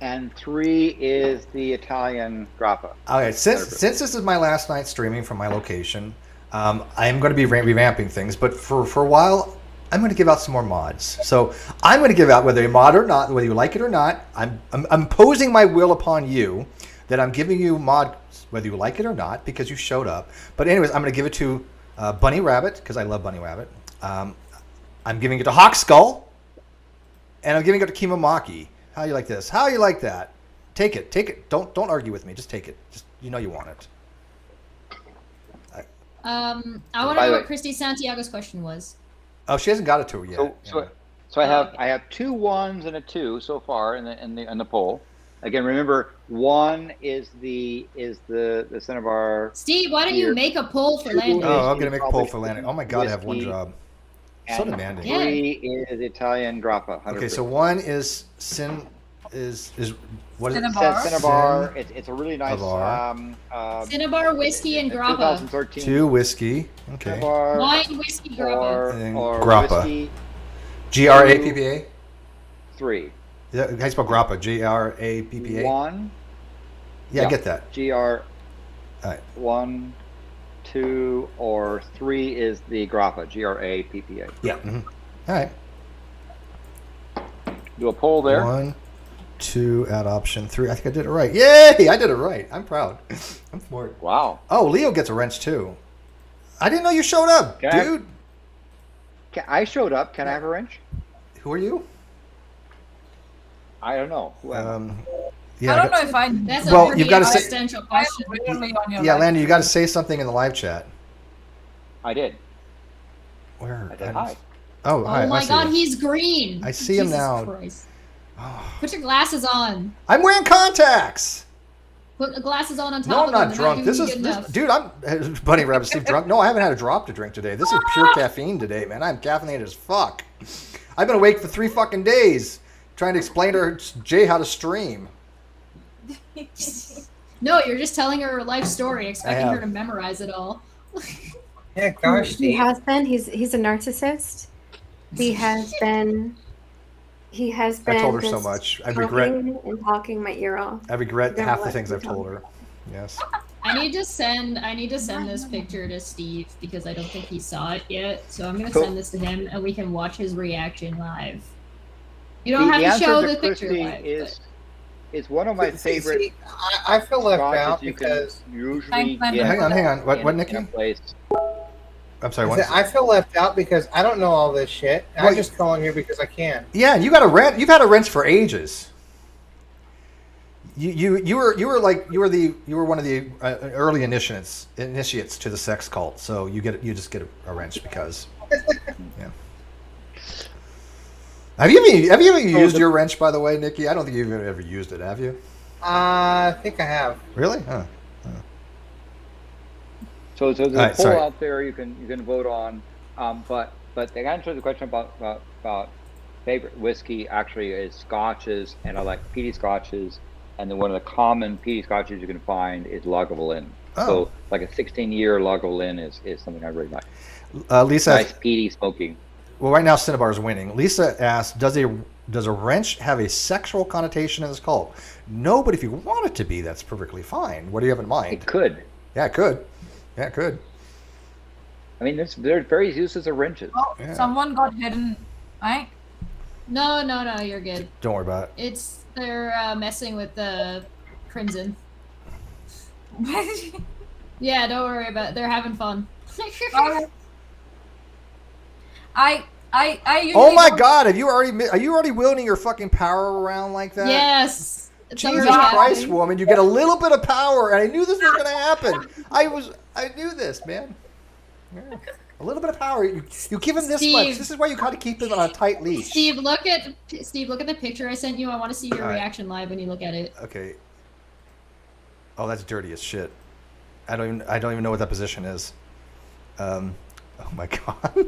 and 3 is the Italian grappa. Okay, since this is my last night streaming from my location, I am going to be revamping things. But for a while, I'm going to give out some more mods. So I'm going to give out whether you mod or not, whether you like it or not. I'm imposing my will upon you that I'm giving you mods whether you like it or not because you showed up. But anyways, I'm going to give it to Bunny Rabbit because I love Bunny Rabbit. I'm giving it to Hawk Skull, and I'm giving it to Kimamaki. How you like this? How you like that? Take it. Don't argue with me. Just take it. Just you want it. I want to know what Christy Santiago's question was. Oh, she hasn't got it to her yet. So I have 2 1s and a 2 so far in the poll. Again, remember 1 is the Cinnabar. Steve, why don't you make a poll for Landon? Oh, I'm gonna make a poll for Landon. Oh my God, I have one job. So demanding. 3 is Italian grappa. 100%. Okay, so 1 is what is it? Cinnabar. It's a really nice Cinnabar whiskey and grappa. 2013. 2 whiskey. Okay. Cinnabar, wine, whiskey, grappa. Or grappa. Whiskey, GRAPPA. 3. How do you spell grappa? GRAPPA. 1. Yeah, I get that. GR. 1, 2, or 3 is the grappa. GRAPPA. Yeah. Mm-hmm. All right. Do a poll there. 1, 2, add option 3. I think I did it right. Yay! I did it right. I'm proud. I'm smart. Wow. Oh, Leo gets a wrench too. I didn't know you showed up, dude. I showed up. Can I have a wrench? Who are you? I don't know. Yeah, I don't know if I. That's a pretty existential question. Yeah, Landon, you got to say something in the live chat. I did. Where? I did. Hi. Oh, hi. Oh my God, he's green. I see him now. Christ. Put your glasses on. I'm wearing contacts. Put the glasses on top. No, I'm not drunk. Dude. I'm Bunny Rabbit Steve drunk. No, I haven't had a drop to drink today. This is pure caffeine today, man. I'm caffeinated as fuck. I've been awake for 3 fucking days trying to explain to Jay how to stream. No, you're just telling her life story, expecting her to memorize it all. Yeah, gosh, he has been. He's a narcissist. He has been. I told her so much. I regret and talking my ear off. I regret half the things I've told her. Yes. I need to send this picture to Steve because I don't think he saw it yet. So I'm gonna send this to him, and we can watch his reaction live. You don't have to show the picture live. It's one of my favorite. See, I feel left out because usually hang on. What Nikki? I'm sorry. What? I feel left out because I don't know all this shit. I'm just calling here because I can. Yeah, you got a wrench. You've had a wrench for ages. You were one of the early initiates to the sex cult. So you just get a wrench because. Yeah. Have you ever used your wrench, by the way, Nikki? I don't think you've ever used it, have you? I think I have. Really? Huh. So there's a poll out there you can vote on, but the answer to the question about favorite whiskey actually is Scotches, and I like peaty Scotches, and then one of the common peaty Scotches you can find is Lagavulin. Oh. So like a 16-year Lagavulin is something I really like. Lisa, nice peaty smoking. Well, right now Cinnabar is winning. Lisa asked, does a wrench have a sexual connotation in this cult? No, but if you want it to be, that's perfectly fine. What do you have in mind? It could. Yeah, it could. Yeah, it could. I mean, they're various uses of wrenches. Oh, yeah. Someone got hidden, right? No, you're good. Don't worry about it. They're messing with the Crimson. Yeah, don't worry about it. They're having fun. Oh my God! Are you already wielding your fucking power around like that? Yes. Jesus Christ, woman! You get a little bit of power, and I knew this was going to happen. I knew this, man. Yeah. A little bit of power. You give him this much. This is why you got to keep him on a tight leash. Steve, look at the picture I sent you. I want to see your reaction live when you look at it. Okay. Oh, that's dirty as shit. I don't even know what that position is. Oh my God.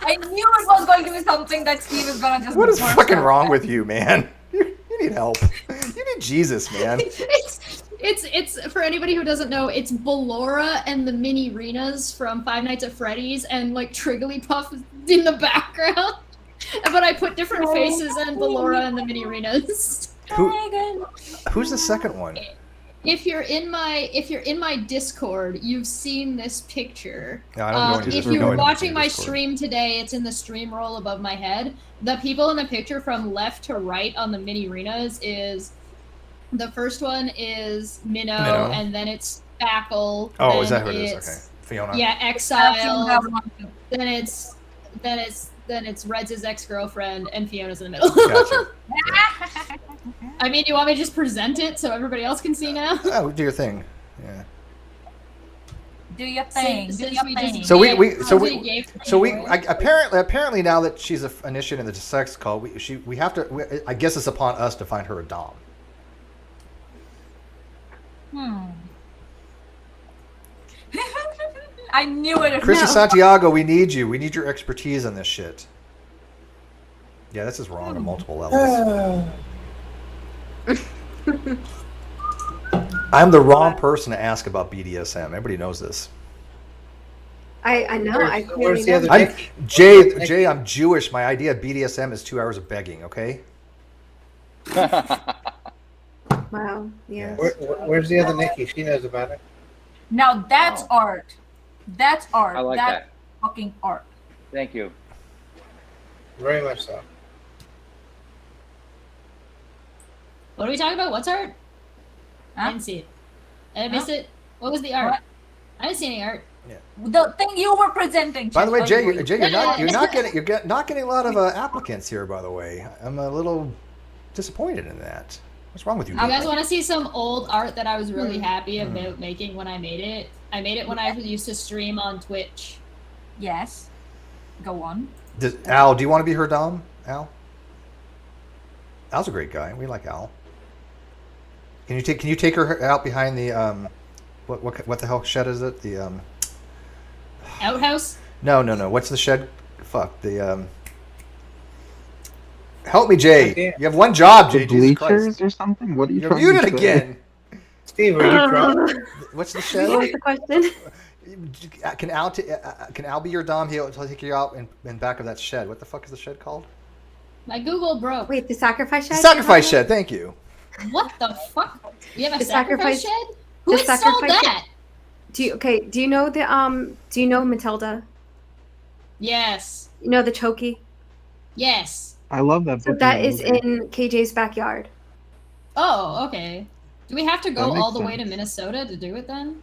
I knew it was going to be something that Steve is gonna just. What is fucking wrong with you, man? You need help. You need Jesus, man. It's for anybody who doesn't know, it's Ballora and the Mini Renas from Five Nights at Freddy's, and like Trigglypuff in the background. But I put different faces on Ballora and the Mini Renas. Who's the second one? If you're in my Discord, you've seen this picture. No, I don't know if you were watching my stream today, it's in the stream roll above my head. The people in the picture from left to right on the Mini Renas is the first one is Minnow, and then it's Spackle. Oh, is that who it is? Okay, Fiona. Yeah, Exile. Then it's Red's ex-girlfriend, and Fiona's in the middle. Gotcha. I mean, you want me to just present it so everybody else can see now? Oh, do your thing. Yeah. Do your thing. So apparently now that she's an initiate in the sex cult, we have to. I guess it's upon us to find her a dom. I knew it. Christy Santiago, we need you. We need your expertise on this shit. Yeah, this is wrong on multiple levels. I'm the wrong person to ask about BDSM. Everybody knows this. I know. Where's the other Nick? Jay, I'm Jewish. My idea of BDSM is 2 hours of begging, okay? Wow. Yeah. Where's the other Nikki? She knows about it. Now that's art. That's art. I like that's fucking art. Thank you. Very much so. What are we talking about? What's art? I didn't see it. I missed it. What was the art? What? I didn't see any art. Yeah. The thing you were presenting. By the way, Jay, you're not getting a lot of applicants here. By the way, I'm a little disappointed in that. What's wrong with you? You guys want to see some old art that I was really happy about making when I made it? I made it when I used to stream on Twitch. Yes. Go on. Al, do you want to be her dom? Al? Al's a great guy. We like Al. Can you take her out behind the what the hell shed is it? The outhouse? No. What's the shed? Fuck the Help me, Jay. You have one job, Jay. Bleachers or something? What are you You're trying muted to again. Steve, are you drunk? What's the shed? What was the question? Can Al be your dom? He'll take you out in back of that shed. What the fuck is the shed called? My Google broke. Wait, the sacrifice shed? The sacrifice shed. Thank you. What the fuck? We have a The sacrifice sacrifice- shed? Who the installed sacrifice- that? Do you know do you know Matilda? Yes. You know the Chokey? Yes. I love that So book. that is in KJ's backyard. Oh, okay. Do we have to go That makes all the way to sense. Minnesota to do it then?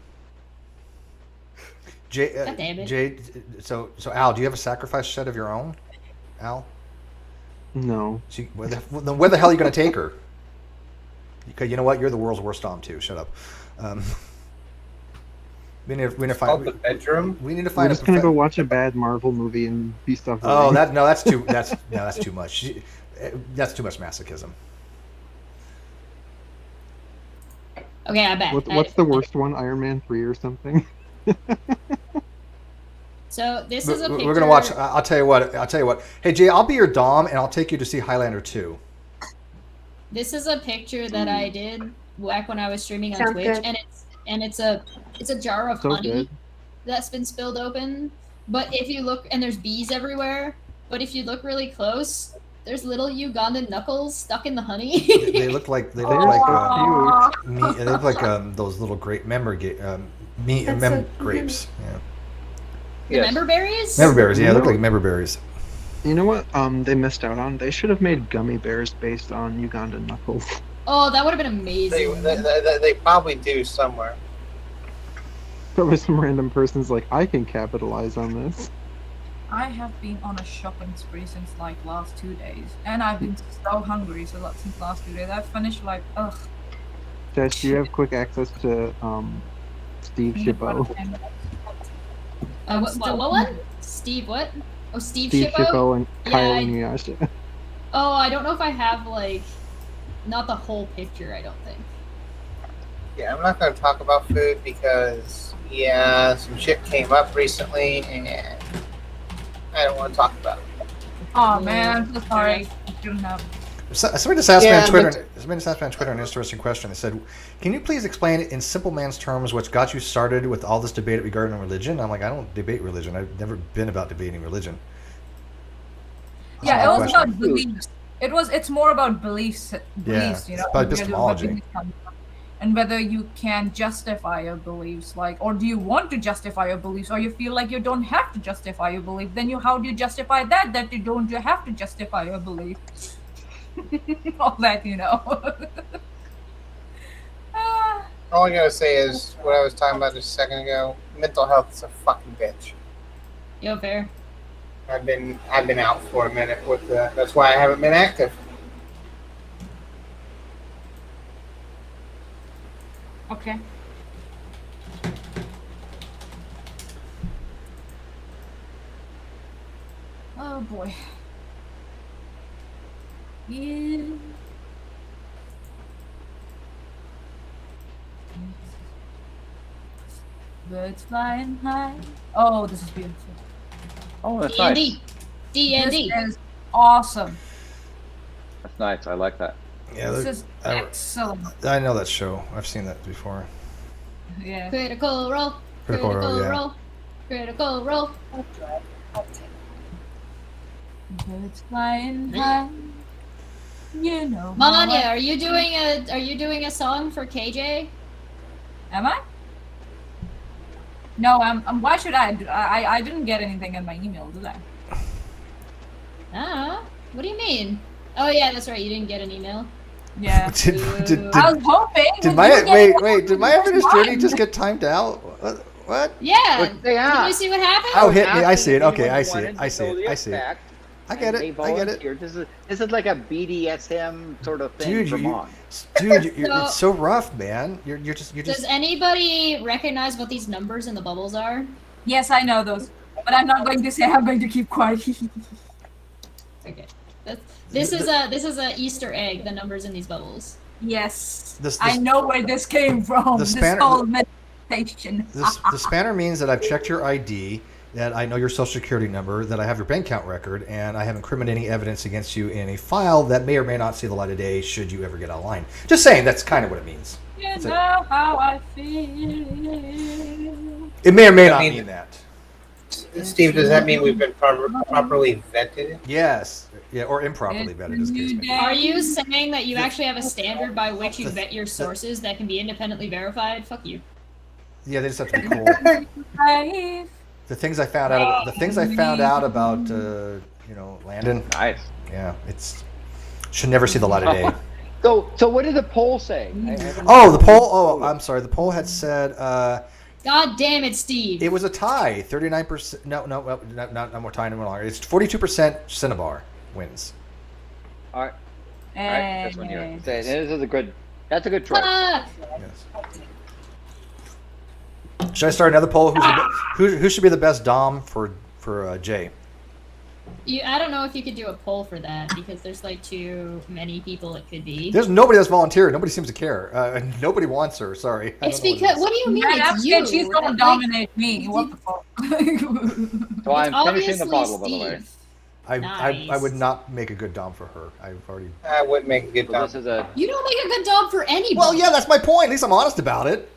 God damn it. Jay, so Al, do you have a sacrifice shed of your own? Al? No. Where the hell are you going to take her? Because you know what? You're the world's worst Dom too. Shut up. We need to find the bedroom. We need to We're find. just gonna go watch a bad Marvel movie and be stuff. Oh, that's too much. That's too much masochism. Okay, I bet. What's the worst one? Iron Man 3 or something? So this is a picture. We're gonna watch. I'll tell you what. Hey Jay, I'll be your Dom, and I'll take you to see Highlander 2. This is a picture that I did back when I was streaming on Sounds Twitch, good. and it's a jar of So honey good. that's been spilled open. But if you look, and there's bees everywhere. But if you look really close, there's little Ugandan knuckles stuck in the honey. They look like Cute. they look like those little grape grapes. Yeah. Remember berries? Member berries. Yeah, they look like member berries. You know what? They missed out on. They should have made gummy bears based on Ugandan knuckles. Oh, that would have been amazing. They probably do somewhere. Probably some random person's like, I can capitalize on this. I have been on a shopping spree since like last 2 days, and I've been so hungry since last 2 days. I've finished like Jess, do you have quick access to Steve Shippo? What one? Steve what? Oh, Steve Steve Shippo? Shippo and Yeah, Kyle Inuyasha. Oh, I don't know if I have like not the whole picture. I don't think. Yeah, I'm not going to talk about food because some shit came up recently, and I don't want to talk about it. Oh man, I'm so sorry. I shouldn't have. Somebody just asked me on Twitter. Somebody just asked me on Twitter an interesting question. They said, "Can you please explain in simple man's terms what got you started with all this debate regarding religion?" I'm like, I don't debate religion. I've never been about debating religion. Yeah, it was about beliefs. It's more about beliefs. Yeah, You know, it's about epistemology. And whether you can justify your beliefs, or do you want to justify your beliefs, or you feel like you don't have to justify your belief? Then how do you justify that you have to justify your belief? All that, All I gotta say is what I was talking about just a second ago. Mental health is a fucking bitch. Yo, fair. I've been out for a minute with that's why I haven't been active. Okay. Oh boy. Yeah. Birds flying high. Oh, this is beautiful. Oh, that's nice. D&D. This is awesome. That's nice. I like that. Yeah, This is excellent. I know that show. I've seen that before. Yeah. Critical Role. Critical Role, yeah. Critical Role. Birds flying high. You know. Manya, are you doing a song for KJ? Am I? No, I'm. Why should I? I didn't get anything in my email, did I? What do you mean? Oh yeah, that's right. You didn't get an email. Yeah. I was hoping. Did my Infinite Journey just get timed out? What? Yeah. Did you see what happened? Oh, hit me! I see it. Okay, I see it. I see it. I get it. This is like a BDSM sort of thing for moms. Dude, it's so rough, man. You're just. Does anybody recognize what these numbers in the bubbles are? Yes, I know those, but I'm not going to say. I'm going to keep quiet. Okay. This is a Easter egg. The numbers in these bubbles. Yes. I know where this came from. This whole meditation. The spanner means that I've checked your ID, that I know your social security number, that I have your bank account record, and I have incriminating evidence against you in a file that may or may not see the light of day should you ever get online. Just saying, that's kind of what it means. You know how I feel. It may or may not mean that. Steve, does that mean we've been properly vetted? Yes. Yeah, or improperly vetted, as case may be. Are you saying that you actually have a standard by which you vet your sources that can be independently verified? Fuck you. Yeah, they just have to be cool. The things I found out about Landon. Nice. Yeah, it's should never see the light of day. So what did the poll say? Oh, the poll. Oh, I'm sorry. The poll had said. God damn it, Steve! It was a tie. 39%. No more tie, no more longer. It's 42% Cinnabar wins. All right. That's one here. This is a good. That's a good choice. Ah! Yes. Should I start another poll? Who should be the best Dom for Jay? I don't know if you could do a poll for that because there's like too many people it could be. There's nobody that's volunteered. Nobody seems to care. Nobody wants her. Sorry. It's because what do you mean? It's you. She's gonna dominate me. What the fuck? So I'm finishing the bottle, by the way. I would not make a good Dom for her. I've already. I wouldn't make a good Dom. You don't make a good Dom for anybody. Well, yeah, that's my point. At least I'm honest about it.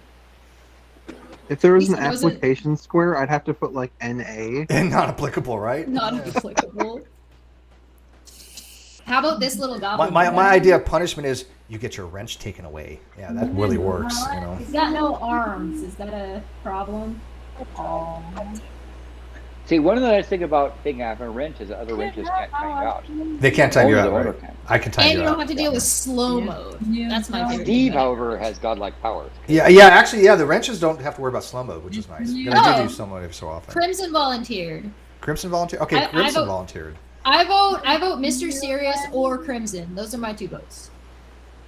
If there was an application square, I'd have to put like NA. And not applicable, right? Not applicable. How about this little goblin? My idea of punishment is you get your wrench taken away. Yeah, that really works. He's got no arms. Is that a problem? See, one of the nice things about being having a wrench is that other wrenches can't time you out. They can't time you out, right? I can time you out. And you don't have to deal with slow mode. That's my favorite. Steve, however, has godlike powers. Yeah. Actually, the wrenches don't have to worry about slow mode, which is nice. And I do slow mode every so often. Crimson volunteered. Crimson volunteered? Okay, Crimson volunteered. I vote Mr. Sirius or Crimson. Those are my two votes.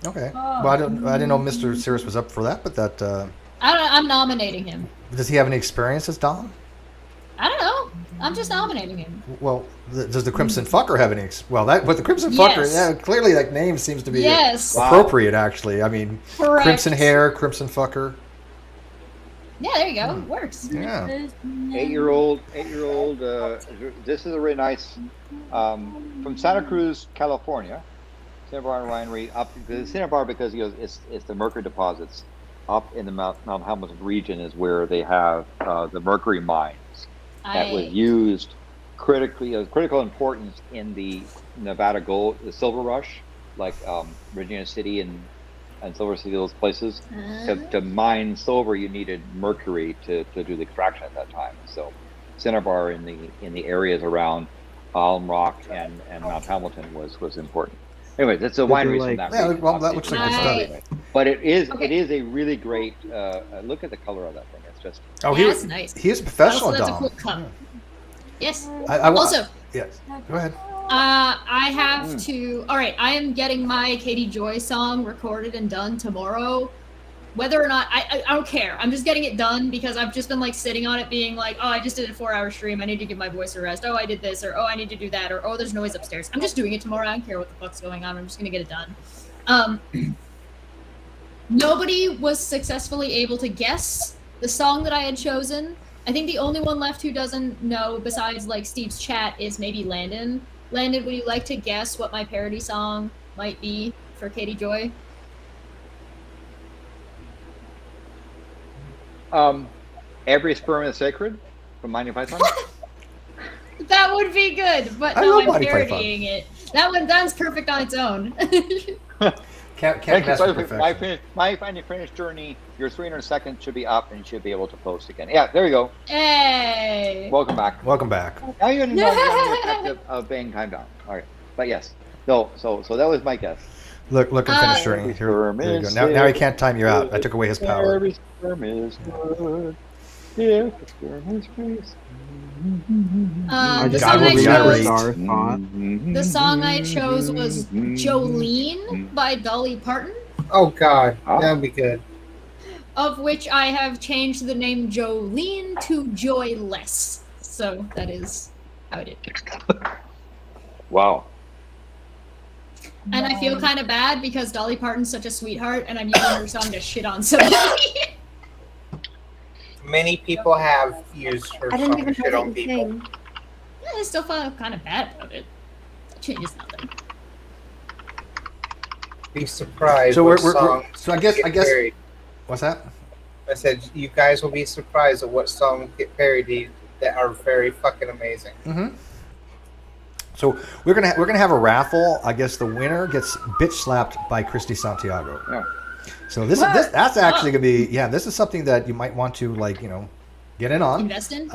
Okay. Well, I didn't know Mr. Sirius was up for that, but that. I'm nominating him. Does he have any experience as Dom? I don't know. I'm just nominating him. Well, does the Crimson Fucker have any? But the Crimson Fucker, yeah, clearly that name seems to be appropriate. Actually, I mean, correct. Crimson hair, Crimson Fucker. Yeah, there you go. It works. Yeah. 8-year-old. This is a really nice from Santa Cruz, California. Cinnabar Winery up Cinnabar because he goes it's the mercury deposits up in the Mount Hamilton region is where they have the mercury mines that was used critical importance in the Nevada the silver rush, like Virginia City and Silver City, those places. To mine silver, you needed mercury to do the extraction at that time. So Cinnabar in the areas around Alum Rock and Mount Hamilton was important. Anyway, that's a winery from that region. Well, that looks like good stuff. But it is a really great look at the color of that thing. It's just that's nice. He is a professional, Dom. Dom. Cool cup. Yes. Also, yes. Go ahead. I have to. All right, I am getting my Katie Joy song recorded and done tomorrow. Whether or not I don't care. I'm just getting it done because I've just been like sitting on it, being like, oh, I just did a 4-hour stream. I need to give my voice a rest. Oh, I did this, or oh, I need to do that, or oh, there's noise upstairs. I'm just doing it tomorrow. I don't care what the fuck's going on. I'm just gonna get it done. Nobody was successfully able to guess the song that I had chosen. I think the only one left who doesn't know, besides like Steve's chat, is maybe Landon. Landon, would you like to guess what my parody song might be for Katie Joy? Every Sperm is Sacred from Monty Python. That would be good, but no, I'm parodying it. That's perfect on its own. Can't mess with perfection. My finished journey, your 300 seconds should be up and you should be able to post again. Yeah, there you go. Hey! Welcome back. Now you're in the effective of being timed down. All right, but yes. So that was my guess. Look and finish journey. Here you go. Now he can't time you out. I took away his power. Every sperm is good. If the sperm is grease. The song I chose was Jolene by Dolly Parton. Oh God, that'd be good. Of which I have changed the name Jolene to Joyless. So that is how it is. Wow. And I feel kind of bad because Dolly Parton's such a sweetheart and I'm using her song to shit on somebody. Many people have used her song to shit on people. Yeah, I still feel kind of bad about it. That changes nothing. Be surprised. So I guess. Parodied. What's that? I said you guys will be surprised at what songs get parodied that are very fucking amazing. Mm-hmm. So we're gonna have a raffle. I guess the winner gets bitch slapped by Christy Santiago. Yeah. So that's actually gonna be this is something that you might want to get in on. Invest in.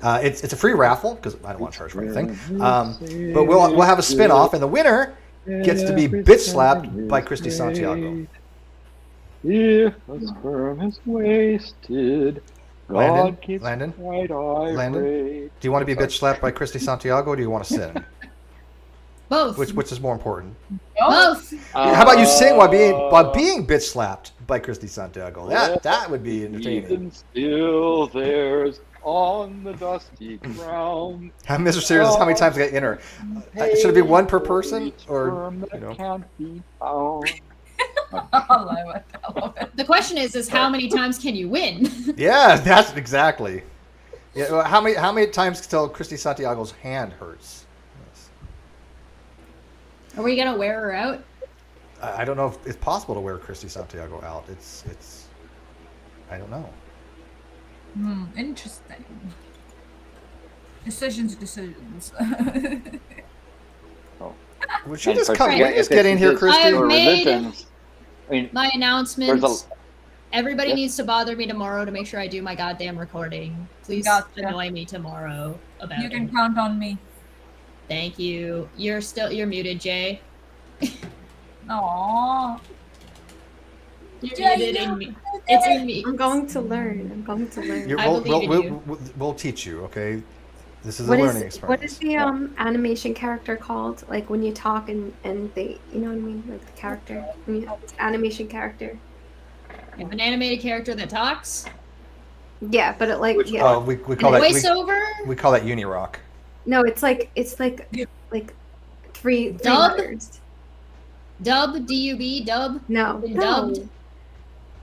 It's a free raffle because I don't want to charge for anything. But we'll have a spin-off, and the winner gets to be bitch slapped by Christy Santiago. If a sperm is wasted, God gets Landon? quite irate. Landon? Do you want to be bitch slapped by Christy Santiago, or do you want to sin? Both. Which is more important? Both. How about you sing while being bitch slapped by Christy Santiago? That would be entertaining. Even still, there's on the dusty ground. Mr. Sears, how many times I got in her? Should it be one per person, or can't be found. The question is how many times can you win? Yeah, that's exactly. Yeah, well, how many times till Christy Santiago's hand hurts? Are we gonna wear her out? I don't know if it's possible to wear Christy Santiago out. It's I don't know. Interesting. Decisions. Would you just get in here, Christy? I've made my announcements. Everybody needs to bother me tomorrow to make sure I do my goddamn recording. Please annoy me tomorrow about it. You can count on me. Thank you. You're muted, Jay. Aww. You're muted in me. It's in me. I'm going to learn. We'll teach you, okay? This is a learning experience. What is the animation character called? Like when you talk and they, you know what I mean? Like the character. Animation character. You have an animated character that talks? Yeah, but it we call that voiceover? We call that Unirock. No, it's like three letters. Dub? D-U-B? Dub? No. Dubbed?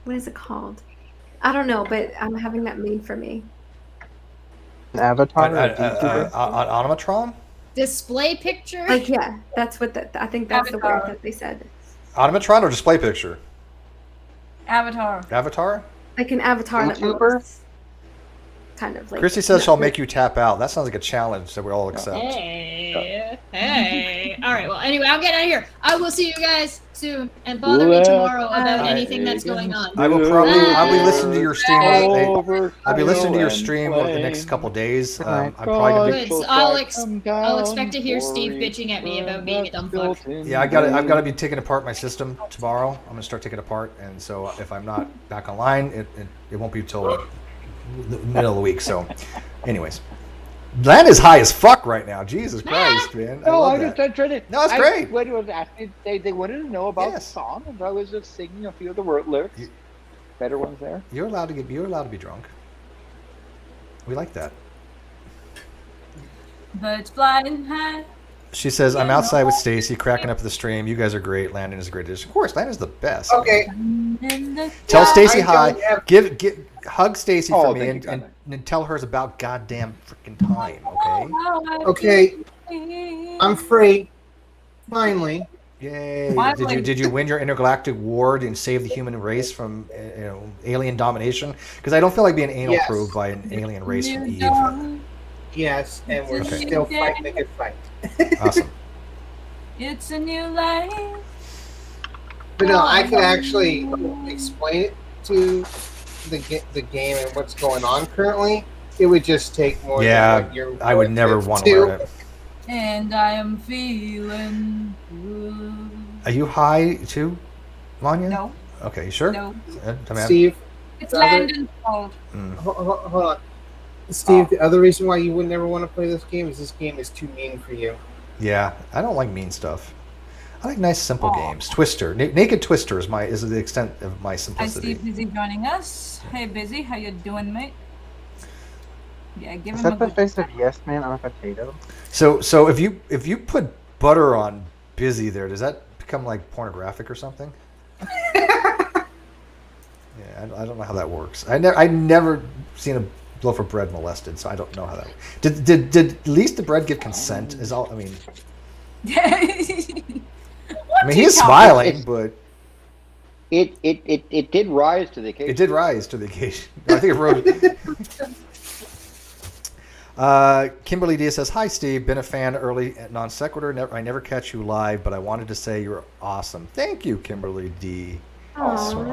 What is it called? I don't know, but I'm having that made for me. Avatar? Automatron? Display picture? Like, yeah, that's what I think that's the word that they said. Automatron or display picture? Avatar? Like an avatar that moves. Kind of like. Christy says she'll make you tap out. That sounds like a challenge that we all accept. Hey. All right. Well, anyway, I'm getting out of here. I will see you guys soon, and bother me tomorrow about anything that's going on. I'll be listening to your stream. I'll be listening to your stream over the next couple days. I'm probably gonna I'll expect to hear Steve bitching at me about being a dumb fuck. Yeah, I've got to be taking apart my system tomorrow. I'm gonna start taking it apart, and so if I'm not back online, it won't be till the middle of the week. So, anyways. Land is high as fuck right now. Jesus Christ, man. I'm just trying to. No, it's great. When it was asked me, they wanted to know about the song, and I was just singing a few of the lyrics. Better ones there. You're allowed to be drunk. We like that. Birds flying high. She says, "I'm outside with Stacy, cracking up the stream. You guys are great. Landon is great. Of course, Landon's the best. Okay. Tell Stacy hi. Hug Stacy for me and tell her it's about goddamn freaking time. Okay. Okay. I'm free. Finally. Yay! Did you win your intergalactic award and save the human race from alien domination? Because I don't feel like being anal probed by an alien race from Eve. Yes, and we're still fighting a good fight. Awesome. It's a new life. But no, I can actually explain it to the game and what's going on currently. It would just take more. Yeah, than what you're I would never want to learn it. And I am feeling good. Are you high too, Manya? No. Okay, you sure? No. Steve. It's Landon's fault. Hold on. Steve, the other reason why you would never want to play this game is too mean for you. Yeah, I don't like mean stuff. I like nice, simple games. Twister, Naked Twister is the extent of my simplicity. I see Busy joining us. Hey, Busy, how you doing, mate? Yeah, give Is him that the face of Yes Man on a potato? So if you put butter on Busy there, does that become like pornographic or something? Yeah, I don't know how that works. I never seen a loaf of bread molested, so I don't know how that works. Did at least the bread give consent? Is all I mean. I mean, he's smiling, but it did rise to the occasion. It did rise to the occasion. I think it rose. Kimberly D says, "Hi, Steve. Been a fan early at Non Sequitur. I never catch you live, but I wanted to say you're awesome." Thank you, Kimberly D. Awesome.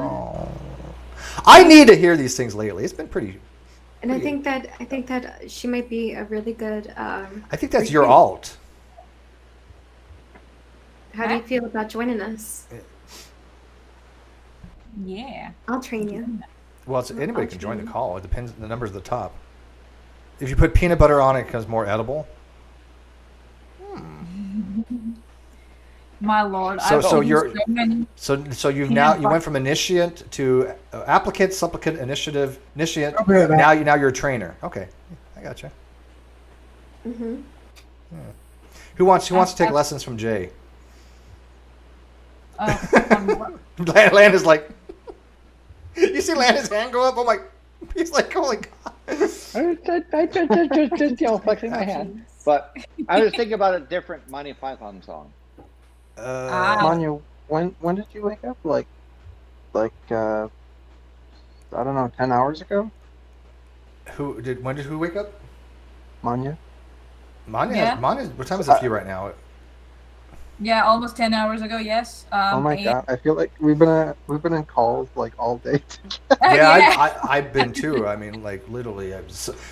I need to hear these things lately. It's been pretty. And I think that she might be a really good. I think that's your alt. How do you feel about joining us? Yeah. I'll train you. Well, anybody can join the call. It depends on the numbers at the top. If you put peanut butter on it, it becomes more edible. My lord. So you've now you went from initiate to applicant, supplicant, initiative, initiate. Now you're a trainer. Okay, I gotcha. Mm-hmm. Yeah. Who wants to take lessons from Jay? Lan is like, you see Lan's hand go up. I'm like, he's like, holy God. I just flexing my hand. But I was thinking about a different Monty Python song. Manya, when did you wake up? Like I don't know, 10 hours ago? When did who wake up? Manya. Manya, what time is it for you right now? Yeah, almost 10 hours ago. Yes. Oh my God! I feel like we've been in calls like all day together. Yeah, I've been too. I mean, like literally,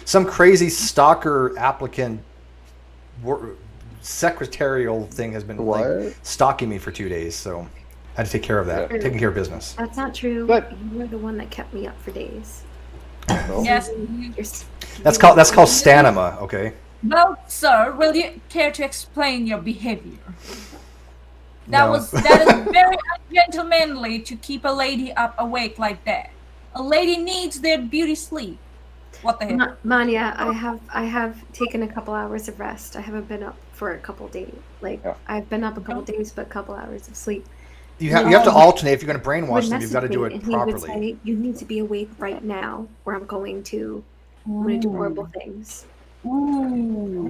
some crazy stalker applicant secretarial thing has been like stalking me for 2 days. So I had to take care of that. Taking care of business. That's not true. But you were the one that kept me up for days. Yes. That's called stanima. Okay. Well, sir, will you care to explain your behavior? That is very ungentlemanly to keep a lady up awake like that. A lady needs their beauty sleep. What the hell? Manya, I have taken a couple hours of rest. I haven't been up for a couple days. I've been up a couple days, but a couple hours of sleep. You have to alternate. If you're going to brainwash them, you've got to do it properly. He would say, you need to be awake right now, or I'm going to do horrible things. Ooh.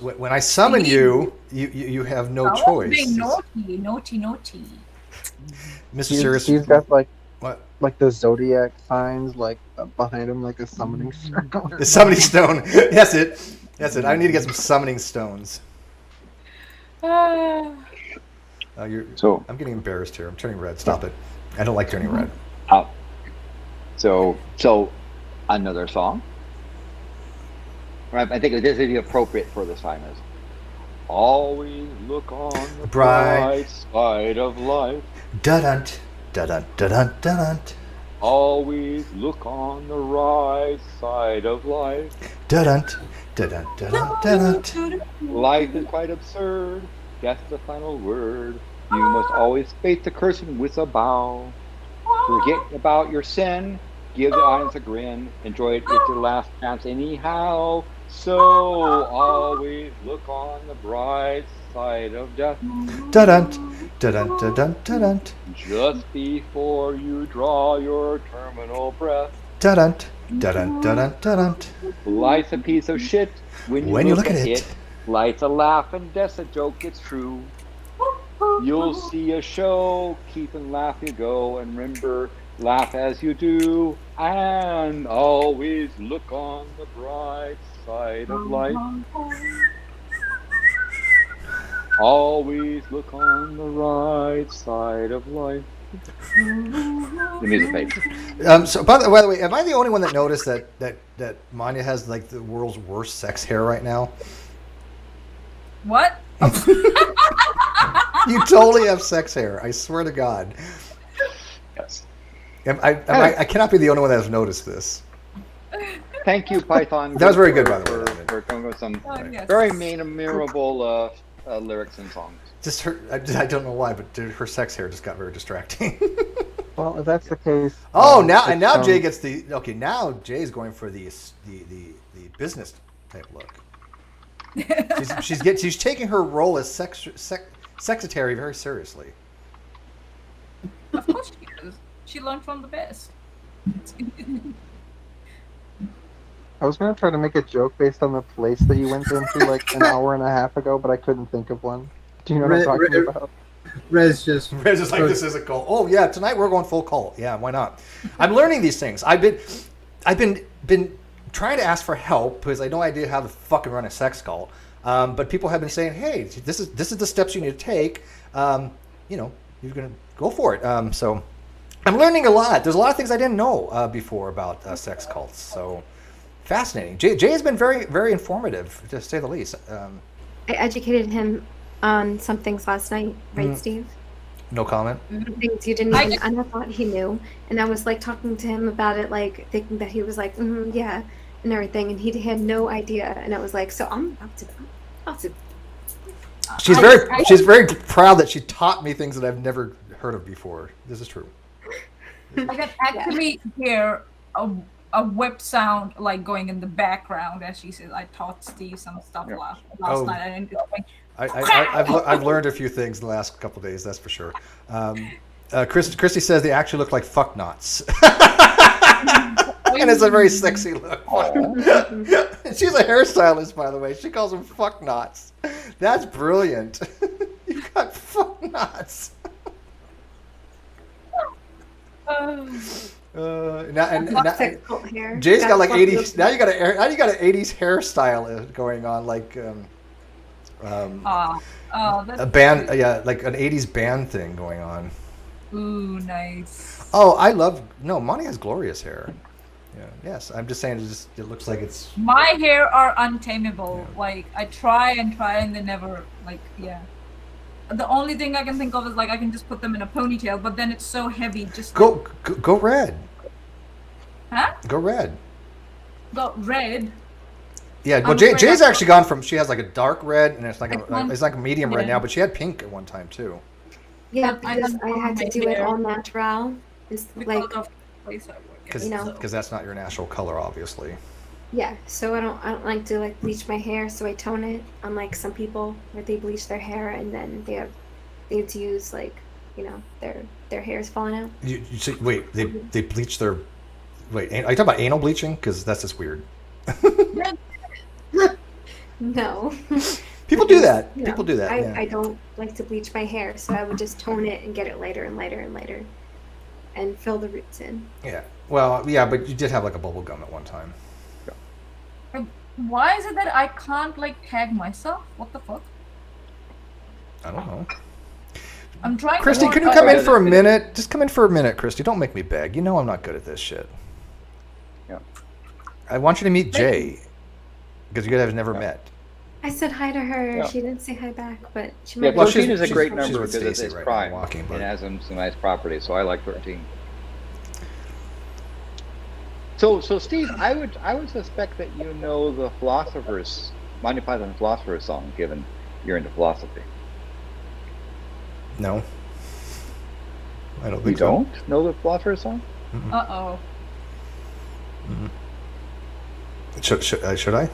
When I summon you have no choice. Naughty. Mr. Serious. He's got like what? Like the zodiac signs, like behind him, like a summoning circle. The summoning stone. That's it. I need to get some summoning stones. I'm getting embarrassed here. I'm turning red. Stop it. I don't like turning red. So another song. Right, I think this is appropriate for this time is always look on the bright side of life. Dun-dun, dun-dun, dun-dun, dun-dun. Always look on the right side of life. Dun-dun, dun-dun, dun-dun, dun-dun. Life is quite absurd. That's the final word. You must always face the cursing with a bow. Forget about your sin. Give the audience a grin. Enjoy it. It's your last chance anyhow. So always look on the bright side of death. Dun-dun, dun-dun, dun-dun, dun-dun. Just before you draw your terminal breath. Dun-dun, dun-dun, dun-dun, dun-dun. Life's a piece of shit when you look at it. Life's a laugh and death's a joke, it's true. You'll see a show, keep and laugh you go, and remember, laugh as you do, and always look on the bright side of life. Always look on the right side of life. The music page. So by the way, am I the only one that noticed that Manya has like the world's worst sex hair right now? What? You totally have sex hair. I swear to God. Yes. I cannot be the only one that has noticed this. Thank you, Python. That was very good, by the way. For coming with some very memorable lyrics and songs. Just her. I don't know why, but her sex hair just got very distracting. Well, if that's the case. Now Jay gets the okay. Now Jay's going for the business type look. She's taking her role as secretary very seriously. Of course she is. She learned from the best. I was going to try to make a joke based on the place that you went into like an hour and a half ago, but I couldn't think of one. Do you know what I'm talking about? Rez is like, this is a cult. Oh yeah, tonight we're going full cult. Yeah, why not? I'm learning these things. I've been trying to ask for help because I have no idea how to fucking run a sex cult. But people have been saying, hey, this is the steps you need to take. You know, you're gonna go for it. So I'm learning a lot. There's a lot of things I didn't know before about sex cults. So fascinating. Jay has been very, very informative, to say the least. I educated him on some things last night, right, Steve? No comment. Things you didn't even. I thought he knew, and I was like talking to him about it, like thinking that he was like, yeah, and everything, and he had no idea, and I was like, so I'm about to. She's very proud that she taught me things that I've never heard of before. This is true. I can actually hear a whip sound like going in the background as she says, "I taught Steve some stuff last night." I didn't like. I've learned a few things in the last couple of days, that's for sure. Christy says they actually look like fuck knots. And it's a very sexy look. She's a hairstylist, by the way. She calls them fuck knots. That's brilliant. You got fuck knots. Jay's got like 80s. Now you got an 80s hairstyle going on, like a band, like an 80s band thing going on. Ooh, nice. Oh, Monty has glorious hair. Yeah, yes, I'm just saying it looks like it's. My hair are untamable. Yeah. Like I try and they never The only thing I can think of is like I can just put them in a ponytail, but then it's so heavy. Just go red. Huh? Go red. Go red. Yeah, well, Jay's actually gone from, she has like a dark red and it's like a medium red now, but she had pink at one time too. Yeah, because I had to do it all natural. It's like, because that's not your natural color, obviously. Yeah, so I don't like to like bleach my hair, so I tone it. Unlike some people where they bleach their hair and then they have to use like, their hair is falling out. Wait, they bleach their. Wait, are you talking about anal bleaching? Because that's just weird. No. People do that. People do that. I don't like to bleach my hair, so I would just tone it and get it lighter and lighter and lighter, and fill the roots in. Yeah. Well, yeah, but you did have like a bubble gum at one time. Why is it that I can't like tag myself? What the fuck? I don't know. I'm trying. Christy, can you come in for a minute? Just come in for a minute, Christy. Don't make me beg. You know I'm not good at this shit. Yeah. I want you to meet Jay, because you guys have never met. I said hi to her. Yeah. She didn't say hi back, but she might. Yeah, well, 13 is a great number because it's prime. It has some nice properties, so I like 13. So Steve, I would suspect that you know the Monty Python Philosopher's song, given you're into philosophy. No, I don't think you don't know the Philosopher's song. Uh-oh. Should I?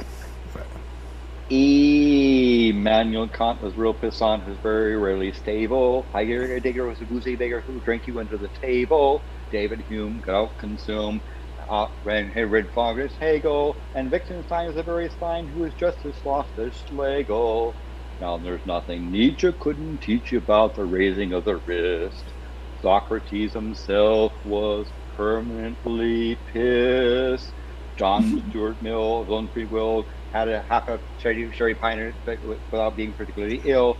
Immanuel Kant was real pissant, who's very rarely stable. Heidegger Digger was a boozy beggar who drank you under the table. David Hume could out-consume. Read Foggus Hegel, and Wittgenstein is a very Stein who is just as lost as Schlegel. Now there's nothing Nietzsche couldn't teach you about the raising of the wrist. Socrates himself was permanently pissed. John Stuart Mill, his own free will, had a half a sherry pint without being particularly ill.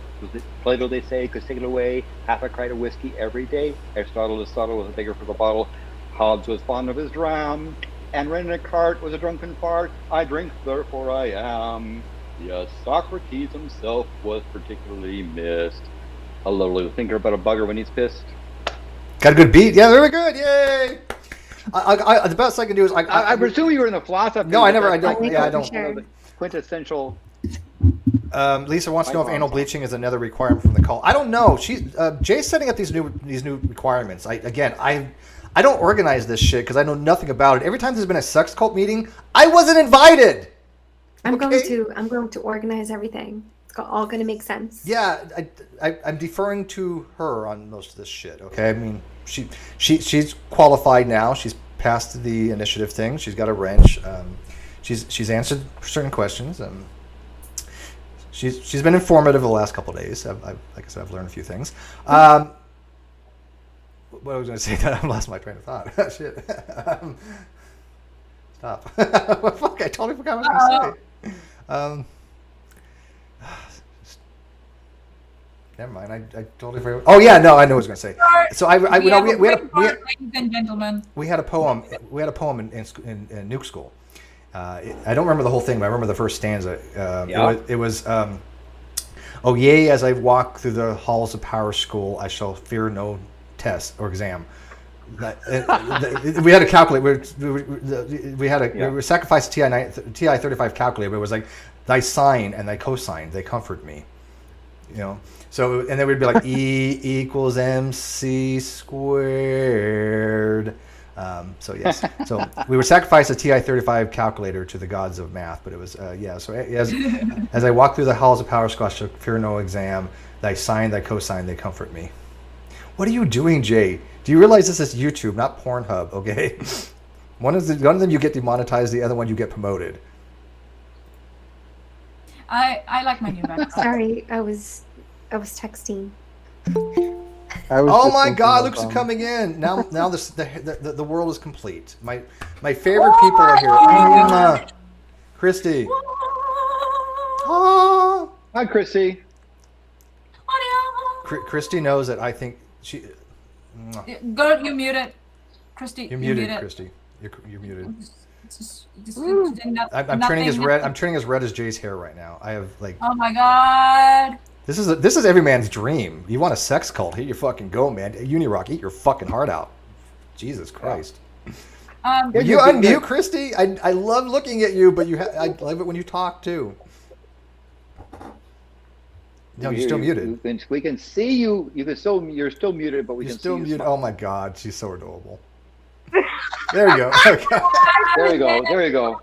Plato, they say, could take it away. Half a crate of whiskey every day. Aristotle was a beggar for the bottle. Hobbes was fond of his dram, and René Descartes was a drunken fart. I drink, therefore I am. Yes, Socrates himself was particularly missed. A lovely thinker about a bugger when he's pissed. Got a good beat? Yeah, very good. Yay! The best I can do is I presume you were in the philosophy. No, I don't. Yeah, I don't. Sure. Quintessential. Lisa wants to know if anal bleaching is another requirement from the cult. I don't know. Jay's setting up these new requirements. I don't organize this shit because I know nothing about it. Every time there's been a sex cult meeting, I wasn't invited. I'm going to organize everything. It's all going to make sense. Yeah, I'm deferring to her on most of this shit. Okay, I mean, she's qualified now. She's passed the initiative thing. She's got a wrench. She's answered certain questions. She's been informative the last couple of days. Like I said, I've learned a few things. What I was going to say, that I lost my train of thought. Shit. Stop. Fuck, I totally forgot what I was going to say. Never mind. I totally forgot. Oh yeah, no, I know what I was going to say. So we had ladies and gentlemen. We had a poem. We had a poem in Nuke School. I don't remember the whole thing, but I remember the first stanza. It was oh yea, as I walk through the halls of Power School, I shall fear no test or exam. We had to calculate. We sacrificed a TI 35 calculator, but it was like thy sine and thy cosine, they comfort me. You know. So and then we'd be like E equals MC squared. So yes, so we would sacrifice a TI 35 calculator to the gods of math, but it was So as I walk through the halls of Power School, I shall fear no exam. Thy sine, thy cosine, they comfort me. What are you doing, Jay? Do you realize this is YouTube, not Pornhub? Okay, one of them you get demonetized, the other one you get promoted. I like my new background. Sorry, I was texting. Oh my God! Luke's coming in now. Now the world is complete. My favorite people are here. Christy. Oh. Hi, Christy. Christy knows that I think she. Go. You muted, Christy. You're muted, Christy. You're muted. I'm turning as red. I'm turning as red as Jay's hair right now. I have like. Oh my God. This is every man's dream. You want a sex cult? Here you fucking go, man. Unirock, eat your fucking heart out. Jesus Christ. You unmute, Christy? I love looking at you, but I love it when you talk too. No, you're still muted. We can see you. You're still muted, but you're still muted. Oh my God, she's so adorable. There you go. Okay. There you go.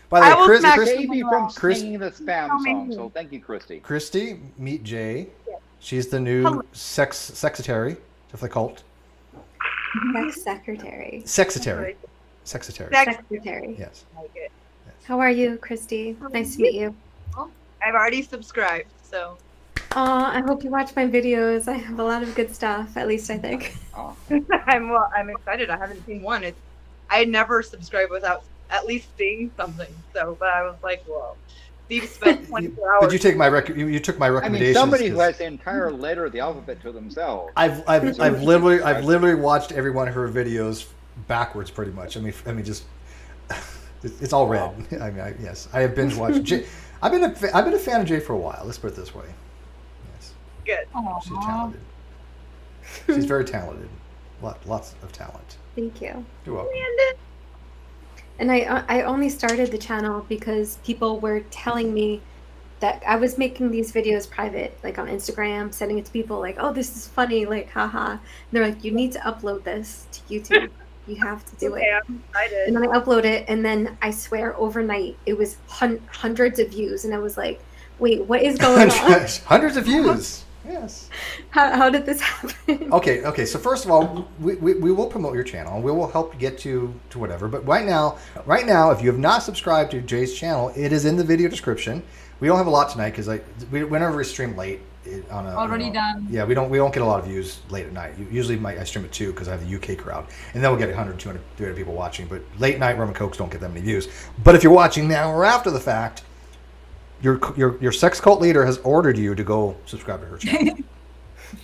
By the way, Christy from singing the spam song. So thank you, Christy. Christy, meet Jay. She's the new secretary of the cult. Secretary. Secretary. Yes. How are you, Christy? Nice to meet you. I've already subscribed, so. I hope you watch my videos. I have a lot of good stuff, at least I think. I'm excited. I haven't seen one. I never subscribe without at least seeing something. So, but I was like, whoa. Steve spent 24 hours. But you take you took my recommendations. Somebody who has the entire letter of the alphabet to themselves. I've literally watched every one of her videos backwards, pretty much. I mean, just it's all red. I mean, yes, I have binge watched. I've been a fan of Jay for a while. Let's put it this way. Yes. Good. She's talented. She's very talented. Lots of talent. Thank you. You're welcome. And I only started the channel because people were telling me that I was making these videos private, like on Instagram, sending it to people like, oh, this is funny, like, haha. And they're like, you need to upload this to YouTube. You have to do it. I'm excited. And then I upload it, and then I swear overnight it was hundreds of views, and I was like, wait, what is going on? Hundreds of views. Yes. How did this happen? Okay. So first of all, we will promote your channel and we will help get to whatever. But right now, if you have not subscribed to Jay's channel, it is in the video description. We don't have a lot tonight because whenever we stream late on a done. Yeah, we don't get a lot of views late at night. Usually I stream at 2 because I have the UK crowd, and then we'll get 100, 200, 300 people watching. But late night Rum and Cokes don't get that many views. But if you're watching now or after the fact, your sex cult leader has ordered you to go subscribe to her channel.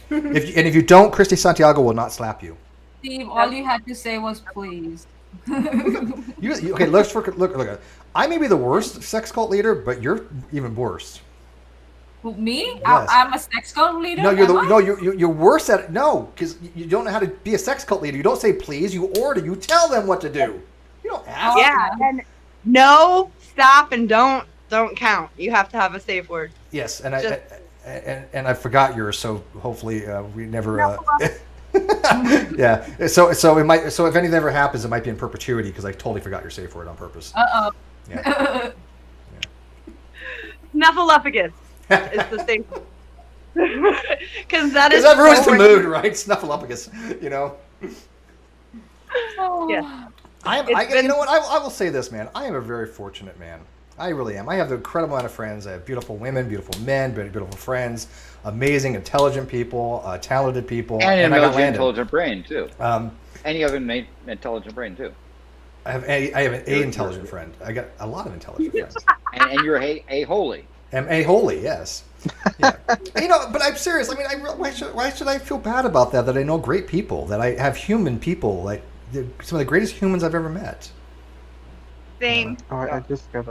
if you don't, Christy Santiago will not slap you. Steve, all you had to say was please. Okay, look. I may be the worst sex cult leader, but you're even worse. Me? Yes. I'm a sex cult leader? No, you're worse at it. No, because you don't know how to be a sex cult leader. You don't say please. You order. You tell them what to do. You don't ask. Yeah, and no, stop, and don't count. You have to have a safe word. Yes, and I forgot yours, so hopefully we never. Yeah. So it might. So if anything ever happens, it might be in perpetuity because I totally forgot your safe word on purpose. Uh-oh. Yeah. Snuffleupagus is the safe word. Because that ruins the mood, right? Snuffleupagus, you know. Yeah. You know what? I will say this, man. I am a very fortunate man. I really am. I have an incredible amount of friends. I have beautiful women, beautiful men, beautiful friends, amazing, intelligent people, talented people, and an intelligent brain too. And you have an intelligent brain too. I have an intelligent friend. I got a lot of intelligent friends. And you're a holy. I'm a holy, yes. Yeah. But I'm serious. I mean, why should I feel bad about that? That I know great people, that I have human people, like some of the greatest humans I've ever met. Same. Oh, I just got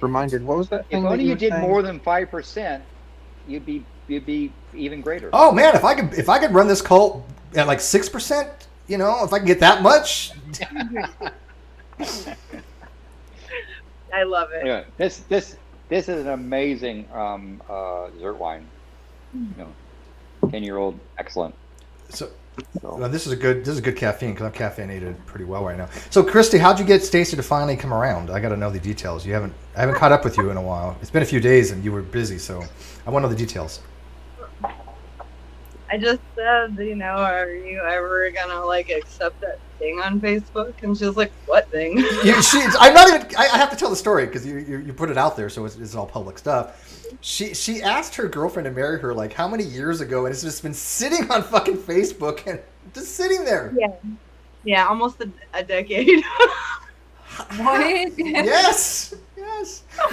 reminded. What was that thing? If only you did more than 5%, you'd be even greater. Oh man, if I could run this cult at like 6%, if I can get that much. I love it. Yeah, this is an amazing dessert wine. 10-year-old, excellent. So well, this is good caffeine because I'm caffeinated pretty well right now. So Christy, how'd you get Stacy to finally come around? I got to know the details. I haven't caught up with you in a while. It's been a few days and you were busy, so I want to know the details. I just said, are you ever gonna accept that thing on Facebook? And she was like, "What thing?" I'm not even. I have to tell the story because you put it out there, so it's all public stuff. She asked her girlfriend to marry her how many years ago, and it's just been sitting on fucking Facebook and just sitting there. Yeah, almost a decade. What? Yes.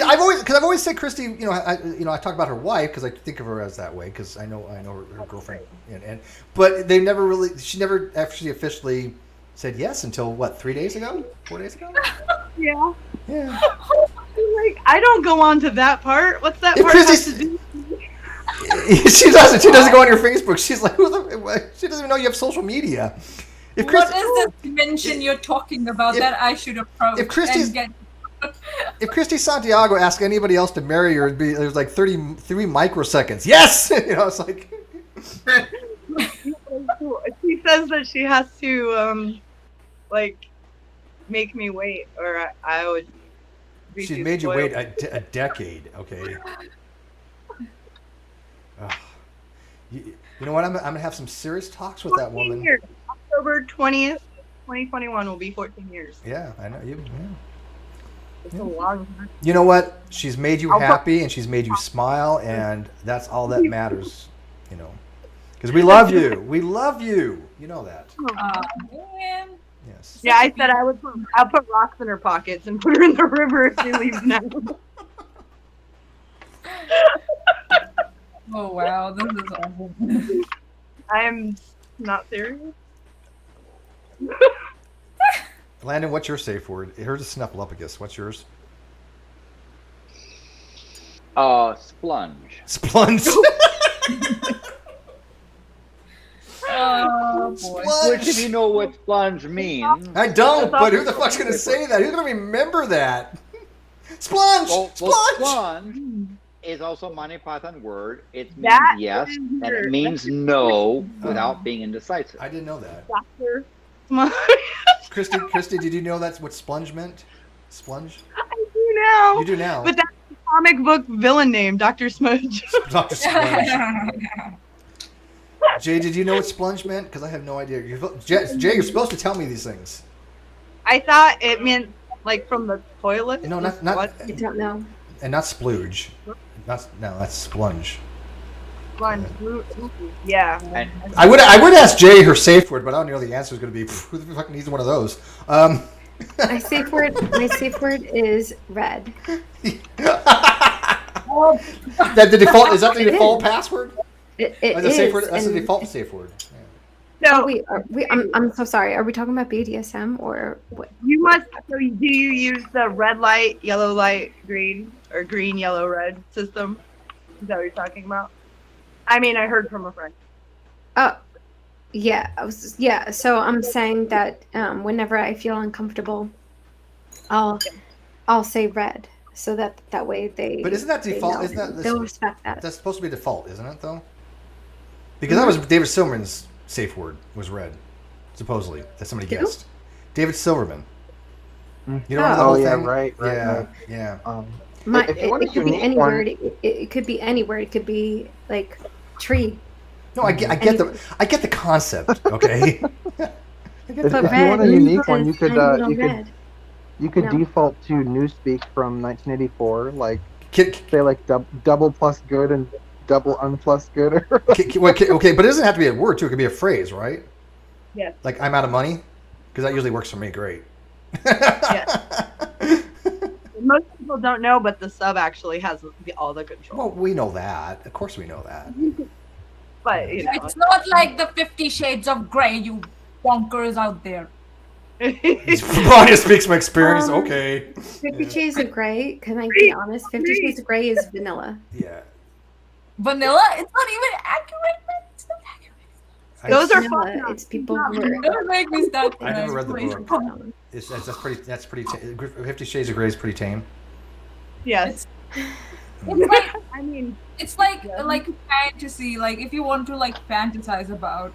I've always said Christy. I talk about her wife because I think of her as that way because I know her girlfriend. But she never actually officially said yes until 4 days ago? Yeah. I don't go on to that part. What's that part have to do? She doesn't. She doesn't go on your Facebook. She's like, she doesn't even know you have social media. What is this dimension you're talking about that I should approach? If Christy Santiago asked anybody else to marry her, it was like 33 microseconds. Yes! It's like... She says that she has to, make me wait, or I would be She made you wait a decade, okay? You know what? I'm going to have some serious talks with that woman. Years. October 20th, 2021 will be 14 years. Yeah, I know. It's a long time. You know what? She's made you happy and she's made you smile, and that's all that matters, Because we love you. We love you. You know that. Man. Yes. Yeah, I said I'll put rocks in her pockets and put her in the river if she leaves now. Oh wow, this is awful. I'm not serious. Landon, what's your safe word? Here's a snuffleupagus. What's yours? Splunge. Splunge. Oh boy. Which, if you know what splunge means. I don't, but who the fuck's going to say that? Who's going to remember that? Splunge! Splunge! Splunge is also a Monty Python word. It means yes, and it means no without being indecisive. I didn't know that. Doctor. Christy, did you know that's what splunge meant? Splunge? I do now. You do now. But that's the comic book villain name, Dr. Smudge. Dr. Splunge. Jay, did you know what splunge meant? Because I have no idea. Jay, you're supposed to tell me these things. I thought it meant from the toilet. No, not. I don't know. And not splooge. That's splunge. Splunge. Yeah. And I would ask Jay her safe word, but I don't know the answer is going to be who the fuck needs one of those. My safe word is red. That the default is that the default password? It safe word. is, That's the default safe word. No, I'm so sorry. Are we talking about BDSM or what? You must. So, do you use the red light, yellow light, green, or green, yellow, red system? Is that what you're talking about? I mean, I heard from a friend. Yeah. So I'm saying that whenever I feel uncomfortable, I'll say red, so that way they. But isn't that default? They'll respect that. That's supposed to be default, isn't it? Though. Because that was David Silverman's safe word was red, supposedly that somebody guessed. David Silverman. You don't know the whole thing? Right. Yeah. It could be any word. It could be any word. It could be like tree. No, I get the concept. Okay. If you want a unique one, you could default to Newspeak from 1984, say double plus good and double unplus good. Okay, but it doesn't have to be a word too. It could be a phrase, right? Yes. Like I'm out of money, because that usually works for me great. Yeah. Most people don't know, but the sub actually has all the control. Well, we know that. Of course, we know that. But you know. It's not like the 50 Shades of Grey, you bonkers out there. Vanya speaks from experience. Okay. 50 Shades of Grey. Can I be honest? 50 Shades of Grey is vanilla. Yeah. Vanilla? It's not even accurate, man. It's not accurate. Those are vanilla. fun. It's people who are. Don't make me stop. I never read the book. That's pretty. 50 Shades of Grey is pretty tame. Yes. It's like, I mean, it's like fantasy. Like if you want to like fantasize about,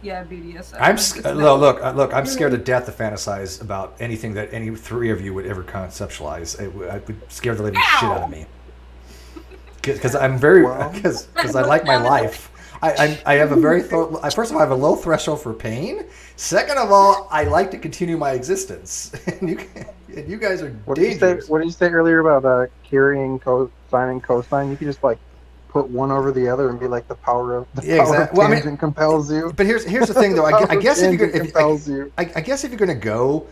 BDSM. Look. I'm scared to death to fantasize about anything that any three of you would ever conceptualize. It would scare the living shit out of me. Because I'm very because I like my life. I have a very first of all I have a low threshold for pain. Second of all, I like to continue my existence. And you guys are dangerous. What did you say earlier about carrying cosine and cosine? You could just like put one over the other and be like the power of tangent compels you. But here's the thing though. I guess if you're gonna go,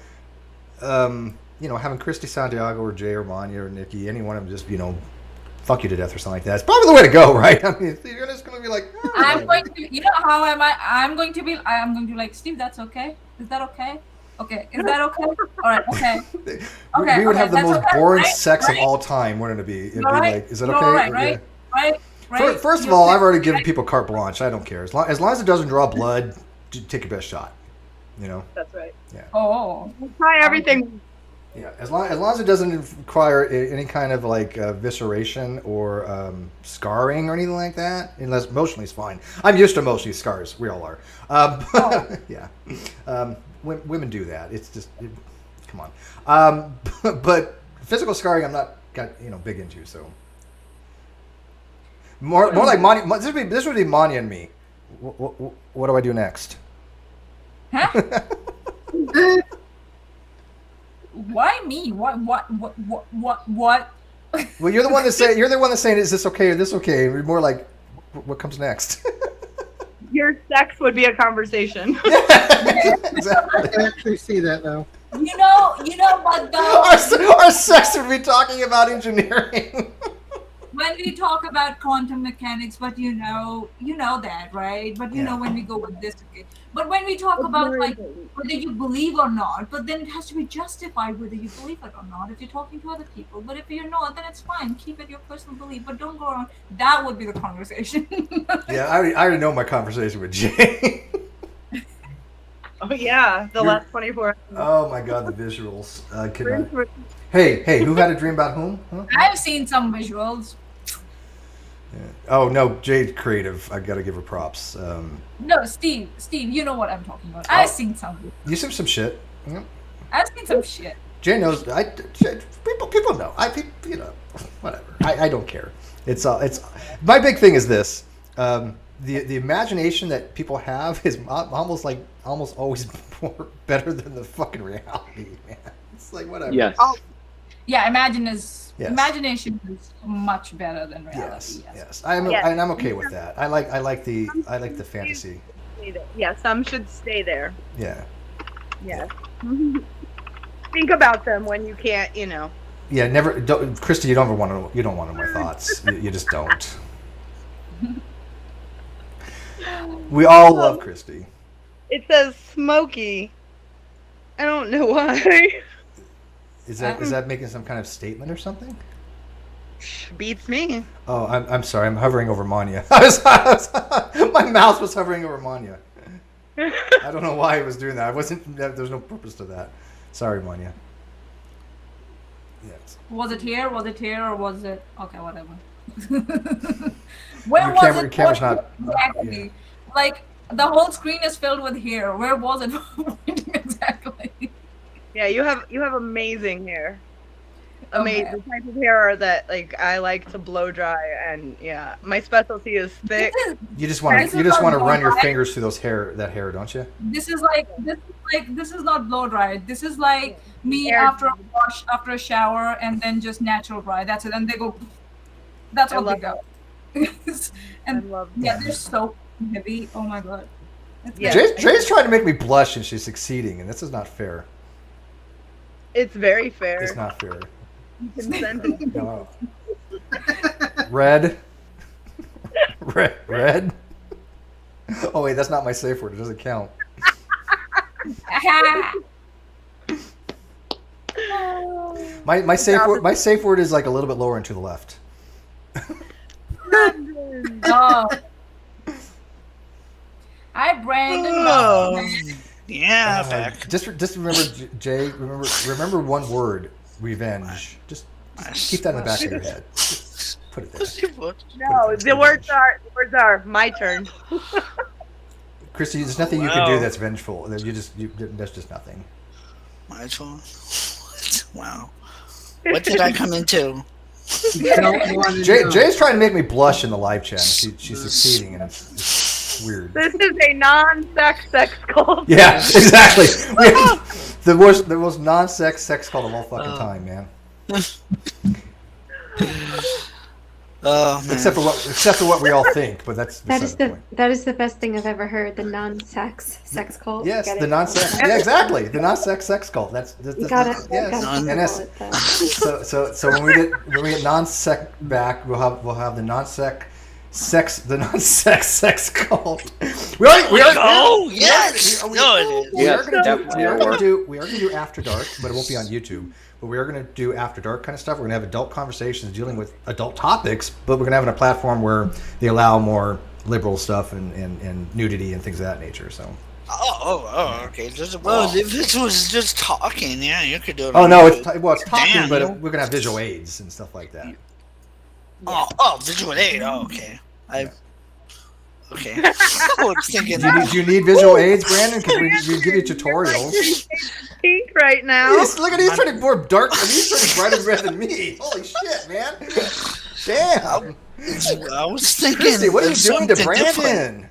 having Christy Santiago or Jay or Manya or Nikki, any one of them just fuck you to death or something like that. It's probably the way to go, right? I mean, you're just going to be like... I'm going to... how am I? I'm going to be like, Steve, that's okay? Is that okay? Okay. Is that okay? All right, okay. We would have the most boring sex of all time, wouldn't it be? It'd be like, is that okay? Right. First of all, I've already given people carte blanche. I don't care. As long as it doesn't draw blood, take your best shot. That's right. Yeah. Oh. We'll try everything... Yeah, as long as it doesn't require any kind of like visceration or scarring or anything like that, unless emotionally is fine. I'm used to emotionally scars. We all are. Yeah, women do that. It's just come on. But physical scarring, I'm not big into. So more like Manya. This would be Manya and me. What do I do next? Huh? Why me? What? Well, you're the one that's saying, is this okay or this okay? We're more like, what comes next? Your sex would be a conversation. Exactly. I can actually see that though. You know what though? Our sex would be talking about engineering. When we talk about quantum mechanics, but you know that, right? But you know when we go with this, okay. But when we talk about like whether you believe or not, but then it has to be justified whether you believe it or not. If you're talking to other people, but if you're not, then it's fine. Keep it your personal belief, but don't go around. That would be the conversation. Yeah, I already know my conversation with Jay. Oh yeah, last 24 hours. Oh my God, the visuals. Hey, who had a dream about whom? Huh? I've seen some visuals. Yeah. Oh no, Jade creative. I gotta give her props. No, Steve, you know what I'm talking about. I've seen some. You seen some shit. Yeah. I've seen some shit. Jay knows. People know. Whatever. I don't care. It's my big thing is this. The imagination that people have is almost always better than the fucking reality, man. It's like whatever. Yes. Yeah, imagination is much better than reality. Yes. I'm okay with that. I like the fantasy. Yeah, some should stay there. Yeah. Yeah. Think about them when you can't, Yeah, never. Christy, you don't want to know my thoughts. You just don't. We all love Christy. It says smoky. I don't know why. Is that making some kind of statement or something? Beats me. Oh, I'm sorry. I'm hovering over Manya. My mouse was hovering over Manya. I don't know why it was doing that. There's no purpose to that. Sorry, Manya. Yes. Was it here? Or was it? Okay, whatever. Your camera's not exactly. Yeah. Like the whole screen is filled with hair. Where was it exactly? Yeah, you have amazing hair. Amazing. The type of hair that I like to blow dry, and yeah, my specialty is thick. You just want to run your fingers through that hair, don't you? This is not blow dry. This is like me after a wash, after a shower, and then just natural dry. That's it. And they go. That's what they go. And I love they're so heavy. Oh my God. Jay's trying to make me blush, and she's succeeding, and this is not fair. It's very fair. It's not fair. You can send it. No. Red. Red. Oh wait, that's not my safe word. It doesn't count. My safe word is like a little bit lower and to the left. Oh. Hi, Brandon. Yeah, back. Just remember, Jay. Remember one word: revenge. Just keep that in the back of your head. Just put it there. No, the words are my turn. Christy, there's nothing you can do that's vengeful. That's just nothing. My turn. Wow. What did I come into? Jay's trying to make me blush in the live chat. She's succeeding, and it's weird. This is a non-sex cult. Yeah, exactly. The most non-sex cult of all fucking time, man. Oh, man. Except for what we all think, but that's that is the best thing I've ever heard. The non-sex sex cult. Yes, the non-sex. Yeah, exactly. The non-sex sex cult. That's you got it. Yes. So when we get non-sex back, we'll have the non-sex sex cult. We are going to do After Dark, but it won't be on YouTube. But we are going to do After Dark kind of stuff. We're going to have adult conversations dealing with adult topics, but we're going to have it on a platform where they allow more liberal stuff and nudity and things of that nature. So. Okay. If this was just talking, yeah, you could do it. Oh no, it's talking, but we're going to have visual aids and stuff like that. Visual aid. Oh, okay. Okay. I was thinking. Do you need visual aids, Brandon? Because we give you tutorials. Pink right now. Look at he's turning more dark. He's turning brighter red than me. Holy shit, man! Damn. I was thinking. Christy, what are you doing to Brandon?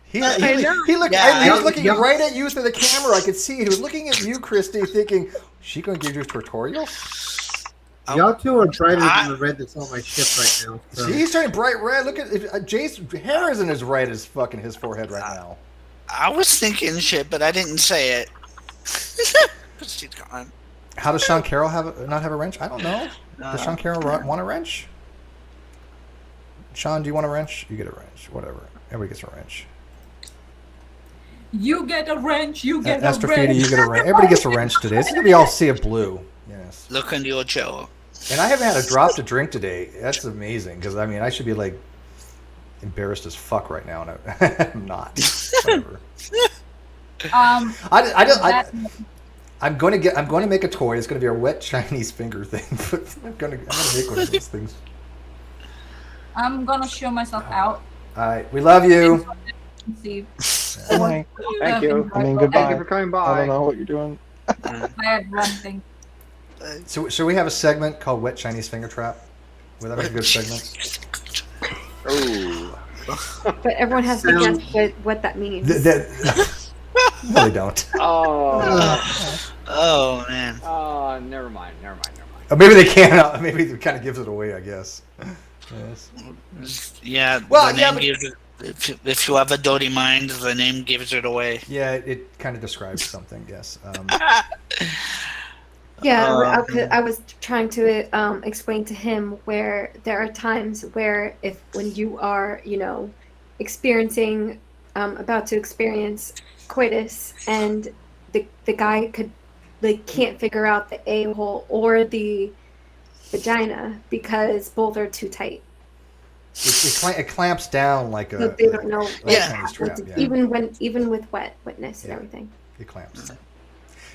He was looking right at you through the camera. I could see he was looking at you, Christy, thinking, "She gonna give you a tutorial?" Y'all two are brighter than the red that's on my ship right now. So. See, he's turning bright red. Look at Jay's hair isn't as red as fucking his forehead right now. I was thinking shit, but I didn't say it. She's gone. How does Sean Carroll not have a wrench? I don't know. Does Sean Carroll want a wrench? Sean, do you want a wrench? You get a wrench. Whatever. Everybody gets a wrench. You get a wrench. You get a wrench. Astrofeedy, you get a wrench. Everybody gets a wrench today. It's gonna be all sea of blue. Yes. Look into your cello. And I haven't had a drop to drink today. That's amazing because I mean I should be like embarrassed as fuck right now, and I'm not. Whatever. I'm going to make a toy. It's going to be a wet Chinese finger thing. I'm going to make one of those things. I'm gonna show myself out. All right, we love you. See. Bye. Thank you. I mean, goodbye. Thank you for coming by. I don't know what you're doing. I had one thing. So should we have a segment called Wet Chinese Finger Trap? Would that be a good segment? Oh. But everyone has to guess what that means. No, they don't. Oh man. Oh, never mind. Maybe they can. Maybe it kind of gives it away, I guess. Yes. Yeah. Well, if you have a dirty mind, the name gives it away. Yeah, it kind of describes something. Yes. Yeah, I was trying to explain to him where there are times where when you are, experiencing, about to experience coitus, and the guy can't figure out the a-hole or the vagina because both are too tight. It clamps down like a. So they don't know. Trap, yeah. Even with wetness and everything. It clamps.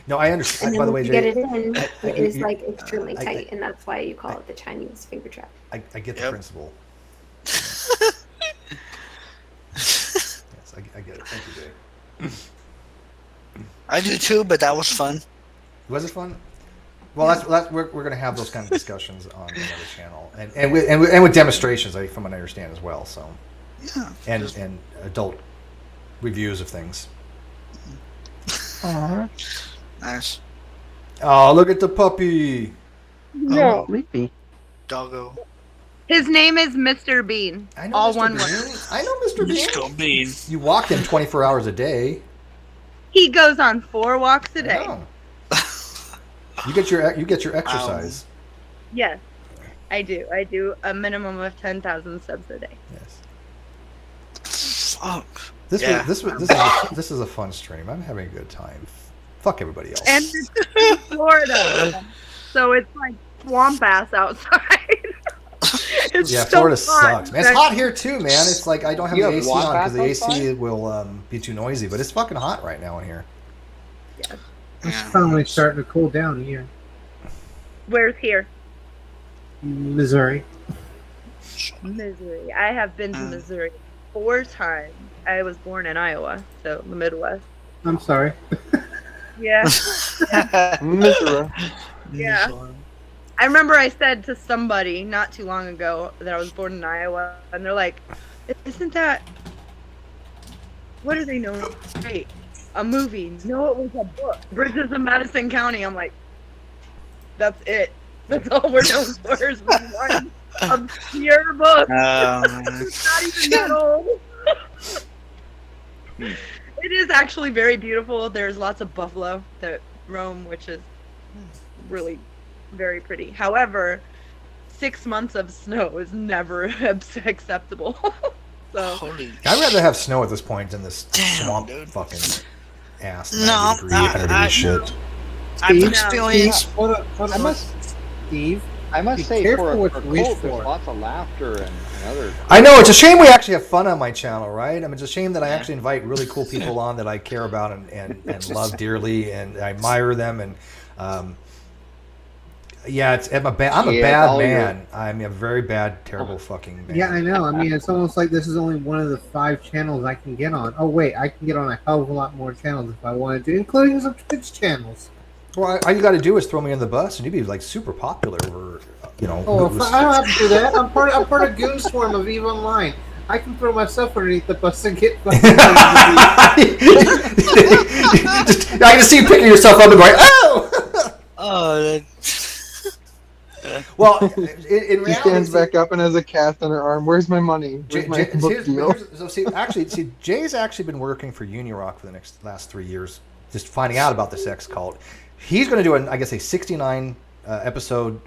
No, I understand. And then by the way, you Jay, get it in, it is extremely tight, and that's why you call it the Chinese finger trap. I get the principle. Yes, I get it. Thank you, Jay. I do too, but that was fun. Was it fun? Well, that's we're going to have those kind of discussions on the other channel, and with demonstrations, from what I understand as well. So, yeah, and adult reviews of things. Nice. Oh, look at the puppy. No. Sleepy. Doggo. His name is Mr. Bean. I know all Mr. one Bean. word. I know Mr. Bean. Mr. Bean. You walk him 24 hours a day. He goes on 4 walks a day. You get your exercise. Yes, I do. I do a minimum of 10,000 subs a day. Yes. Fuck. This is a fun stream. I'm having a good time. Fuck everybody else. And it's in Florida, so it's like swamp ass outside. Yeah, Florida sucks, man. It's hot here too, man. It's like I don't have the AC on because the AC will be too noisy. But it's fucking hot right now in here. Yeah. It's finally starting to cool down here. Where's here? Missouri. Missouri. I have been to Missouri 4 times. I was born in Iowa, so the Midwest. I'm sorry. Yeah. Missouri. Yeah. I remember I said to somebody not too long ago that I was born in Iowa, and they're like, "Isn't that? What do they know? Great, a movie? No, it was a book. Bridges of Madison County." I'm like, "That's it. That's all we're known for is one obscure book. It's not even that old." It is actually very beautiful. There's lots of buffalo that roam, which is really very pretty. However, 6 months of snow is never acceptable. So I'd rather have snow at this point than this swamp fucking ass. No, shit. I've experienced. Steve, I must say, for a cult, there's lots of laughter and other. I know, it's a shame we actually have fun on my channel, right? I mean, it's a shame that I actually invite really cool people on that I care about and love dearly, and I admire them. And yeah, I'm a bad man. I'm a very bad, terrible fucking man. Yeah, I know. I mean, it's almost like this is only one of the 5 channels I can get on. Oh wait, I can get on a hell of a lot more channels if I wanted to, including some Twitch channels. Well, all you got to do is throw me in the bus, and you'd be like super popular over, you know. Oh, I don't have to do that. I'm part of Goon Swarm of EVE Online. I can throw myself underneath the bus and get. I can see you picking yourself up and going, "Oh!" Oh. Well, in reality, she stands back up and has a cast on her arm. Where's my money? Where's my book deal? See, Jay's actually been working for Unirock for the last 3 years, just finding out about the sex cult. He's going to do, a 69 episode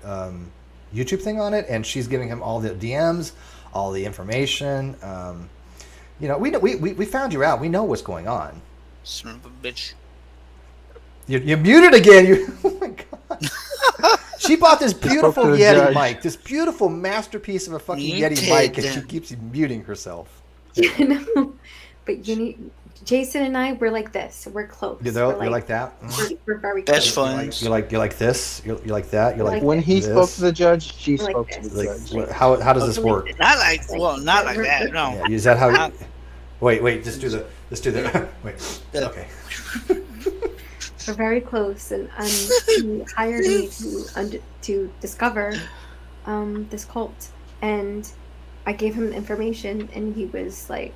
YouTube thing on it, and she's giving him all the DMs, all the information. You know, we found you out. We know what's going on. Son of a bitch. You're muted again. Oh my god. She bought this beautiful Yeti mic, this beautiful masterpiece of a fucking Yeti mic, and she keeps muting herself. No, but Jason and I, we're like this. We're close. You're like that? We're very close. That's fun. You're like this? You're like that? You're like when he this? spoke to the judge, she spoke to the judge. How does this work? Not like that. No. Yeah, is that how? Wait. Just do the. Wait. Okay. We're very close, and he hired me to discover this cult, and I gave him the information, and he was like,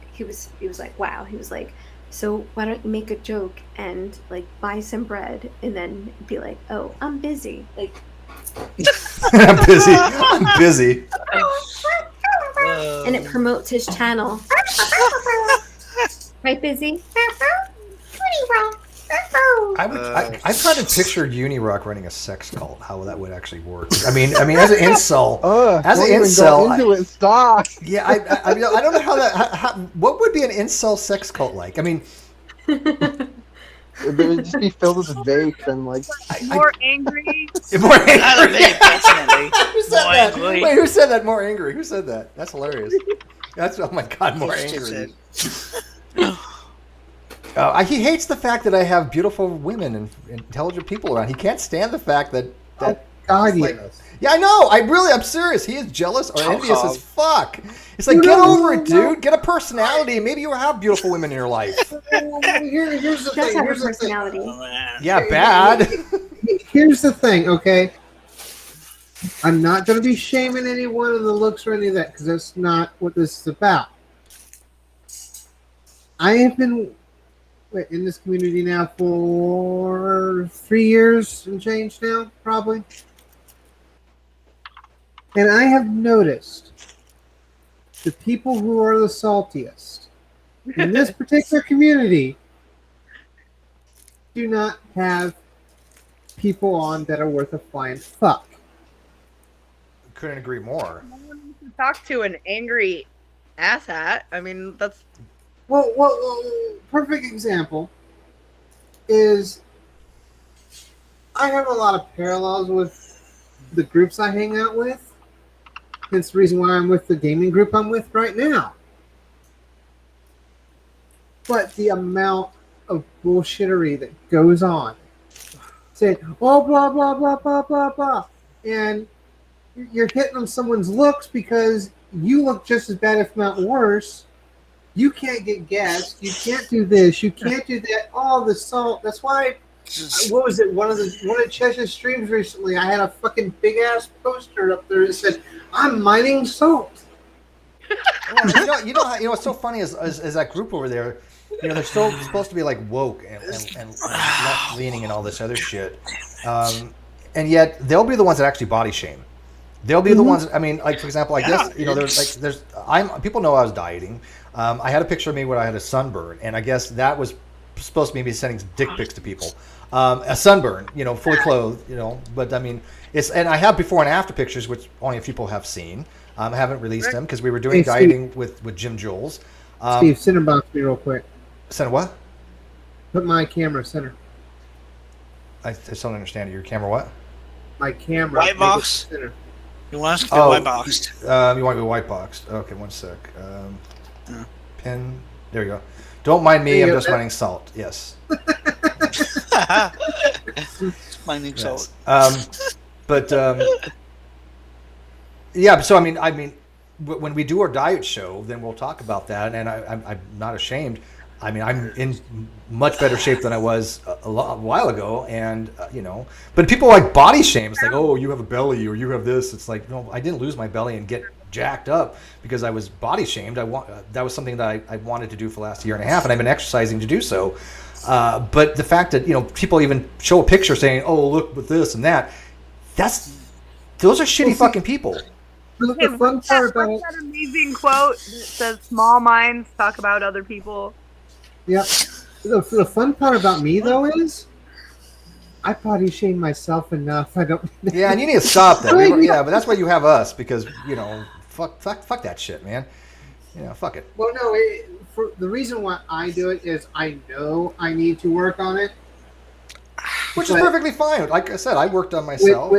wow. He was like, so why don't you make a joke and like buy some bread, and then be like, oh, I'm busy, like. I'm busy. And it promotes his channel. Right, busy. I tried to picture Unirock running a sex cult. How that would actually work. I mean, as an incel, stop. Yeah, I don't know how that. What would be an incel sex cult like? I mean, it would just be filled with vape and like more angry. More angry. Definitely. Who said that? Angry. Wait, who said that? More angry. Who said that? That's hilarious. Oh my god, more angry. He hates the fact that I have beautiful women and intelligent people around. He can't stand the fact that God, yes. Yeah, I know. I'm serious. He is jealous or envious as fuck. It's like, get over it, dude. Get a personality. Maybe you'll have beautiful women in your life. Here's the thing. Here's the personality. Yeah, bad. Here's the thing, okay? I'm not going to be shaming anyone of the looks or any of that, because that's not what this is about. I have been in this community now for 3 years and change now, probably. And I have noticed the people who are the saltiest in this particular community do not have people on that are worth a flying fuck. Couldn't agree more. No one wants to talk to an angry asshat. I mean, that's... Well, perfect example is I have a lot of parallels with the groups I hang out with. Hence the reason why I'm with the gaming group I'm with right now. But the amount of bullshittery that goes on. Saying, oh, blah, blah, blah, blah, blah, blah. And you're hitting on someone's looks because you look just as bad, if not worse. You can't get gas. You can't do this. You can't do that. All the salt. That's why. What was it? One of Chesh's streams recently, I had a fucking big ass poster up there that said, "I'm mining salt." You know what's so funny is that group over there. You know, they're so supposed to be like woke and left leaning and all this other shit, and yet they'll be the ones that actually body shame. They'll be the ones. I mean, like for example, I guess you know, people know I was dieting. I had a picture of me where I had a sunburn, and I guess that was supposed to be sending dick pics to people. A sunburn, you know, fully clothed, you know. But I mean, and I have before and after pictures, which only a few people have seen. I haven't released them because we were doing dieting with Jim Jules. Steve, center box me real quick. Center what? Put my camera center. I still don't understand. Your camera what? My camera. White box. Center. You want us to get white boxed? You want to be white boxed? Okay, one sec. Pin. There you go. Don't mind me. I'm just mining salt. Yes. Mining salt. But yeah. So I mean, when we do our diet show, then we'll talk about that. And I'm not ashamed. I mean, I'm in much better shape than I was a while ago, and you know. But people like body shame. It's like, oh, you have a belly, or you have this. It's like, no, I didn't lose my belly and get jacked up because I was body shamed. That was something that I wanted to do for the last year and a half, and I've been exercising to do so. But the fact that, you know, people even show a picture saying, "Oh, look with this and that," those are shitty fucking people. Hey, what's that amazing quote that says, "Small minds talk about other people"? Yep. The fun part about me though is I body shame myself enough. I don't. Yeah, and you need to stop that. Yeah, but that's why you have us, because you know, fuck that shit, man. You know, fuck it. Well, no. For the reason why I do it is I know I need to work on it, which is perfectly fine. Like I said, I worked on myself.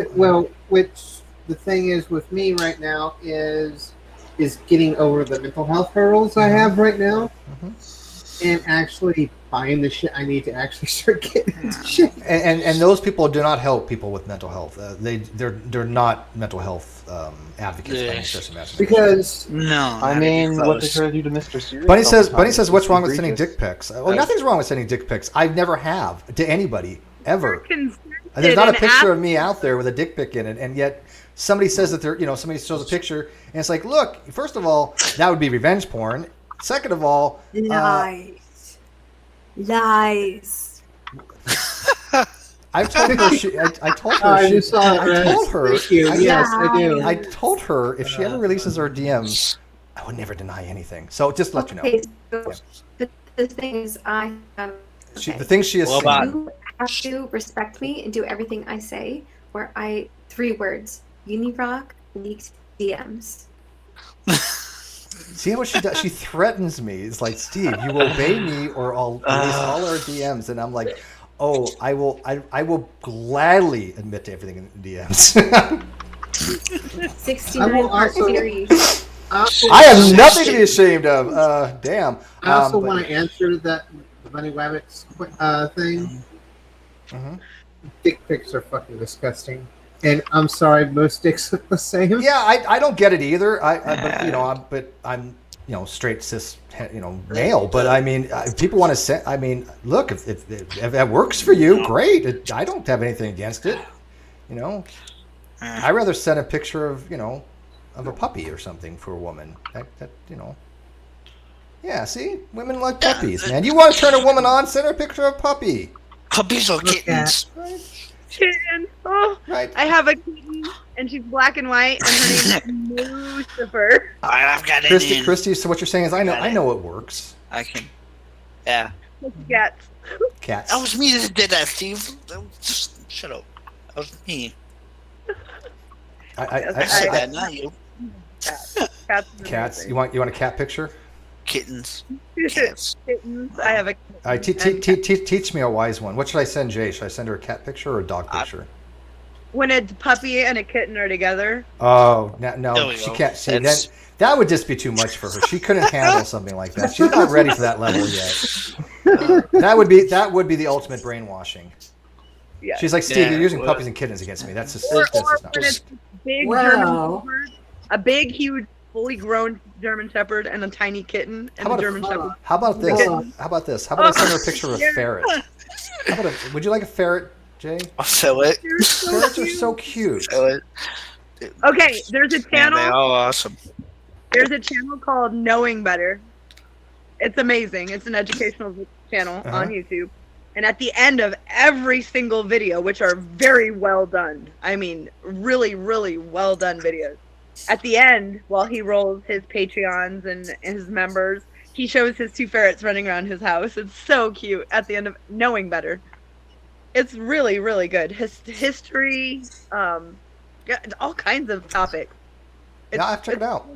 Which the thing is with me right now is getting over the mental health hurdles I have right now. Mm-hmm. And actually buying the shit I need to actually start getting into shit. And those people do not help people with mental health. They're not mental health advocates by any stretch of the imagination. Because I mean, what did her do to Mr. Serious? Bunny says, "What's wrong with sending dick pics?" Well, nothing's wrong with sending dick pics. I've never have to anybody ever. There's not a picture of me out there with a dick pic in it, and yet somebody says that somebody shows a picture, and it's like, look, first of all, that would be revenge porn. Second of all, lies. I've told her. I told her. Thank you. Yes, I do. I told her if she ever releases her DMs, I would never deny anything. So just let you know. So the thing is, the things she is saying. You have to respect me and do everything I say. 3 words: Unirock leaked DMs. See what she does? She threatens me. It's like, Steve, you obey me or I'll release all our DMs. And I'm like, oh, I will gladly admit to everything in DMs. 69 series. I have nothing to be ashamed of. Damn. I also want to answer that Bunny Wabbit's thing. Mm-hmm. Dick pics are fucking disgusting. And I'm sorry, most dicks look the same. Yeah, I don't get it either. But I'm straight cis male. But I mean, people want to say. I mean, look, if that works for you, great. I don't have anything against it. You know, I'd rather send a picture of a puppy or something for a woman. That. Yeah, see, women like puppies, man. You want to turn a woman on? Send her a picture of a puppy. Puppies or kittens. Kitten. Oh, right. I have a kitten, and she's black and white, and her name is Lucifer. I've got it. Christy. So what you're saying is, I know it works. I can. Yeah. Cats. Cats. That was me that did that, Steve. Shut up. That was me. I said that, not you. Cats. You want a cat picture? Kittens. Kittens. I have a. Teach me a wise one. What should I send Jay? Should I send her a cat picture or a dog picture? When a puppy and a kitten are together. Oh no, she can't see that. That would just be too much for her. She couldn't handle something like that. She's not ready for that level yet. That would be the ultimate brainwashing. Yeah. She's like, Steve, you're using puppies and kittens against me. That's just not when it's big German Shepherd, a big, huge, fully grown German Shepherd and a tiny kitten and a German Shepherd. How about this? How about I send her a picture of a ferret? Would you like a ferret, Jay? I'll sell it. Ferrets are so cute. Okay, there's a channel. They're all awesome. There's a channel called Knowing Better. It's amazing. It's an educational channel on YouTube. And at the end of every single video, which are very well done, I mean, really, really well done videos, at the end, while he rolls his Patreons and his members, he shows his 2 ferrets running around his house. It's so cute at the end of Knowing Better. It's really, really good. History, all kinds of topics. Yeah, I've checked it out.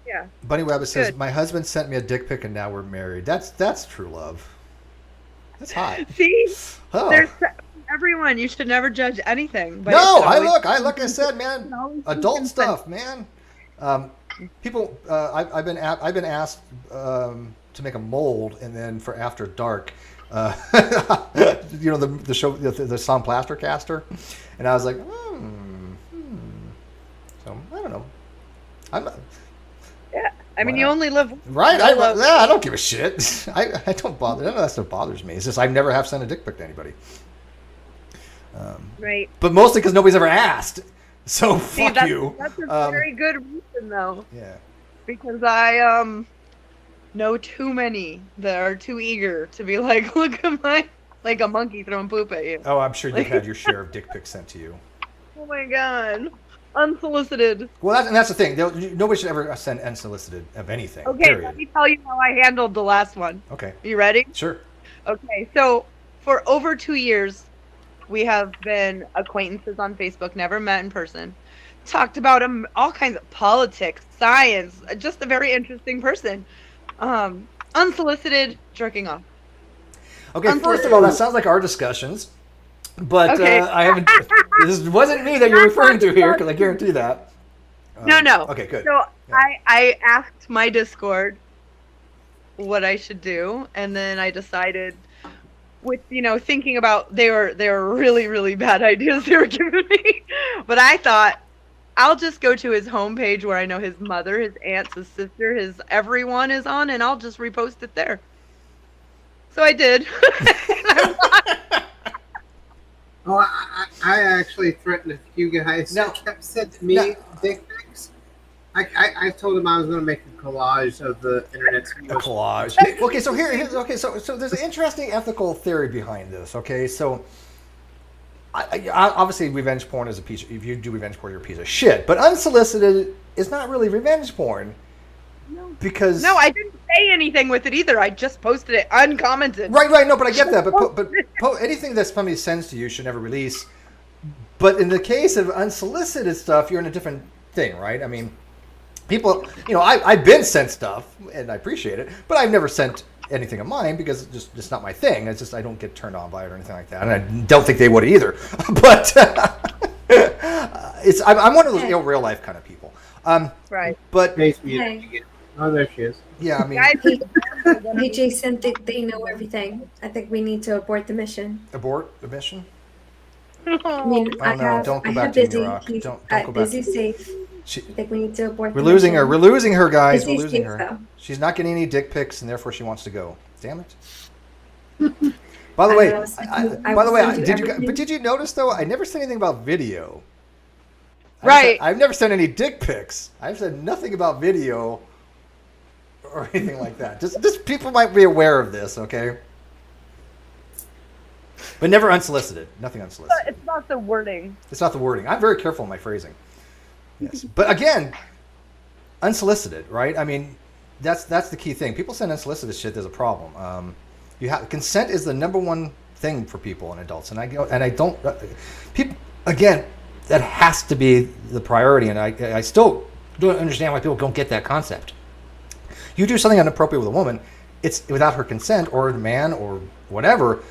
Yeah. Bunny Rabbit says, my husband sent me a dick pic and now we're married. That's true love. That's hot. See? There's everyone. You should never judge anything. But no, like I said, man, adult stuff, man. People, I've been asked to make a mold, and then for After Dark, the show, the song Plaster Caster, and I was like, so I don't know. I'm not. Yeah, I mean, you only live right. I don't give a shit. I don't bother. None of that stuff bothers me. It's just I never have sent a dick pic to anybody. Right. But mostly because nobody's ever asked. So fuck you. That's a very good reason, though. Yeah. Because I know too many that are too eager to be like, look at my, like a monkey throwing poop at you. Oh, I'm sure you've had your share of dick pics sent to you. Oh my god. Unsolicited. Well, that's the thing. Nobody should ever send unsolicited of anything. Okay, period. let me tell you how I handled the last one. Okay. You ready? Sure. Okay, so for over 2 years, we have been acquaintances on Facebook, never met in person. Talked about all kinds of politics, science, just a very interesting person. Unsolicited jerking off. Okay, first of all, that sounds like our discussions. But okay. I haven't. This wasn't me that you're referring to here, because I guarantee that. No. Okay, good. So yeah. I asked my Discord what I should do, and then I decided, with thinking about they were really, really bad ideas they were giving me, but I thought I'll just go to his homepage where I know his mother, his aunts, his sister, his everyone is on, and I'll just repost it there. So I did. Oh, I actually threatened a few guys that kept sending me dick pics. I told them I was going to make a collage of the internet's collage. Okay, so so there's an interesting ethical theory behind this. Okay, so I obviously revenge porn is a piece. If you do revenge porn, you're a piece of shit. But unsolicited is not really revenge porn. No. Because I didn't say anything with it either. I just posted it uncommented. Right. No, but I get that. But anything that somebody sends to you should never release. But in the case of unsolicited stuff, you're in a different thing, right? I mean, people, I've been sent stuff, and I appreciate it, but I've never sent anything of mine because it's just not my thing. It's just I don't get turned on by it or anything like that, and I don't think they would either. But I'm one of those real life kind of people. Right. But oh, there she is. Yeah, I mean, hey Jason, they know everything. I think we need to abort the mission. Abort the mission? I mean, don't go back to New York. Don't go back. Busy's safe. I think we need to abort. We're losing her. We're losing her, guys. Busy's we're losing safe, her. Though. She's not getting any dick pics, and therefore she wants to go. Damn it. By the way, did you notice though? I never said anything about video. Right. I've never sent any dick pics. I've said nothing about video or anything like that. Just people might be aware of this, okay? But never unsolicited. Nothing unsolicited. It's not the wording. It's not the wording. I'm very careful in my phrasing. Yes. But again, unsolicited, right? I mean, that's the key thing. People send unsolicited shit, there's a problem. Consent is the number one thing for people and adults, and I don't. People again, that has to be the priority, and I still don't understand why people don't get that concept. You do something inappropriate with a woman, it's without her consent or the man or whatever.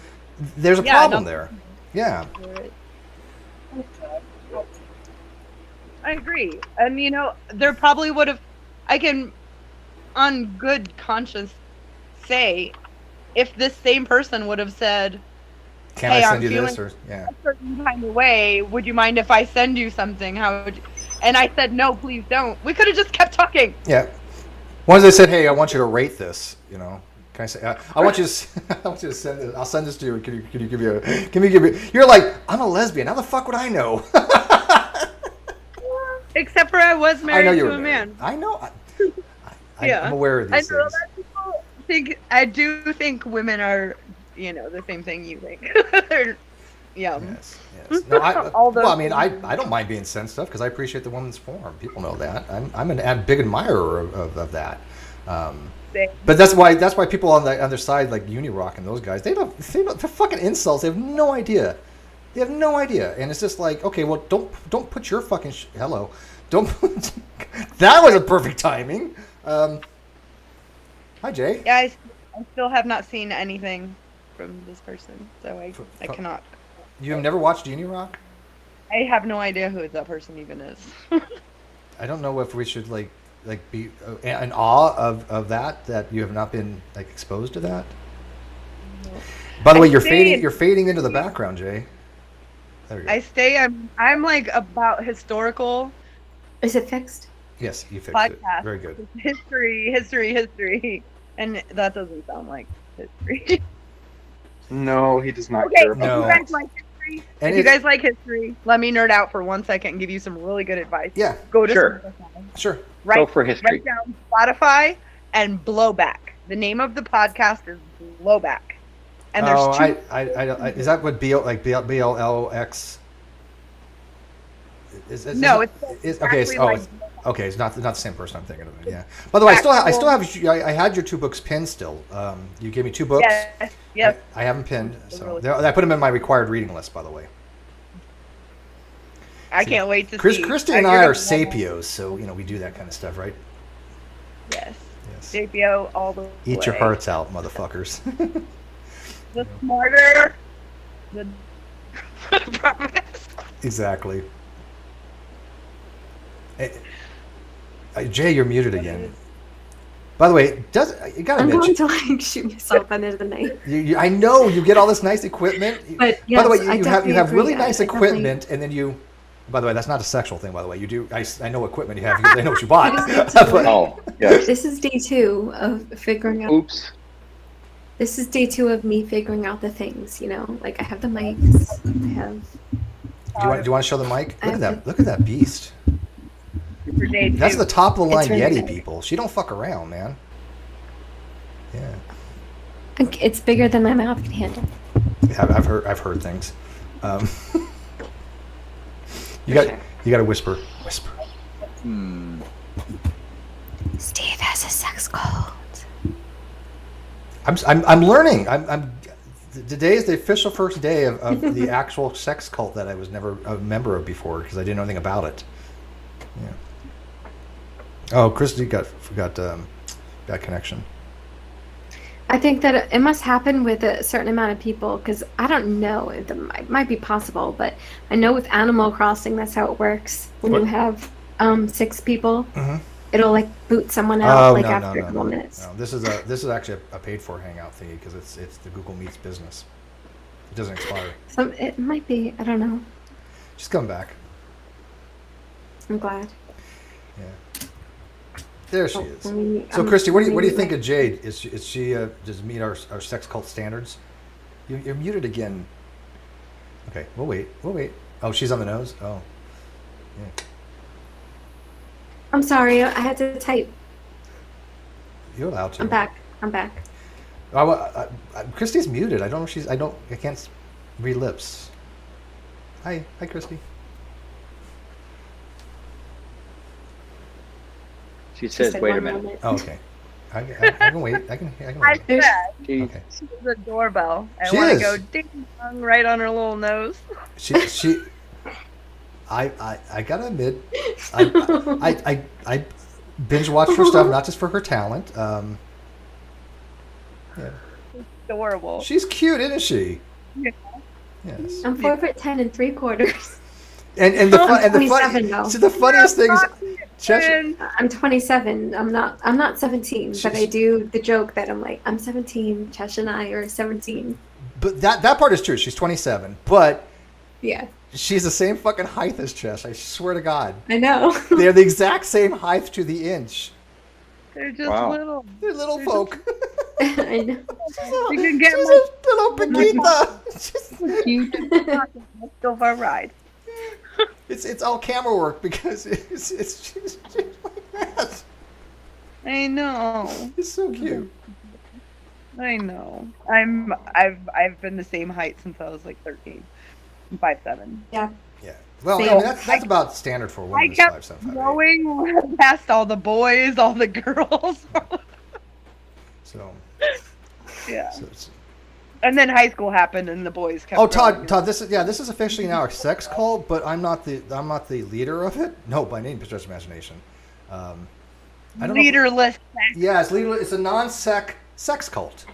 There's a problem there. Yeah. I agree. And, there probably would have, I can, on good conscience, say, if this same person would have said, can I send you this? Or, yeah. A certain kind of way, would you mind if I send you something? How would you? And I said, no, please don't. We could have just kept talking. Yeah. Once they said, hey, I want you to rate this, can I say, I want you to send this. I'll send this to you. Can you give me, you're like, I'm a lesbian. How the fuck would I know? Except for I was married to a man. I know. I'm aware of these things. That people I do think women are, the same thing you think. They're yum. Yes. No, I don't mind being sent stuff because I appreciate the woman's form. People know that. I'm a big admirer of that. But that's why people on the other side, like Unirock and those guys, they're fucking insults. They have no idea. And it's just like, okay, well, don't put your fucking hello. Don't. That was a perfect timing. Hi, Jay. Yeah, I still have not seen anything from this person, so I cannot. You have never watched Unirock? I have no idea who that person even is. I don't know if we should like be in awe of that you have not been like exposed to that. No. By the way, you're fading into the background, Jay. There we go. I'm like about historical. Is it fixed? Yes, you fixed podcast. It. Very good. History, and that doesn't sound like history. No, he does not care about that. You guys like history, if you guys like history, let me nerd out for 1 second and give you some really good advice. Yeah. Go to Sure. Go for history. Write down Spotify and Blowback. The name of the podcast is Blowback. And there's two. Is that what BLX? No, it's okay. Okay, it's not the same person I'm thinking of. Yeah. By the way, I still have. I had your 2 books pinned still. You gave me 2 books. Yes. I have them pinned, so I put them in my required reading list. By the way. I can't wait to see. Christy and I are sapios, so we do that kind of stuff, right? Yes. Sapio all the way. Eat your hearts out, motherfuckers. The smarter, the promise. Exactly. Hey, Jay, you're muted again. By the way, you gotta I'm admit, going to shoot myself under the knife. I know you get all this nice equipment. But yes, by the way, you have really nice equipment, and then you. By the way, that's not a sexual thing. By the way, you do. I know equipment you have because I know what you bought. Oh, yes. This is day 2 of figuring out. Oops. This is day 2 of me figuring out the things. Like I have the mics. I have. Do you want to show the mic? Look at that! Look at that beast. For day 2. That's the top of the line really Yeti big. people. She don't fuck around, man. Yeah. It's bigger than my mouth can handle. I've heard things. You got to whisper. Steve has a sex cult. I'm learning. Today is the official first day of the actual sex cult that I was never a member of before because I didn't know anything about it. Yeah. Oh, Christy got connection. I think that it must happen with a certain amount of people because I don't know if it might be possible, but I know with Animal Crossing that's how it works. When you have 6 people, it'll like boot someone out after a couple minutes. No, this is actually a paid for hangout thingy because it's the Google Meets business. It doesn't expire. It might be. I don't know. Just come back. I'm glad. Yeah. There she is. So, Christy, what do you think of Jade? Is she does meet our sex cult standards? You're muted again. Okay, we'll wait. Oh, she's on the nose. Oh, yeah. I'm sorry. I had to type. You're allowed to. I'm back. Christy's muted. I don't know if she's. I can't read lips. Hi, Christy. She says, "Wait a minute." Oh, okay. I can wait. I can I wait. said Okay. she's a doorbell. I She want to is. go ding dong right on her little nose. She. I gotta admit, I binge watch her stuff, not just for her talent. Yeah. Adorable. She's cute, isn't she? Yeah. Yes. I'm 4'10" $3/4. And the fun, I'm 27 though. so the funniest thing is, Cheshire, I'm 27. I'm not 17, but I do the joke that I'm like, I'm 17. Chesh and I are 17. but that part is true. She's 27, but Yeah, she's the same fucking height as Chesh. I swear to God. I know. They're the exact same height to the inch. They're just Wow. little. They're little folk. I know. You can get She's my a little Paquita. Cute. go for a ride. It's all camera work because it's just like that. I know. It's so cute. I know. I've been the same height since I was like 13. I'm 5'7". Yeah. Yeah. Well, Same. I mean, that's about standard for a woman. I Who's kept 5'7", 5'8". going past all the boys, all the girls. So. Yeah. So it's, And then high school happened, and the boys kept. oh, growing. Todd, this is officially now a sex cult, but I'm not the leader of it. No, by any stretch of imagination. I don't know. Leaderless. Yeah, it's leader. It's a sex cult.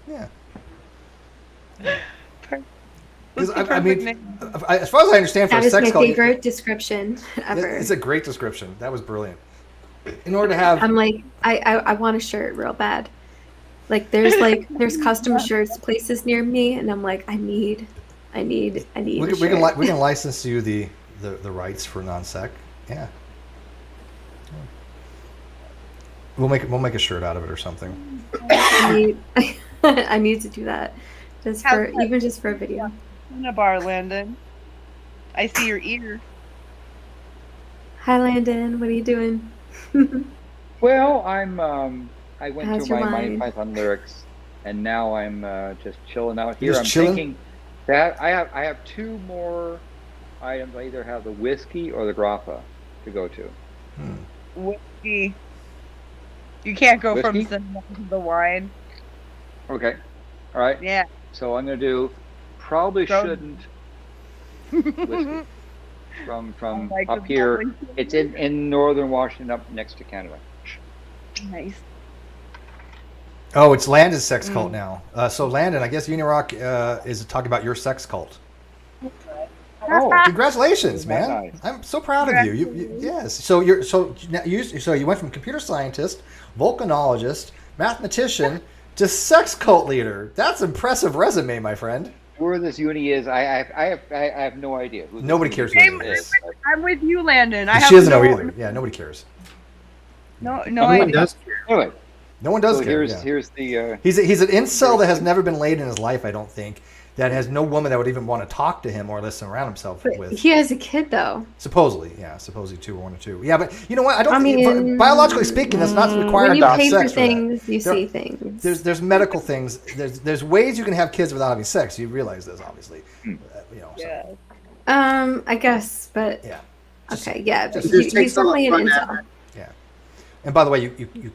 Yeah. Because I mean, as far as I understand, for That a is sex my cult, favorite description ever. it's a great description. That was brilliant. In order to have, I'm like, I want a shirt real bad. Like there's custom shirts places near me, and I'm like, I need we a can, shirt. we can license you the rights for non-sec. Yeah. We'll make a shirt out of it or something. I need to do that just for a video. In a bar, Landon. I see your ear. Hi Landon, what are you doing? Well, I went How's through your my Monty mind? Python lyrics, and now I'm just chilling out You're here. just I'm chilling? thinking that I have two more items. I either have the whiskey or the grappa to go to. Whiskey. You can't go from Whiskey? cinnamon to the wine. Okay. All right. Yeah. So I'm gonna do. Probably Go. shouldn't. Whiskey. From Like up the here. bubbly- It's in northern Washington, up next to Canada. Nice. Oh, it's Landon's sex cult now. So Landon, I guess Unirock is talking about your sex cult. Oh, Congratulations, man! Nice. I'm so proud of you. Yes. So you went from computer scientist, volcanologist, mathematician to sex cult leader. That's impressive resume, my friend. where this uni is, I have no idea. Who Nobody this cares uni who it is. I'm with you, Landon. I She have doesn't no, know either. Yeah, nobody cares. No Anyone idea. does care. Anyway, No one does so care. here's the. He's an incel that has never been laid in his life, I don't think. That has no woman that would even want to talk to him or listen around himself But with. he has a kid though. Supposedly, yeah, supposedly 2 or 1 or 2. Yeah, but you know what? I don't. I mean, biologically speaking, that's not required When you to have pay for sex for that. things, you There- see things. There's medical things. There's ways you can have kids without having sex. You realize this, obviously. You know. So, Yeah. I guess, but yeah. okay, yeah. But It just takes he's definitely an a lot of incel. fun. Yeah. And by the way, you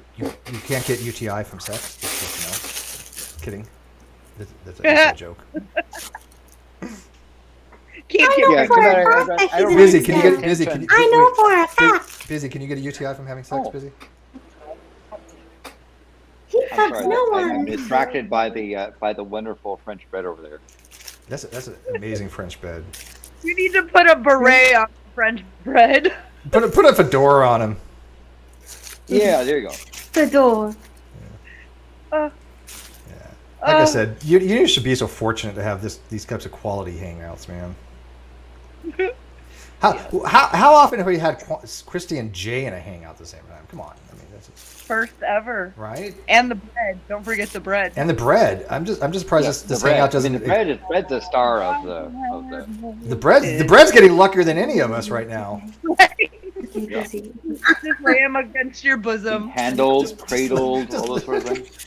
can't get UTI from sex. Just to know. Kidding. That's a joke. Keep I your know for a fact that he's an Busy, can you incel. get busy? Can you, I know for a fact. Busy, can you get a UTI from having sex? Oh. Busy. He I'm fucks sorry, no I'm one. distracted by the wonderful French bread over there. That's an amazing French bed. You need to put a beret on French bread. Put a fedora on him. Yeah, there you go. The door. Uh, Like I said, you should be so fortunate to have these types of quality hangouts, man. How often have we had Christy and Jay in a hangout at the same time? Come on, I mean that's First ever. right. And the bread. Don't forget the bread. And the bread. I'm just surprised this bread. hangout doesn't. I mean, the bread's the star of the. The bread's getting luckier than any of us right now. Just lay him against your bosom. Handled, cradled, all those sort of things.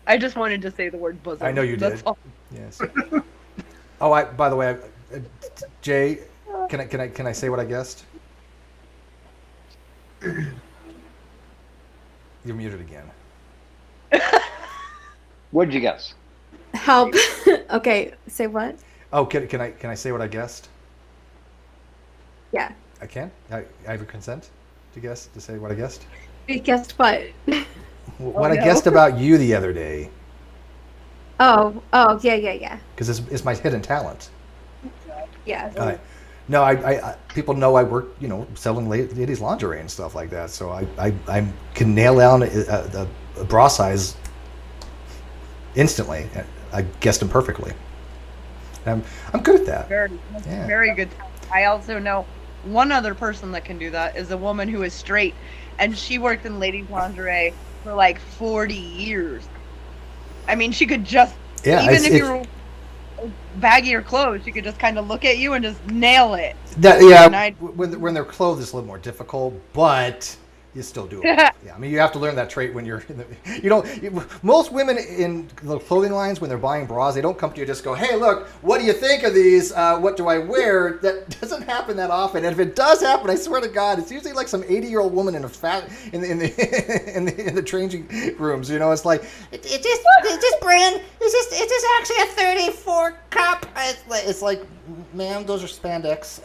I just wanted to say the word bosom. I know you That's did. all. Yes. Oh, by the way, Jay, can I say what I guessed? You're muted again. What did you guess? Help. Okay, say what? Oh, can I say what I guessed? Yeah. I can? I have a consent to say what I guessed? You guessed what? What I guessed about you the other day. Oh, yeah. Because it's my hidden talent. Yeah. No, I people know I work, selling ladies lingerie and stuff like that. So I can nail down a bra size instantly. I guessed them perfectly. I'm good at that. Very good. I also know one other person that can do that is a woman who is straight, and she worked in ladies lingerie for like 40 years. I mean, she could just if you were baggy or clothes, she could just kind of look at you and just nail it. When they're clothed, it's a little more difficult, but you still do it. Yeah, I mean, you have to learn that trait when you're most women in the clothing lines, when they're buying bras, they don't come to you and just go, hey, look, what do you think of these? What do I wear? That doesn't happen that often. And if it does happen, I swear to God, it's usually like some 80-year-old woman in the changing rooms. It's like, is this brand? Is this actually a 34 cup? It's like, ma'am, those are spandex.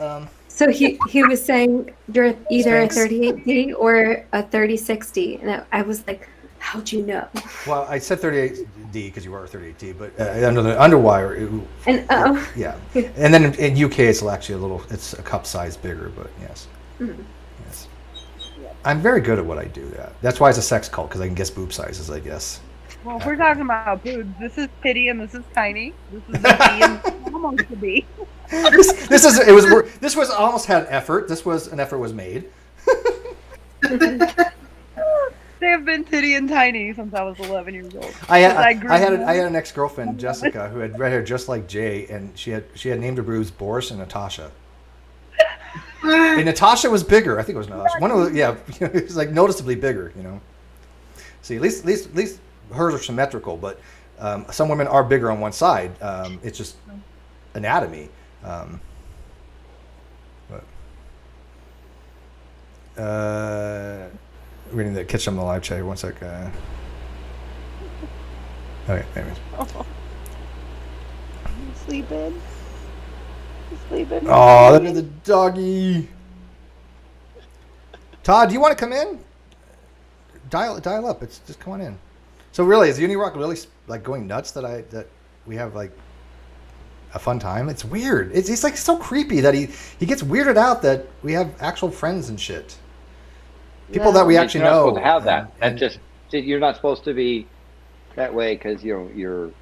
So he was saying you're either a 38D or a 3060, and I was like, how'd you know? Well, I said 38D because you are a 38D, but under the underwire. Yeah, and then in UK it's actually it's a cup size bigger, but yes. Mm-hmm. Yes. I'm very good at what I do. That's why it's a sex cult, because I can guess boob sizes, I guess. Well, if we're talking about boobs, this is titty and this is tiny. This is a B and almost a B. This was almost had effort. An effort was made. They have been titty and tiny since I was 11 years old. I had an ex-girlfriend, Jessica, who had red hair just like Jay, and she had named her boobs Boris and Natasha. And Natasha was bigger. I think it was Natasha. One of it was like noticeably bigger. See, at least hers are symmetrical, but some women are bigger on one side. It's just anatomy. Reading the Kitchen on the live chat. One sec. Okay, anyways. Sleeping. Oh, look at the doggy. Todd, do you want to come in? Dial up. It's just come on in. So really, is Unirock really like going nuts that we have like a fun time? It's weird. It's like so creepy that he gets weirded out that we have actual friends and shit. People that we actually know. You're not supposed to have that. And just you're not supposed to be that way because you're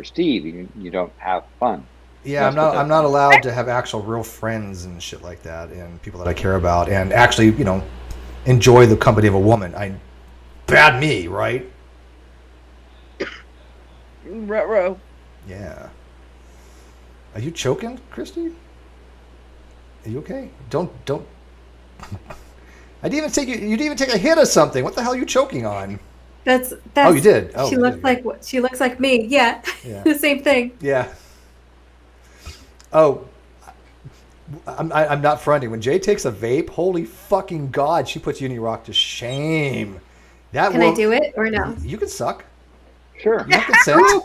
Steve. You don't have fun. Yeah, I'm not allowed to have actual real friends and shit like that, and people that I care about, and actually enjoy the company of a woman. Bad me, right? Ruh-roh. Yeah. Are you choking, Christy? Are you okay? Don't. I didn't even take you. You didn't even take a hit of something. What the hell are you choking on? That's. Oh, you did. Oh, she looks like what? She looks like me. Yeah. The same thing. Yeah. Oh, I'm not fronting. When Jay takes a vape, holy fucking God, she puts Unirock to shame. Can I do it or no? You can suck. Sure. You have consent. I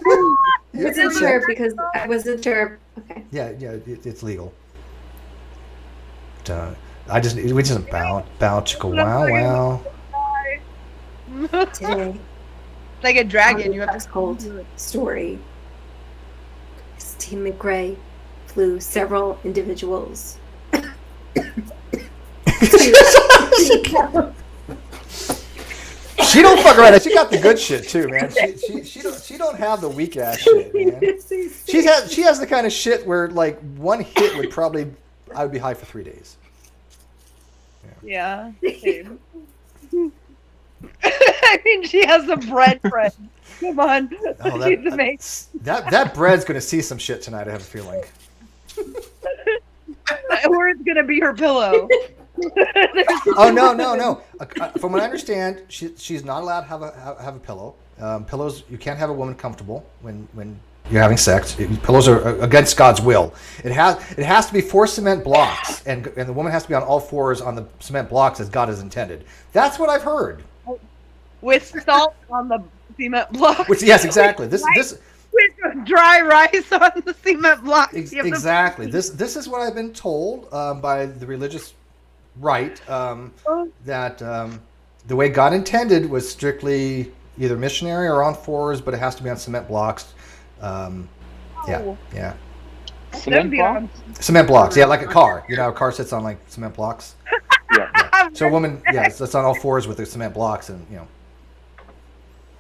wasn't sure because I wasn't sure. Okay. Yeah, it's legal. We just bow chicka wow. Today, like a dragon. You have to cold story. Christine McRae flew several individuals. She don't fuck around. She got the good shit too, man. She don't have the weak ass shit, man. She has the kind of shit where like one hit would probably I would be high for 3 days. Yeah. Same. I mean, she has a bread friend. Come on. Oh, She's amazing. That bread's gonna see some shit tonight. I have a feeling. Or it's gonna be her pillow. Oh no. From what I understand, she's not allowed to have a pillow. Pillows, you can't have a woman comfortable when You're having sex. Pillows are against God's will. It has to be 4 cement blocks, and the woman has to be on all fours on the cement blocks as God has intended. That's what I've heard. With salt on the cement block. Yes, exactly. This with dry rice on the cement block. Exactly. This is what I've been told by the religious right, that the way God intended was strictly either missionary or on fours, but it has to be on cement blocks. Yeah. Cement blocks? Cement blocks, yeah, like a car. You know how a car sits on like cement blocks? Yeah. So a woman, it's on all fours with the cement blocks, and you know.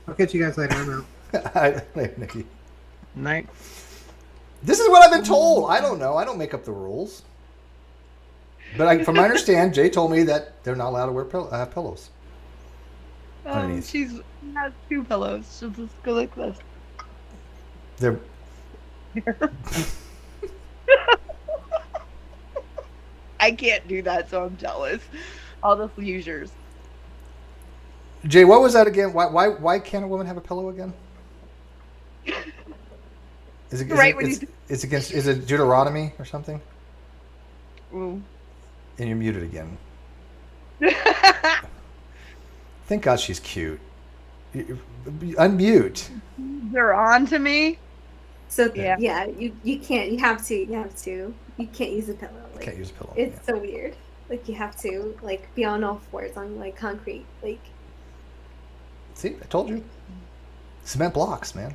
I'll catch you guys later. I'm out. Later, Nikki. Night. This is what I've been told. I don't know. I don't make up the rules. But from my understand, Jay told me that they're not allowed to wear pillows. She has 2 pillows. She'll just go like this. They're. I can't do that, so I'm jealous. I'll just use yours. Jay, what was that again? Why can't a woman have a pillow again? Is it Deuteronomy or something? Ooh. And you're muted again. Thank God she's cute. Unmute. They're on to me. So yeah, you can't. You have to. You can't use a pillow. Like, can't use a pillow. It's so weird. Like you have to be on all fours on like concrete. Like. See, I told you. Cement blocks, man.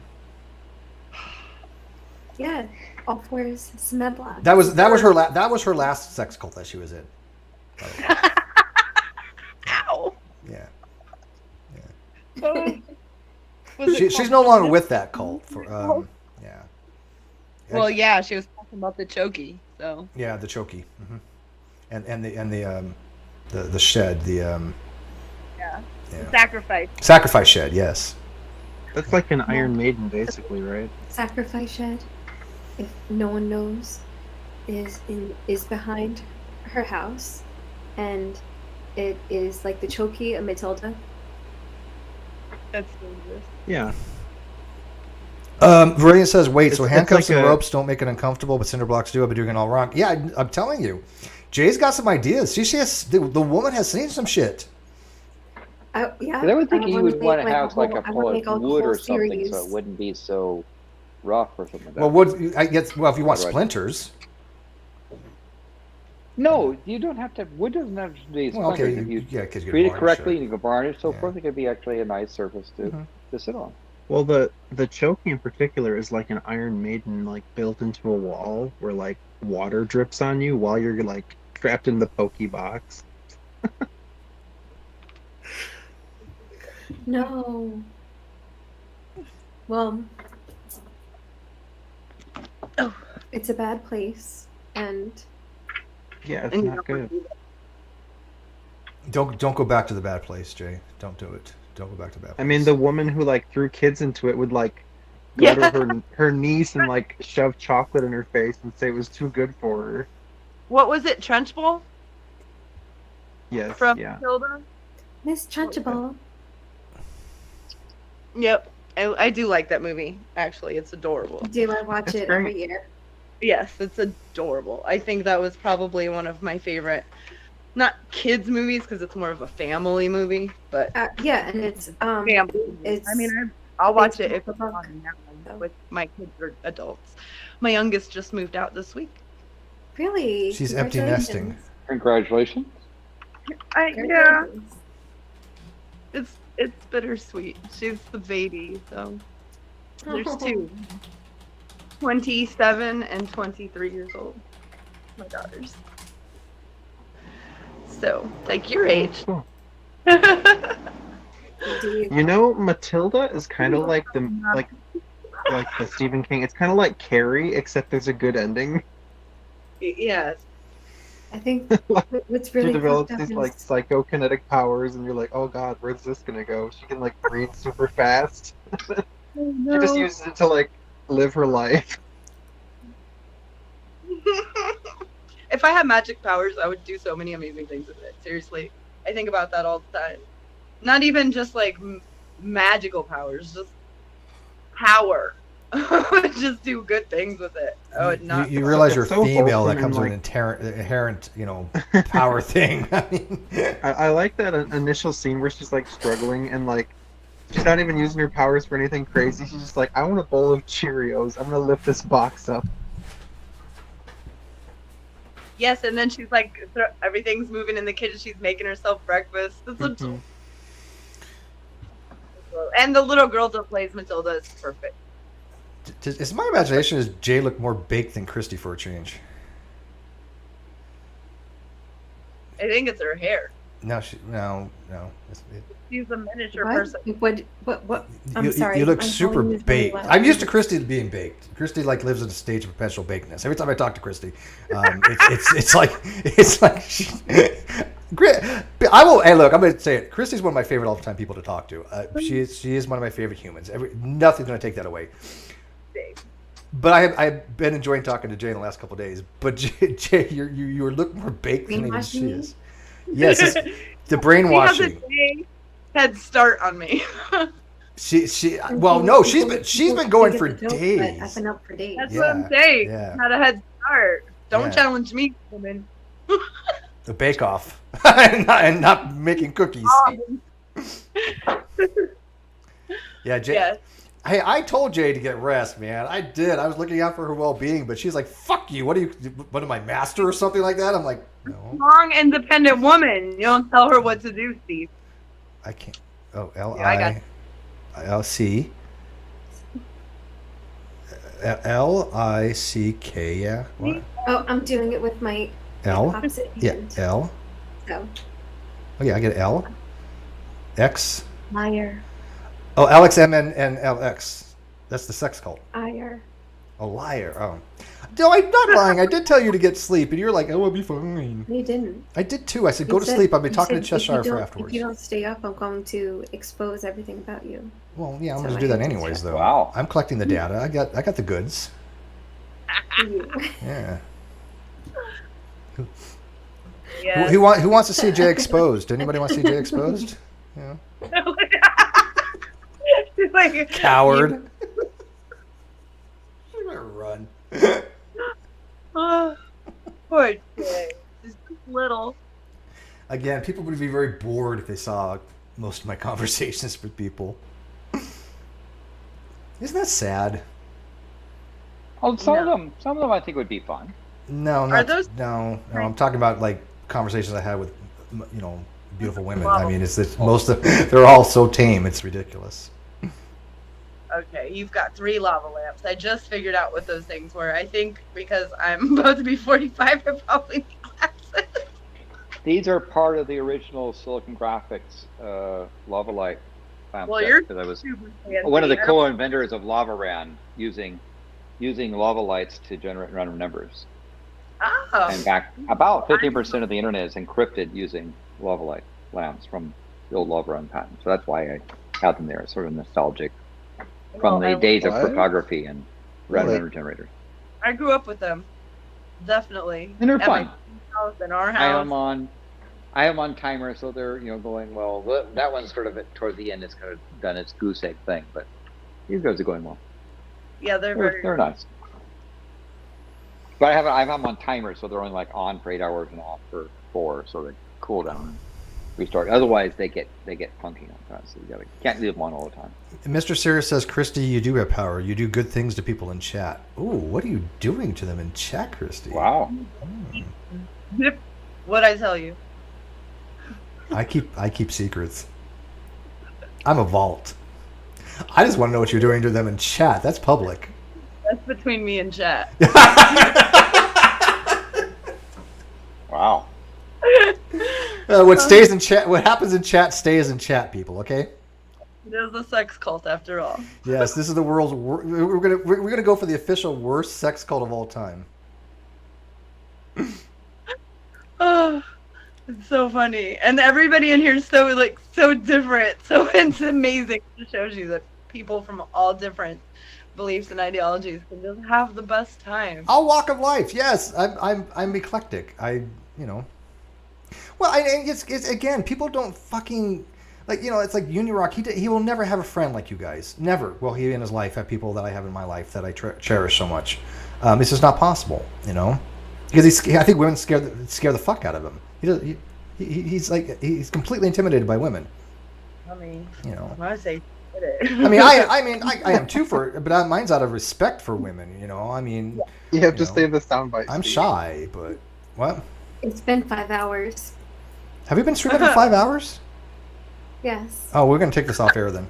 Yeah, all fours, cement blocks. That was her last sex cult that she was in. Ow. Yeah. She's no longer with that cult. Yeah. Well, yeah, she was talking about the chokey. So. Yeah, the chokey, and the shed, Yeah. Sacrifice. Sacrifice shed, yes. That's like an Iron Maiden, basically, right? Sacrifice shed, if no one knows, is behind her house, and it is like the chokey of Matilda. That's dangerous. Yeah. Viridian says, wait, so handcuffs like and ropes don't make it uncomfortable, but cinder blocks do. I've been doing it all wrong. Yeah, I'm telling you. Jay's got some ideas. The woman has seen some shit. Yeah. But I would think you would want to have like a whole wood or something series. so it wouldn't be so rough or something like that. Well, wood, if you want splinters. No, you don't have to. Wood doesn't have to be splinters. Okay, if you because you treat it correctly and you can varnish, so forth, it could be actually a nice surface to sit on. Well, the chokey in particular is like an Iron Maiden, like built into a wall where like water drips on you while you're like trapped in the pokey box. No. Well, it's a bad place, and yeah, it's not good. Don't go back to the bad place, Jay. Don't do it. Don't go back to the bad place. I mean, the woman who like threw kids into it would like go to her niece and like shove chocolate in her face and say it was too good for her. What was it, Trunchbull? Yes. From Matilda? Miss Trunchbull. Yep. I do like that movie, actually. It's adorable. Do I watch it every year? Yes, it's adorable. I think that was probably one of my favorite, not kids movies because it's more of a family movie, but yeah, and it's family. It's. I mean, I'll watch it if it's on now with my kids or adults. My youngest just moved out this week. Really? She's empty nesting. Congratulations. Yeah. It's bittersweet. She's the baby, so there's 2. 27 and 23 years old. My daughters. So, like your age. Cool. You know, Matilda is kind of like the Stephen King. It's kind of like Carrie, except there's a good ending. Yes. I think what's really she develops these like psychokinetic powers, and you're like, oh god, where's this gonna go? She can like breathe super fast. No. She just uses it to like live her life. If I had magic powers, I would do so many amazing things with it. Seriously, I think about that all the time. Not even just like magical powers, just power. just do good things with it. I would not. You realize you're so female, that wholesome comes and, with an inherent, power thing. I mean, I like that initial scene where she's like struggling and like she's not even using her powers for anything crazy. She's just like, I want a bowl of Cheerios. I'm gonna lift this box up. Yes, and then she's like, everything's moving in the kitchen. She's making herself breakfast. And the little girl that plays Matilda is perfect. Is my imagination, does Jay look more baked than Christy for a change? I think it's her hair. No. She's a miniature What? person. What? I'm sorry. You look I'm super calling you very baked. loud. I'm used to Christy being baked. Christy lives in a stage of perpetual bakedness. Every time I talk to Christy, it's like I will. Hey, look, I'm going to say it. Christy's one of my favorite all-time people to talk to. She is one of my favorite humans. Nothing's going to take that away. But I've been enjoying talking to Jay in the last couple of days. But Jay, you look more baked than even she is. Yes, the brainwashing. She has a head start on me. She's been going for days. I've been up for days. That's what I'm saying. Yeah. Had a head start. Don't Yeah. challenge me, woman. The bake off and not making cookies. Yeah, Jay. Yes. Hey, I told Jay to get rest, man. I did. I was looking out for her well-being, but she's like, "Fuck you! What am I, master or something like that?" I'm like, "No, Strong, independent woman. You don't tell her what to do, Steve. I can't." Oh, L-I-C. L-I-C-K. Yeah. What? Oh, I'm doing it with my L. opposite Yeah. hand. L. So, Oh yeah, I get L. X. liar, Oh, Alex M and LX. That's the sex cult. liar. A liar. Oh. No, I'm not lying. I did tell you to get sleep, and you're like, "Oh, I'll be fine." You didn't. I did too. I said, You "Go to said- sleep." I've been you talking to said if you Cheshire for don't- afterwards. If you don't stay up, I'm going to expose everything about you. Well, yeah, I'm So going to I do that had to anyways, check. though. Wow. I'm collecting the data. I got the goods. You. Yeah. Yes. Who wants to see Jay exposed? Anybody want to see Jay exposed? Yeah. She's like, Coward. I'm gonna run. Oh, poor Jay. Just little. Again, people would be very bored if they saw most of my conversations with people. Isn't that sad? Oh, some of them I think would be fun. No, Are not those- no. I'm talking about like conversations I had with, beautiful women. I mean, it's most of they're all so tame. It's ridiculous. Okay, you've got 3 lava lamps. I just figured out what those things were. I think because I'm about to be 45, I probably need glasses. These are part of the original Silicon Graphics lava light lamp Well, set, you're 'cause I was super fancy. one of the I don't- co-inventors of LavaRAN using lava lights to generate random numbers. Oh. In fact, about 50% of the internet is encrypted using lava light lamps from the old LavaRAN patent. So that's why I had them there. It's sort of nostalgic from the days of What? cryptography and random Really? number generators. I grew up with them. Definitely. And they're At fun. my house and our I house. am on timer, so they're going well. That one's sort of toward the end. It's kind of done its goose egg thing, but these guys are going well. Yeah, They're nice. But I have them on timer, so they're only like on for 8 hours and off for 4, so they cool down and restart. Otherwise, they get funky on that. So you can't leave them on all the time. Mr. Sirius says, Christy, you do have power. You do good things to people in chat. Ooh, what are you doing to them in chat, Christy? Wow. What'd I tell you? I keep secrets. I'm a vault. I just want to know what you're doing to them in chat. That's public. That's between me and chat. Wow. What stays in chat, what happens in chat stays in chat, people. Okay. It is a sex cult after all. Yes, this is the world's. We're gonna go for the official worst sex cult of all time. Oh, it's so funny, and everybody in here is so different. So it's amazing. It shows you that people from all different beliefs and ideologies can just have the best time. All walk of life. Yes, I'm eclectic. Well, it's again, people don't fucking like, you know, it's like Union Rock. He will never have a friend like you guys. Never will he in his life have people that I have in my life that I cherish so much. It's just not possible, you know, because I think women scare the fuck out of him. He's completely intimidated by women. I mean, you know, I say. I am too but mine's out of respect for women. You know, I mean, you have to stay in the soundbite. I'm shy, but what? It's been 5 hours. Have you been streaming for 5 hours? Yes. Oh, we're gonna take this off air then.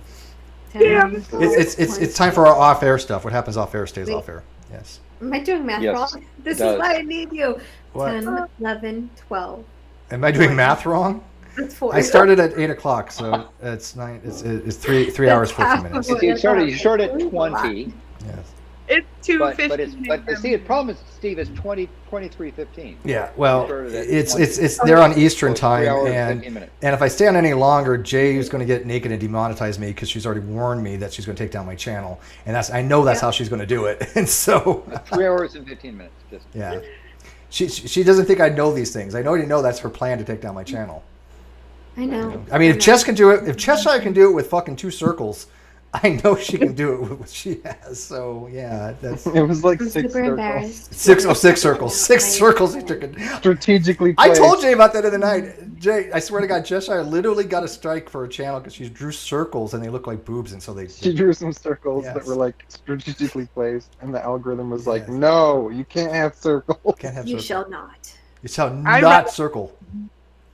Damn. It's time for our off air stuff. What happens off air stays off air. Yes. Am I doing math wrong? This is why I need you. What? 10, 11, 12. Am I doing math wrong? It's 4. I started at 8 o'clock, so it's 9. It's 3 hours 14 minutes. You started at 20. Yes. It's 2:15. But see, the problem is, Steve, is 23:15. Yeah, well, it's there on Eastern time, and if I stay on any longer, Jay is going to get naked and demonetize me because she's already warned me that she's going to take down my channel, and I know that's how she's going to do it, and so 3 hours and 15 minutes. Just yeah, she doesn't think I know these things. I already know that's her plan to take down my channel. I know. I mean, if Chess can do it, if Cheshire can do it with fucking 2 circles, I know she can do it with what she has. So yeah, that's. It was like I'm 6 circles. 6 circles. 6 circles. He took it. Strategically I placed. told Jay about that the other night. Jay, I swear to God, Cheshire literally got a strike for a channel because she drew circles and they look like boobs, and so She drew some circles that were like strategically placed, and the algorithm was like, "No, you can't have circles. Can't have You circles. shall not. You shall not circle."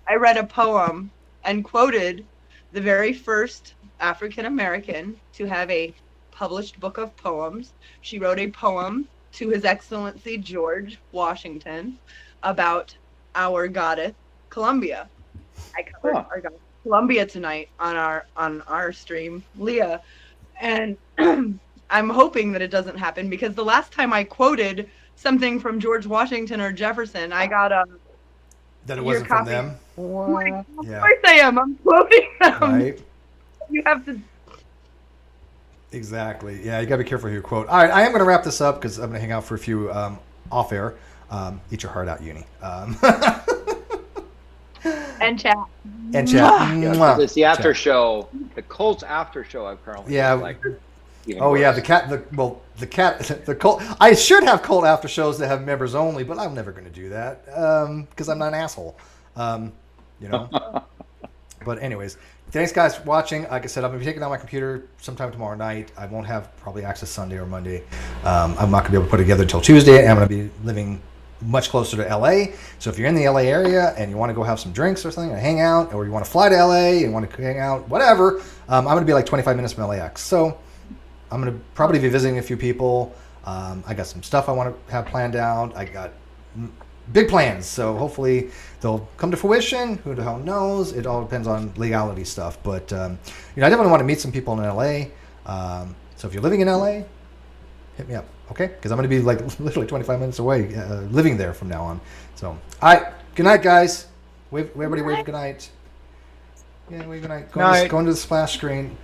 I read a poem and quoted the very first African American to have a published book of poems. She wrote a poem to His Excellency George Washington about our goddess Columbia. I covered our goddess Columbia tonight on our stream, Leah, and I'm hoping that it doesn't happen because the last time I quoted something from George Washington or Jefferson, I got that it wasn't from them. Of course I am. I'm quoting them. Right. You have to. Exactly. Yeah, you gotta be careful who you quote. All right, I am gonna wrap this up because I'm gonna hang out for a few off air. Eat your heart out, Uni. And chat. And chat. Yeah, it's the after show. The Colts after show. Apparently. Yeah. Like Oh yeah, the cult. I should have cult after shows that have members only, but I'm never going to do that because I'm not an asshole, you know. But anyways, thanks guys for watching. Like I said, I'm going to be taking down my computer sometime tomorrow night. I won't have probably access Sunday or Monday. I'm not going to be able to put it together until Tuesday. I'm going to be living much closer to LA. So if you're in the LA area and you want to go have some drinks or something and hang out, or you want to fly to LA and want to hang out, whatever, I'm going to be like 25 minutes from LAX. So I'm going to probably be visiting a few people. I got some stuff I want to have planned out. I got big plans, so hopefully they'll come to fruition. Who the hell knows? It all depends on legality stuff. But you know, I definitely want to meet some people in LA. So if you're living in LA, hit me up, okay? Because I'm going to be like literally 25 minutes away, living there from now on. So, all right, good night, guys. Everybody wave good night. Yeah, wave good night. Go into the splash screen.